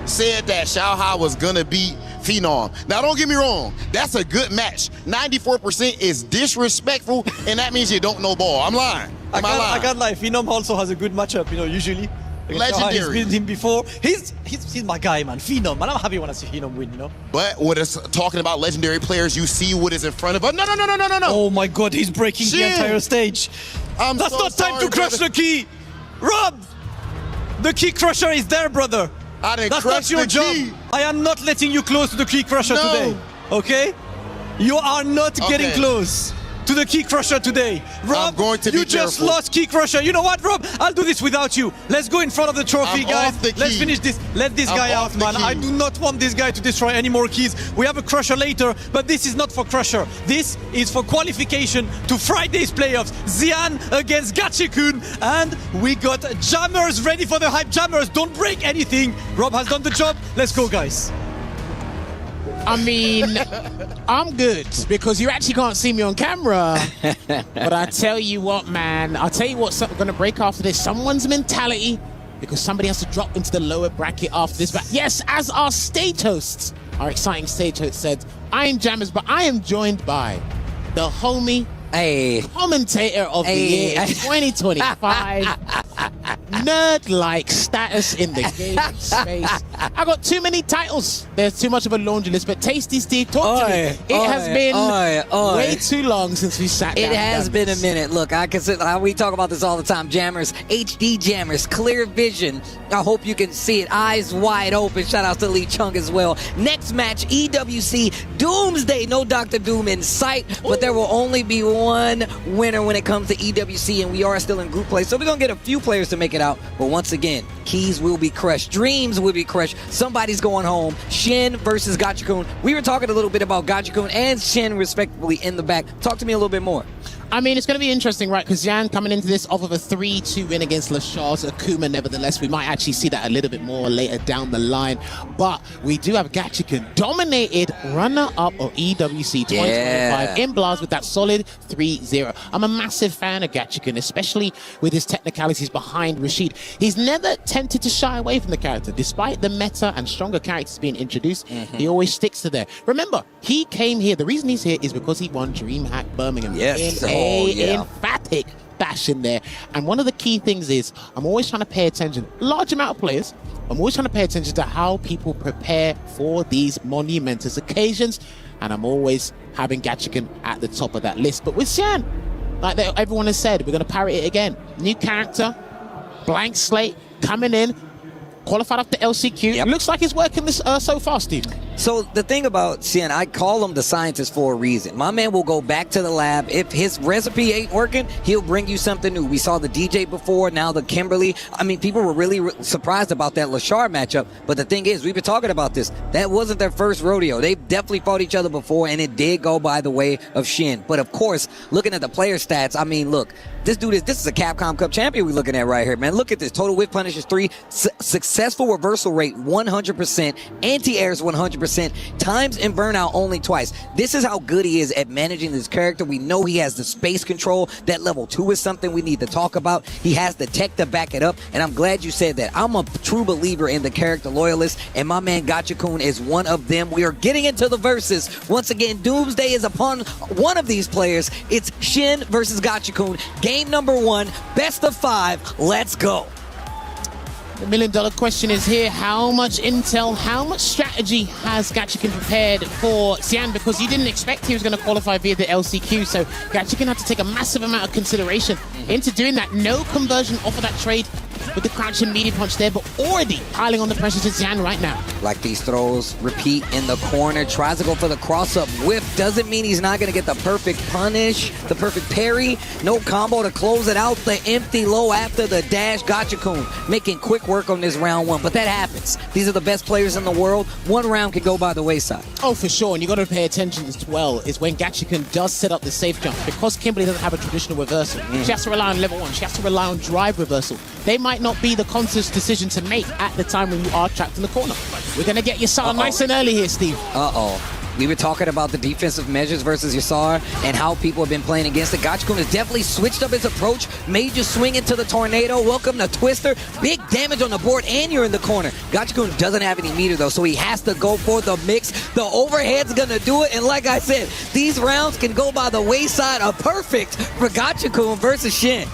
said that Xiaohai was gonna beat Phenom. Now, don't get me wrong, that's a good match. 94% is disrespectful, and that means you don't know ball. I'm lying. Am I lying? I can't lie. Phenom also has a good matchup, usually. Legendary. He's beaten him before. He's my guy, man. Phenom, man. I'm happy when I see Phenom win, But when it's talking about legendary players, you see what is in front of us. No. Oh my God, he's breaking the entire stage. That's so not time sorry, to crush brother. the key. Rob, the key crusher is there, brother. I didn't That's crush not your the job. key. I am not letting you close to the key crusher today. Okay? You are not getting close to the key crusher today. Rob, I'm going to be you just careful. lost key crusher. You know what, Rob? I'll do this without you. Let's go in front of the trophy, I'm guys. off the Let's key. finish this. Let this I'm guy off out, the man. key. I do not want this guy to destroy any more keys. We have a crusher later, but this is not for crusher. This is for qualification to Friday's playoffs. Xian against Gachikun, and we got jammers ready for the hype. Jammers, don't break anything. Rob has done the job. Let's go, guys. I mean, I'm good because you actually can't see me on camera. But I tell you what, man, I'll tell you what's going to break after this. Someone's mentality, because somebody has to drop into the lower bracket after this. But yes, as our stage hosts, our exciting stage host said, I am Jammers, but I am joined by the homie, commentator of the year in 2025. Nerd-like status in the gaming space. I got too many titles. There's too much of a laundry list. But Tasty Steve, talk to me. It has been way too long since we sat down. It has been a minute. Look, I consider we talk about this all the time. Jammers, HD jammers, clear vision. I hope you can see it. Eyes wide open. Shout out to Lee Chung as well. Next match, EWC Doomsday. No Dr. Doom in sight, but there will only be one winner when it comes to EWC, and we are still in group play. So we're going to get a few players to make it out. But once again, keys will be crushed. Dreams will be crushed. Somebody's going home. Shin versus Gachikun. We were talking a little bit about Gachikun and Shin respectively in the back. Talk to me a little bit more. I mean, it's going to be interesting, right? Because Xian coming into this off of a 3-2 win against Lashar's Akuma. Nevertheless, we might actually see that a little bit more later down the line. But we do have Gachikun, dominated runner-up of EWC 2025 in Blast with that solid 3-0. I'm a massive fan of Gachikun, especially with his technicalities behind Rashid. He's never tempted to shy away from the character. Despite the meta and stronger characters being introduced, he always sticks to there. Remember, he came here. The reason he's here is because he won DreamHack Birmingham. Yes. Emphatic fashion there. And one of the key things is I'm always trying to pay attention, large amount of players, I'm always trying to pay attention to how people prepare for these monumentous occasions, and I'm always having Gachikun at the top of that list. But with Xian, like everyone has said, we're going to parrot it again. New character, blank slate, coming in, qualified off the LCQ. It looks like he's working this so far, Steve. So the thing about Xian, I call him the scientist for a reason. My man will go back to the lab. If his recipe ain't working, he'll bring you something new. We saw the DJ before, now the Kimberly. I mean, people were really surprised about that Lashar matchup. But the thing is, we've been talking about this. That wasn't their first rodeo. They've definitely fought each other before, and it did go by the way of Shin. But of course, looking at the player stats, I mean, look, this dude this is a Capcom Cup champion we're looking at right here, man. Look at this. Total whiff punishes 3, successful reversal rate 100%, anti-airs 100%, times and burnout only twice. This is how good he is at managing this character. We know he has the space control. That level 2 is something we need to talk about. He has the tech to back it up, and I'm glad you said that. I'm a true believer in the character loyalists, and my man Gachikun is one of them. We are getting into the verses. Once again, Doomsday is upon one of these players. It's Shin versus Gachikun. Game number 1, best of 5. Let's go. The $1 million question is here. How much intel, how much strategy has Gachikun prepared for Xian? Because you didn't expect he was going to qualify via the LCQ, so Gachikun had to take a massive amount of consideration into doing that. No conversion off of that trade with the crouching media punch there, but already piling on the pressure to Xian right now. Like these throws, repeat in the corner, tries to go for the cross-up whiff. Doesn't mean he's not going to get the perfect punish, the perfect parry. No combo to close it out. The empty low after the dash. Gachikun making quick work on this round one, but that happens. These are the best players in the world. One round could go by the wayside. Oh, for sure, and you got to pay attention as well is when Gachikun does set up the safe jump. Because Kimberly doesn't have a traditional reversal, she has to rely on level 1. She has to rely on drive reversal. They might not be the conscious decision to make at the time when you are trapped in the corner. We're going to get Yasar nice and early here, Steve. We were talking about the defensive measures versus Yasar and how people have been playing against it. Gachikun has definitely switched up his approach. Major swing into the tornado. Welcome to Twister. Big damage on the board, and you're in the corner. Gachikun doesn't have any meter, though, so he has to go for the mix. The overhead's going to do it, and like I said, these rounds can go by the wayside. A perfect for Gachikun versus Shin.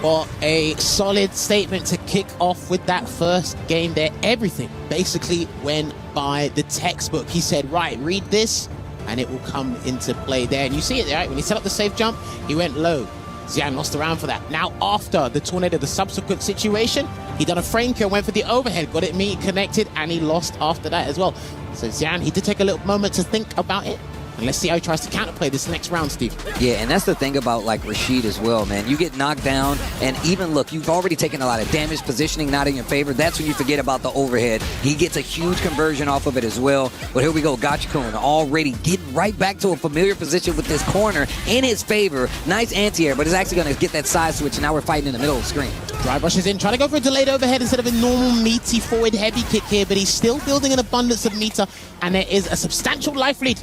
Well, a solid statement to kick off with that first game there. Everything basically went by the textbook. He said, right, read this, and it will come into play there. And you see it there, right? When he set up the safe jump, he went low. Xian lost the round for that. Now, after the tornado, the subsequent situation, he done a frame kill, went for the overhead, got it meet connected, and he lost after that as well. So Xian, he did take a little moment to think about it. And let's see how he tries to counterplay this next round, Steve. Yeah, and that's the thing about like Rashid as well, man. You get knocked down, and even look, you've already taken a lot of damage, positioning not in your favor. That's when you forget about the overhead. He gets a huge conversion off of it as well. But here we go, Gachikun already getting right back to a familiar position with this corner in his favor. Nice anti-air, but it's actually going to get that side switch, and now we're fighting in the middle of the screen. Drive rushes in, trying to go for a delayed overhead instead of a normal meaty forward heavy kick here, but he's still building an abundance of meter, and there is a substantial life lead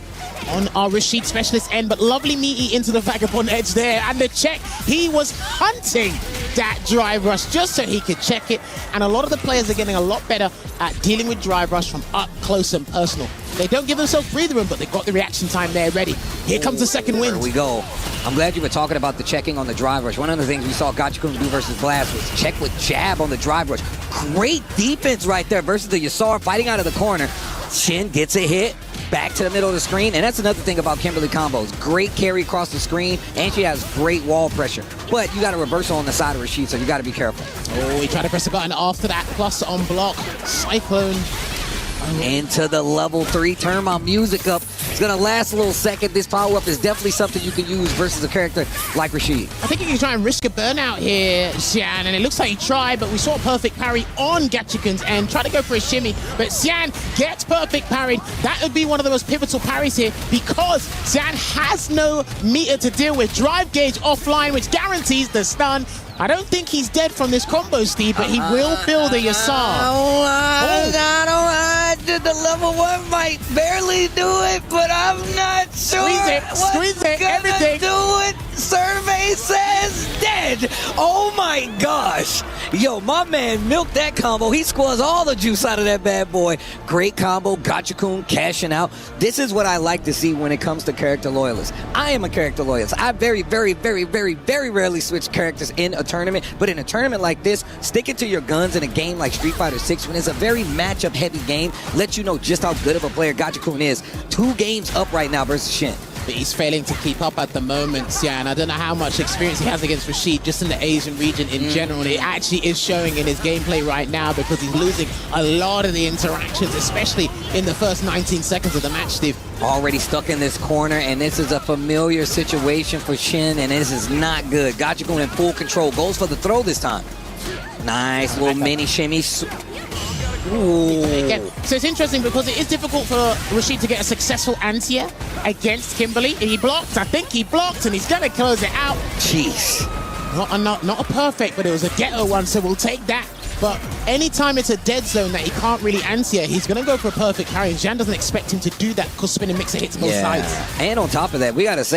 on our Rashid specialist end, but lovely meaty into the vagabond edge there, and the check. He was hunting that drive rush just so he could check it, and a lot of the players are getting a lot better at dealing with drive rush from up close and personal. They don't give themselves breathing room, but they got the reaction time there ready. Here comes the second wind. Here we go. I'm glad you were talking about the checking on the drive rush. One of the things we saw Gachikun do versus Blast was check with jab on the drive rush. Great defense right there versus the Yasar fighting out of the corner. Shin gets a hit, back to the middle of the screen, and that's another thing about Kimberly combos. Great carry across the screen, and she has great wall pressure. But you got a reversal on the side of Rashid, so you got to be careful. Oh, he tried to press the button after that, plus on block. Cyclone. Into the level 3. Turn my music up. It's going to last a little second. This power-up is definitely something you can use versus a character like Rashid. I think he can try and risk a burnout here, Xian, and it looks like he tried, but we saw a perfect parry on Gachikun's end. Try to go for a shimmy, but Xian gets perfect parried. That would be one of the most pivotal parries here because Xian has no meter to deal with. Drive gauge offline, which guarantees the stun. I don't think he's dead from this combo, Steve, but he will build a Yasar. The level 1 might barely do it, but I'm not sure. Squeeze it, everything. Do it. Survey says dead. Oh my gosh. Yo, my man milked that combo. He squeezed all the juice out of that bad boy. Great combo. Gachikun cashing out. This is what I like to see when it comes to character loyalists. I am a character loyalist. I very, very, very, very, very rarely switch characters in a tournament, but in a tournament like this, sticking to your guns in a game like Street Fighter 6 when it's a very matchup heavy game lets you know just how good of a player Gachikun is. 2 games up right now versus Shin. But he's failing to keep up at the moment, Xian. I don't know how much experience he has against Rashid, just in the Asian region in general. And it actually is showing in his gameplay right now because he's losing a lot of the interactions, especially in the first 19 seconds of the match, Steve. Already stuck in this corner, and this is a familiar situation for Shin, and this is not good. Gachikun in full control. Goes for the throw this time. Nice little mini shimmy. Again, so it's interesting because it is difficult for Rashid to get a successful anti-air against Kimberly. He blocked, I think he blocked, and he's going to close it out. Jeez. Not a perfect, but it was a ghetto one, so we'll take that. But anytime it's a dead zone that he can't really anti-air, he's going to go for a perfect carry. Xian doesn't expect him to do that because spinning mixer hits both sides. And on top of that, we got to say,